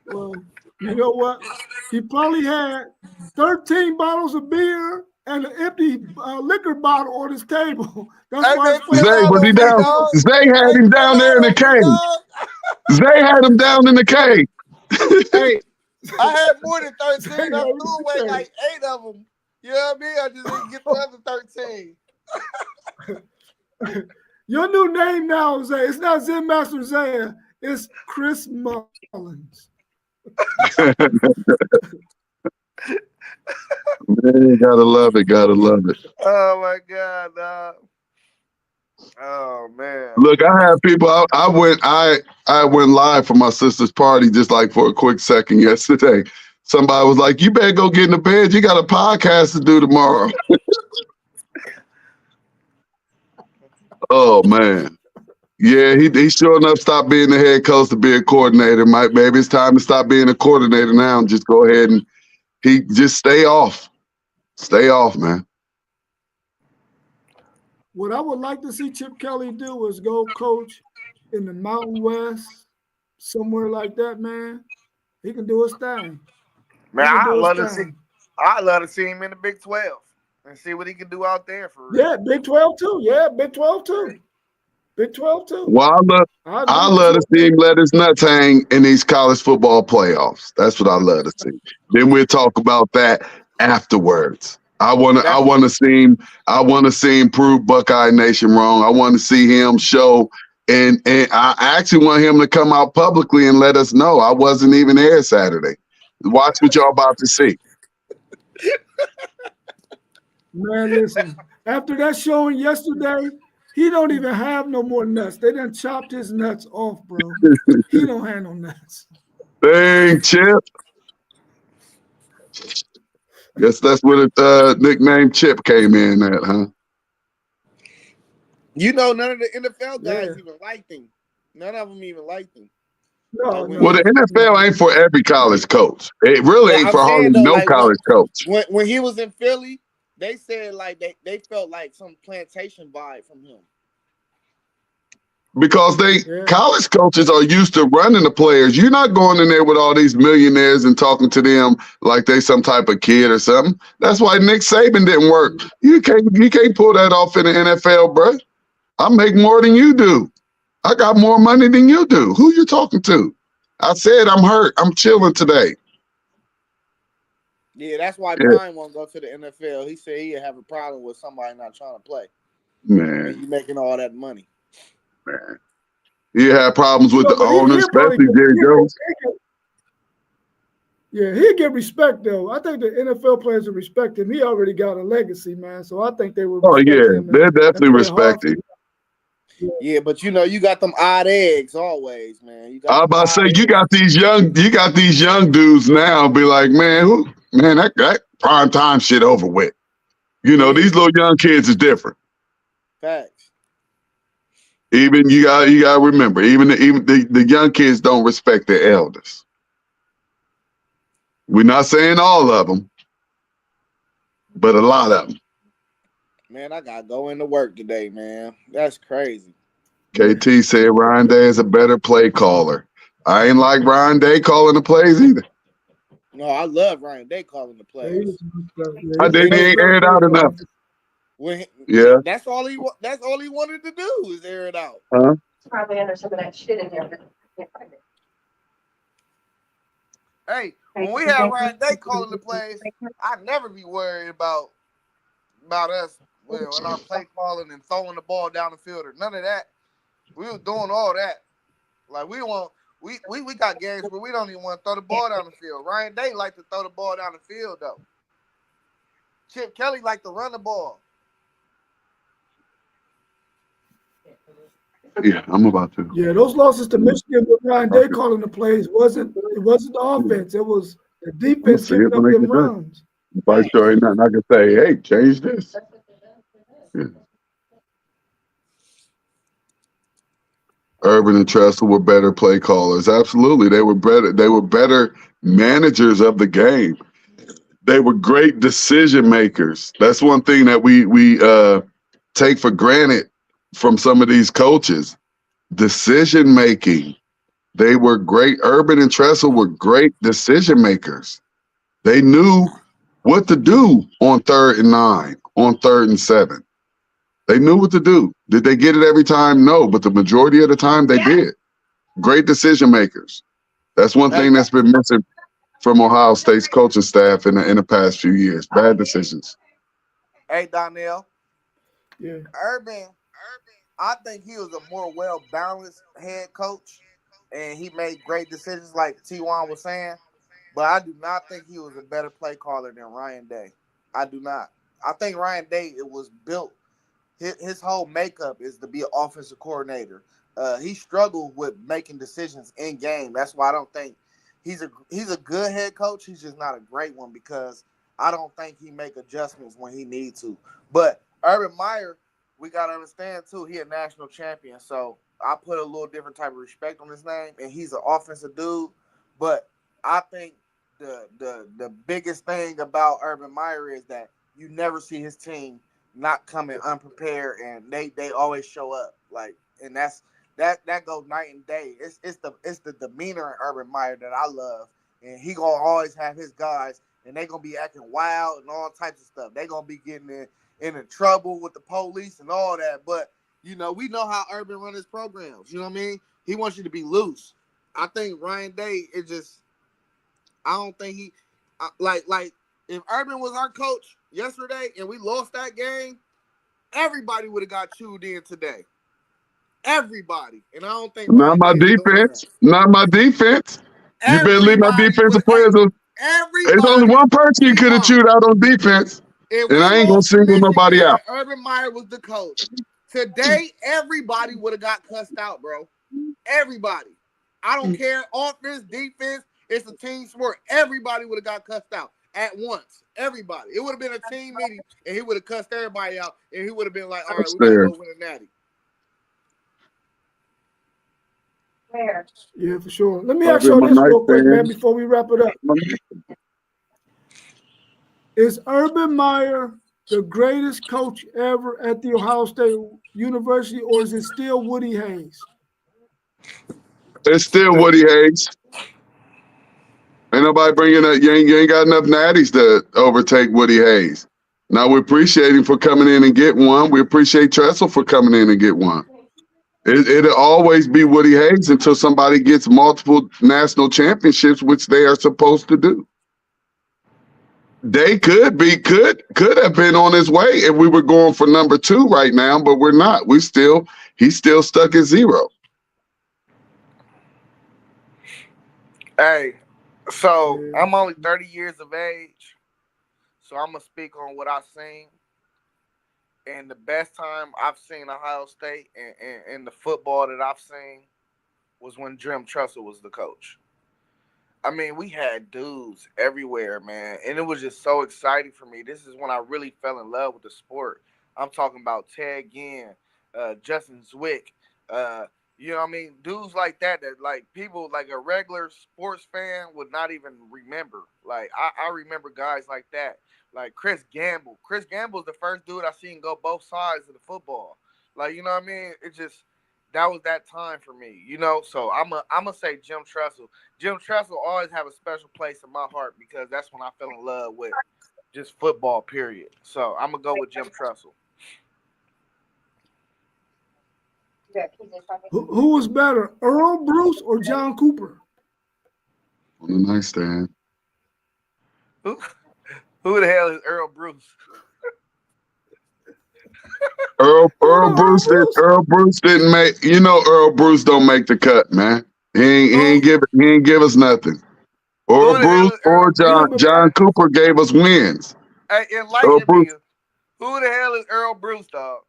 Speaker 2: Well, you know what? He probably had 13 bottles of beer and an empty liquor bottle on his table. That's why
Speaker 3: Zay, was he down? Zay had him down there in the cave. Zay had him down in the cave.
Speaker 1: Hey, I had more than 13. I threw away like 8 of them. You know what I mean? I just didn't get the other 13.
Speaker 2: Your new name now, Zay. It's not Zen Master Zay. It's Chris Mullins.
Speaker 3: Man, gotta love it.
Speaker 1: Oh my God, dog. Oh man.
Speaker 3: Look, I had people. I went live for my sister's party just like for a quick second yesterday. Somebody was like, "You better go get in the bed. You got a podcast to do tomorrow." Oh man. Yeah, he sure enough stopped being the head coach to be a coordinator. Maybe it's time to stop being a coordinator now and just go ahead and he just stay off. Stay off, man.
Speaker 2: What I would like to see Chip Kelly do is go coach in the Mountain West, somewhere like that, man. He can do his thing.
Speaker 1: Man, I love to see him in the Big 12 and see what he can do out there for real.
Speaker 2: Yeah, Big 12 too. Yeah, Big 12 too. Big 12 too.
Speaker 3: Well, I love to see him let his nuts hang in these college football playoffs. That's what I love to see. Then we'll talk about that afterwards. I want to see him prove Buckeye Nation wrong. I want to see him show, and I actually want him to come out publicly and let us know. I wasn't even there Saturday. Watch what y'all about to see.
Speaker 2: Man, listen. After that showing yesterday, he don't even have no more nuts. They done chopped his nuts off, bro. He don't have no nuts.
Speaker 3: Dang, Chip. Guess that's where the nickname Chip came in at, huh?
Speaker 1: You know, none of the NFL guys even liked him. None of them even liked him.
Speaker 2: No.
Speaker 3: Well, the NFL ain't for every college coach. It really ain't for hardly no college coach.
Speaker 1: When he was in Philly, they said like they felt like some plantation vibe from him.
Speaker 3: Because college coaches are used to running the players. You're not going in there with all these millionaires and talking to them like they some type of kid or something. That's why Nick Saban didn't work. You can't pull that off in the NFL, bro. I make more than you do. I got more money than you do. Who you talking to? I said I'm hurt. I'm chilling today.
Speaker 1: Yeah, that's why Brian won't go to the NFL. He said he'd have a problem with somebody not trying to play.
Speaker 3: Man,
Speaker 1: and you making all that money.
Speaker 3: Man, he had problems with the owner, especially Jerry Jones.
Speaker 2: Yeah, he'll get respect though. I think the NFL players will respect him. He already got a legacy, man. So I think they will.
Speaker 3: Oh yeah, they definitely respect him.
Speaker 1: Yeah, but you know, you got them odd eggs always, man.
Speaker 3: I was about to say you got these young dudes now. Be like, man, that prime time shit over with. You know, these little young kids is different.
Speaker 1: Facts.
Speaker 3: Even you got to remember, even the young kids don't respect their elders. We're not saying all of them, but a lot of them.
Speaker 1: Man, I got to go into work today, man. That's crazy.
Speaker 3: KT said Ryan Day is a better play caller. I ain't like Ryan Day calling the plays either.
Speaker 1: No, I love Ryan Day calling the plays.
Speaker 3: I think he ain't aired out enough.
Speaker 1: Yeah, that's all he wanted to do is air it out.
Speaker 3: Huh?
Speaker 4: It's probably under some of that shit in there, but I can't find it.
Speaker 1: Hey, when we have Ryan Day calling the plays, I never be worried about us when our play calling and throwing the ball down the field or none of that. We were doing all that. Like we got games where we don't even want to throw the ball down the field. Ryan Day like to throw the ball down the field though. Chip Kelly like to run the ball.
Speaker 3: Yeah, I'm about to.
Speaker 2: Yeah, those losses to Michigan with Ryan Day calling the plays wasn't the offense. It was the defense giving up them runs.
Speaker 3: If I show you nothing, I can say, hey, change this. Yeah. Urban and Tressel were better play callers. Absolutely. They were better managers of the game. They were great decision makers. That's one thing that we take for granted from some of these coaches. Decision making. They were great. Urban and Tressel were great decision makers. They knew what to do on 3rd and 9, on 3rd and 7. They knew what to do. Did they get it every time? No, but the majority of the time they did. Great decision makers. That's one thing that's been missing from Ohio State's coaching staff in the past few years. Bad decisions.
Speaker 1: Hey, Donnell.
Speaker 2: Yeah.
Speaker 1: Urban, I think he was a more well-balanced head coach, and he made great decisions like T1 was saying, but I do not think he was a better play caller than Ryan Day. I do not. I think Ryan Day, it was built. His whole makeup is to be an offensive coordinator. He struggled with making decisions in game. That's why I don't think he's a good head coach. He's just not a great one because I don't think he make adjustments when he needs to. But Urban Meyer, we gotta understand too, he a national champion. So I put a little different type of respect on his name, and he's an offensive dude. But I think the biggest thing about Urban Meyer is that you never see his team not coming unprepared, and they always show up. Like, and that goes night and day. It's the demeanor in Urban Meyer that I love, and he gonna always have his guys, and they gonna be acting wild and all types of stuff. They gonna be getting in trouble with the police and all that. But we know how Urban run his programs. You know what I mean? He wants you to be loose. I think Ryan Day is just. I don't think he like if Urban was our coach yesterday and we lost that game, everybody would have got chewed in today. Everybody. And I don't think
Speaker 3: Not
Speaker 1: Ryan Day
Speaker 3: my
Speaker 1: is doing that.
Speaker 3: defense. Not my defense. You better leave my
Speaker 1: Everybody
Speaker 3: defensive
Speaker 1: would
Speaker 3: players. There's only
Speaker 1: everybody
Speaker 3: one person you could have
Speaker 1: T-Law.
Speaker 3: chewed out on defense,
Speaker 1: If
Speaker 3: and
Speaker 1: we
Speaker 3: I ain't gonna
Speaker 1: lost to
Speaker 3: single nobody
Speaker 1: Michigan
Speaker 3: out.
Speaker 1: and Urban Meyer was the coach, today everybody would have got cussed out, bro. Everybody. I don't care. Offense, defense, it's a team sport. Everybody would have got cussed out at once. Everybody. It would have been a team meeting, and he would have cussed everybody out, and he would have been like, all right, we got to
Speaker 3: Upstairs.
Speaker 1: go win a natty.
Speaker 4: Where?
Speaker 2: Yeah, for sure. Let me
Speaker 3: I'll
Speaker 2: ask
Speaker 3: be
Speaker 2: you
Speaker 3: my
Speaker 2: this real quick, man,
Speaker 3: nightstands.
Speaker 2: before we wrap it up. Is Urban Meyer the greatest coach ever at the Ohio State University, or is it still Woody Hayes?
Speaker 3: It's still Woody Hayes. Ain't nobody bringing up. You ain't got enough natties to overtake Woody Hayes. Now we appreciate him for coming in and getting one. We appreciate Tressel for coming in and get one. It'll always be Woody Hayes until somebody gets multiple national championships, which they are supposed to do. They could have been on his way if we were going for number 2 right now, but we're not. He's still stuck at 0.
Speaker 1: Hey, so I'm only 30 years of age, so I'm going to speak on what I've seen. And the best time I've seen Ohio State and the football that I've seen was when Jim Tressel was the coach. I mean, we had dudes everywhere, man, and it was just so exciting for me. This is when I really fell in love with the sport. I'm talking about Ted Ginn, Justin Zwick, you know what I mean? Dudes like that like people like a regular sports fan would not even remember. Like I remember guys like that. Like Chris Gamble. Chris Gamble's the first dude I seen go both sides of the football. Like, you know what I mean? It just that was that time for me, So I'm gonna say Jim Tressel. Jim Tressel always have a special place in my heart because that's when I fell in love with just football, period. So I'm gonna go with Jim Tressel.
Speaker 2: Who was better, Earl Bruce or John Cooper?
Speaker 3: On the nightstand.
Speaker 1: Who the hell is Earl Bruce?
Speaker 3: Earl Bruce didn't make. Earl Bruce don't make the cut, man. He ain't give us nothing. Earl Bruce or John Cooper gave us wins.
Speaker 1: Hey,
Speaker 3: Earl
Speaker 1: enlighten
Speaker 3: Bruce.
Speaker 1: me. Who the hell is Earl Bruce, dog?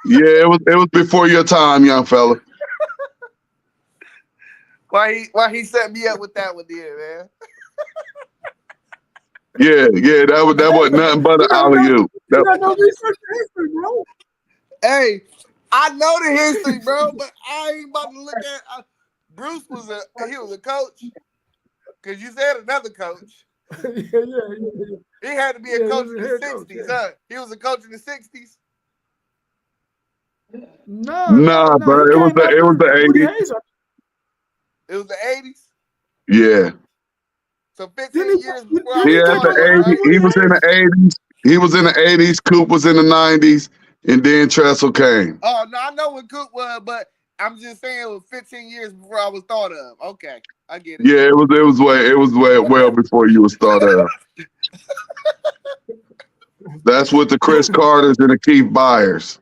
Speaker 3: Yeah, it was before your time, young fella.
Speaker 1: Why he set me up with that one there, man?
Speaker 3: Yeah, that wasn't nothing but an alley-oop.
Speaker 2: You got no research history, bro.
Speaker 1: Hey, I know the history, bro, but I ain't about to look at. Bruce was a coach, because you said another coach.
Speaker 2: Yeah.
Speaker 1: He had to be a coach in the 60s, huh? He was a coach in the 60s.
Speaker 2: No,
Speaker 3: bro. It was the 80s.
Speaker 1: It was the 80s.
Speaker 3: Yeah.
Speaker 1: So 15 years before I
Speaker 3: He
Speaker 1: was
Speaker 3: had
Speaker 1: born,
Speaker 3: the 80s. He was in the 80s. He was in the 80s. Coop was in the 90s, and then Tressel came.
Speaker 1: Oh no, I know what Coop was, but I'm just saying it was 15 years before I was thought of. Okay, I get it.
Speaker 3: Yeah, it was way well before you was thought of. That's with the Chris Carters and the Keith Byers.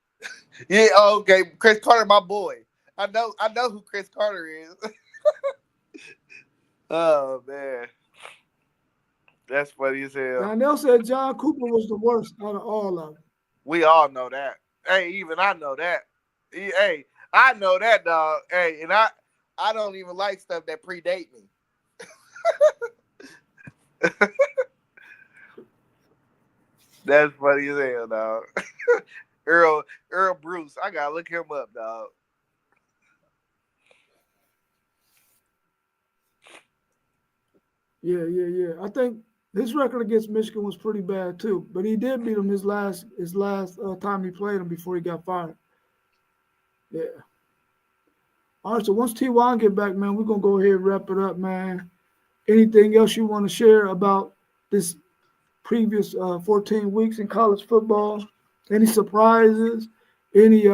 Speaker 1: Yeah, okay. Chris Carter, my boy. I know who Chris Carter is. Oh man. That's funny as hell.
Speaker 2: Donnell said John Cooper was the worst out of all of them.
Speaker 1: We all know that. Hey, even I know that. Hey, I know that, dog. Hey, and I don't even like stuff that predate me. That's funny as hell, dog. Earl Bruce. I gotta look him up, dog.
Speaker 2: Yeah. I think his record against Michigan was pretty bad too, but he did beat him his last time he played him before he got fired. Yeah. All right. So once T1 get back, man, we're gonna go ahead and wrap it up, man. Anything else you want to share about this previous 14 weeks in college football? Any surprises? Any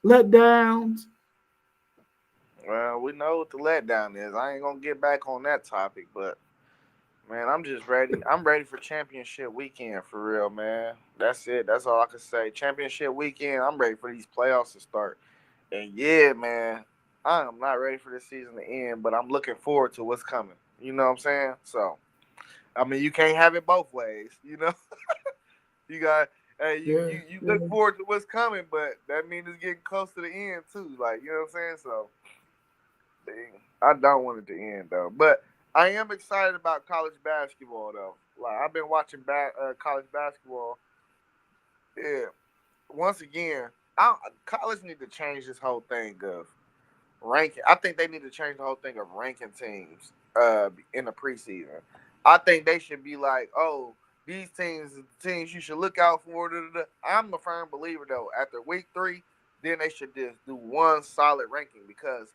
Speaker 2: letdowns?
Speaker 1: Well, we know what the letdown is. I ain't gonna get back on that topic, but man, I'm just ready. I'm ready for championship weekend for real, man. That's it. That's all I can say. Championship weekend. I'm ready for these playoffs to start. And yeah, man, I am not ready for this season to end, but I'm looking forward to what's coming. You know what I'm saying? So, I mean, you can't have it both ways. You know, you got. Hey,
Speaker 2: Yeah,
Speaker 1: you
Speaker 2: yeah,
Speaker 1: look forward to what's coming, but that means it's getting close to the end too. Like, you know what I'm saying? So, dang, I don't want it to end though. But I am excited about college basketball though. Like, I've been watching college basketball. Yeah. Once again, college need to change this whole thing of ranking. I think they need to change the whole thing of ranking teams in the preseason. I think they should be like, oh, these teams are the teams you should look out for. Da, da, da. I'm a firm believer though. After week 3, then they should just do one solid ranking because,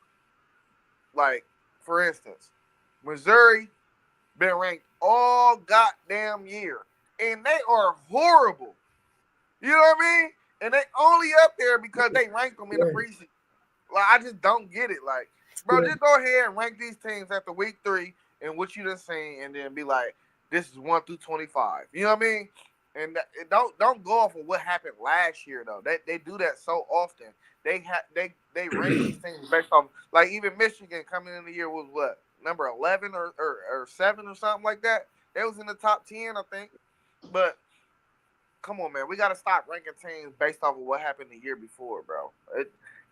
Speaker 1: like, for instance, Missouri been ranked all goddamn year, and they are horrible. You know what I mean? And they only up there because they ranked them in the
Speaker 2: yeah,
Speaker 1: preseason. Like, I just don't get it. Like, bro,
Speaker 2: yeah,
Speaker 1: just go ahead and rank these teams after week 3 and what you done seen, and then be like, this is 1 through 25. You know what I mean? And don't go off of what happened last year though. They do that so often. They rank these things based on, like, even Michigan coming in the year was what, number 11 or 7 or something like that. They was in the top 10, I think. But come on, man, we got to stop ranking teams based off of what happened the year before, bro.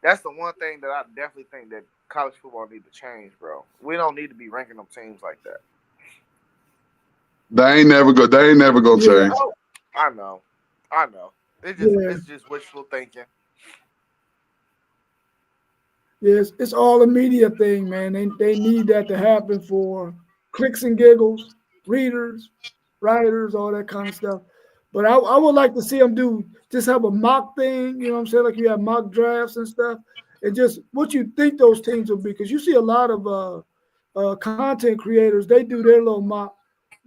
Speaker 1: That's the one thing that I definitely think that college football need to change, bro. We don't need to be ranking them teams like that.
Speaker 3: They ain't never gonna
Speaker 2: yeah,
Speaker 3: change.
Speaker 1: I know.
Speaker 2: yeah.
Speaker 1: It's just wishful thinking.
Speaker 2: Yes, it's all a media thing, man. They need that to happen for clicks and giggles, readers, writers, all that kind of stuff. But I would like to see them do just have a mock thing, you know what I'm saying? Like you have mock drafts and stuff, and just what you think those teams will be. Because you see a lot of content creators, they do their little mock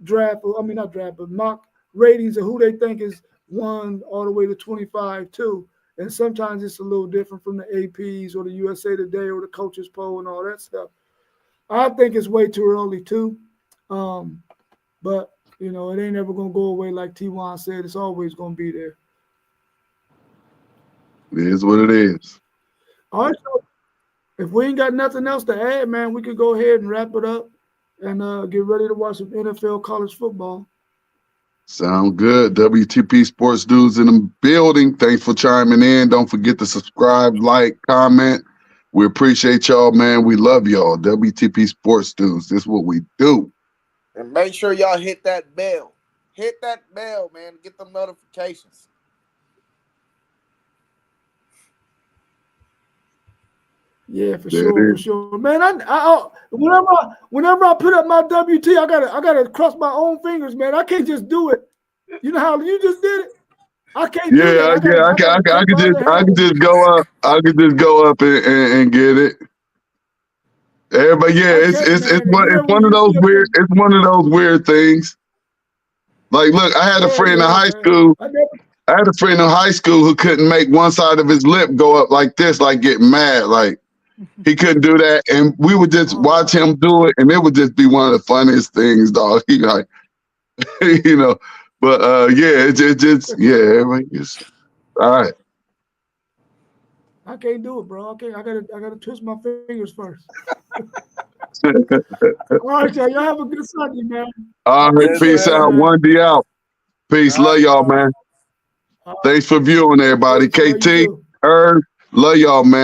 Speaker 2: draft, I mean, not draft, but mock ratings of who they think is 1 all the way to 25 too. And sometimes it's a little different from the APs or the USA Today or the coaches poll and all that stuff. I think it's way too early too. But you know, it ain't ever gonna go away like T1 said. It's always gonna be there.
Speaker 3: It is what it is.
Speaker 2: All right, so if we ain't got nothing else to add, man, we could go ahead and wrap it up and get ready to watch some NFL college football.
Speaker 3: Sound good. WTP Sports Dudes in the building. Thanks for chiming in. Don't forget to subscribe, like, comment. We appreciate y'all, man. We love y'all. WTP Sports Dudes. This is what we do.
Speaker 1: And make sure y'all hit that bell. Hit that bell, man. Get them notifications.
Speaker 2: Yeah, for
Speaker 3: There it
Speaker 2: sure, for
Speaker 3: is.
Speaker 2: sure, man. Whenever I put up my WT, I gotta cross my own fingers, man. I can't just do it. You know how you just did it? I can't do that.
Speaker 3: Yeah, yeah.
Speaker 2: I gotta
Speaker 3: I
Speaker 2: click
Speaker 3: could
Speaker 2: my other
Speaker 3: just
Speaker 2: hand.
Speaker 3: go up. I could just go up and get it. Everybody, yeah,
Speaker 2: I can't, man. And
Speaker 3: it's
Speaker 2: then when
Speaker 3: one of
Speaker 2: you
Speaker 3: those
Speaker 2: see a
Speaker 3: weird.
Speaker 2: thing,
Speaker 3: It's one of those weird things. Like, look, I had a
Speaker 2: yeah,
Speaker 3: friend in
Speaker 2: yeah,
Speaker 3: high
Speaker 2: man.
Speaker 3: school.
Speaker 2: I never,
Speaker 3: I had a friend in high school who couldn't make one side of his lip go up like this, like getting mad. Like he couldn't do that. And we would just
Speaker 2: oh
Speaker 3: watch
Speaker 2: wow.
Speaker 3: him do it, and it would just be one of the funniest things, dog. He like, you know, but yeah, yeah, everybody just all right.
Speaker 2: I can't do it, bro. I can't. I gotta twist my fingers first. All right, y'all. Y'all have a good Sunday, man. I
Speaker 3: All right,
Speaker 1: Yes,
Speaker 2: appreciate
Speaker 3: peace
Speaker 2: y'all,
Speaker 1: sir.
Speaker 3: out.
Speaker 2: man.
Speaker 3: 1D out. Peace.
Speaker 1: All
Speaker 3: Love
Speaker 1: right,
Speaker 3: y'all,
Speaker 1: y'all.
Speaker 3: man.
Speaker 2: All right,
Speaker 3: Thanks for viewing, everybody.
Speaker 2: peace. Love you
Speaker 3: KT,
Speaker 2: too.
Speaker 3: Herb, love y'all, man.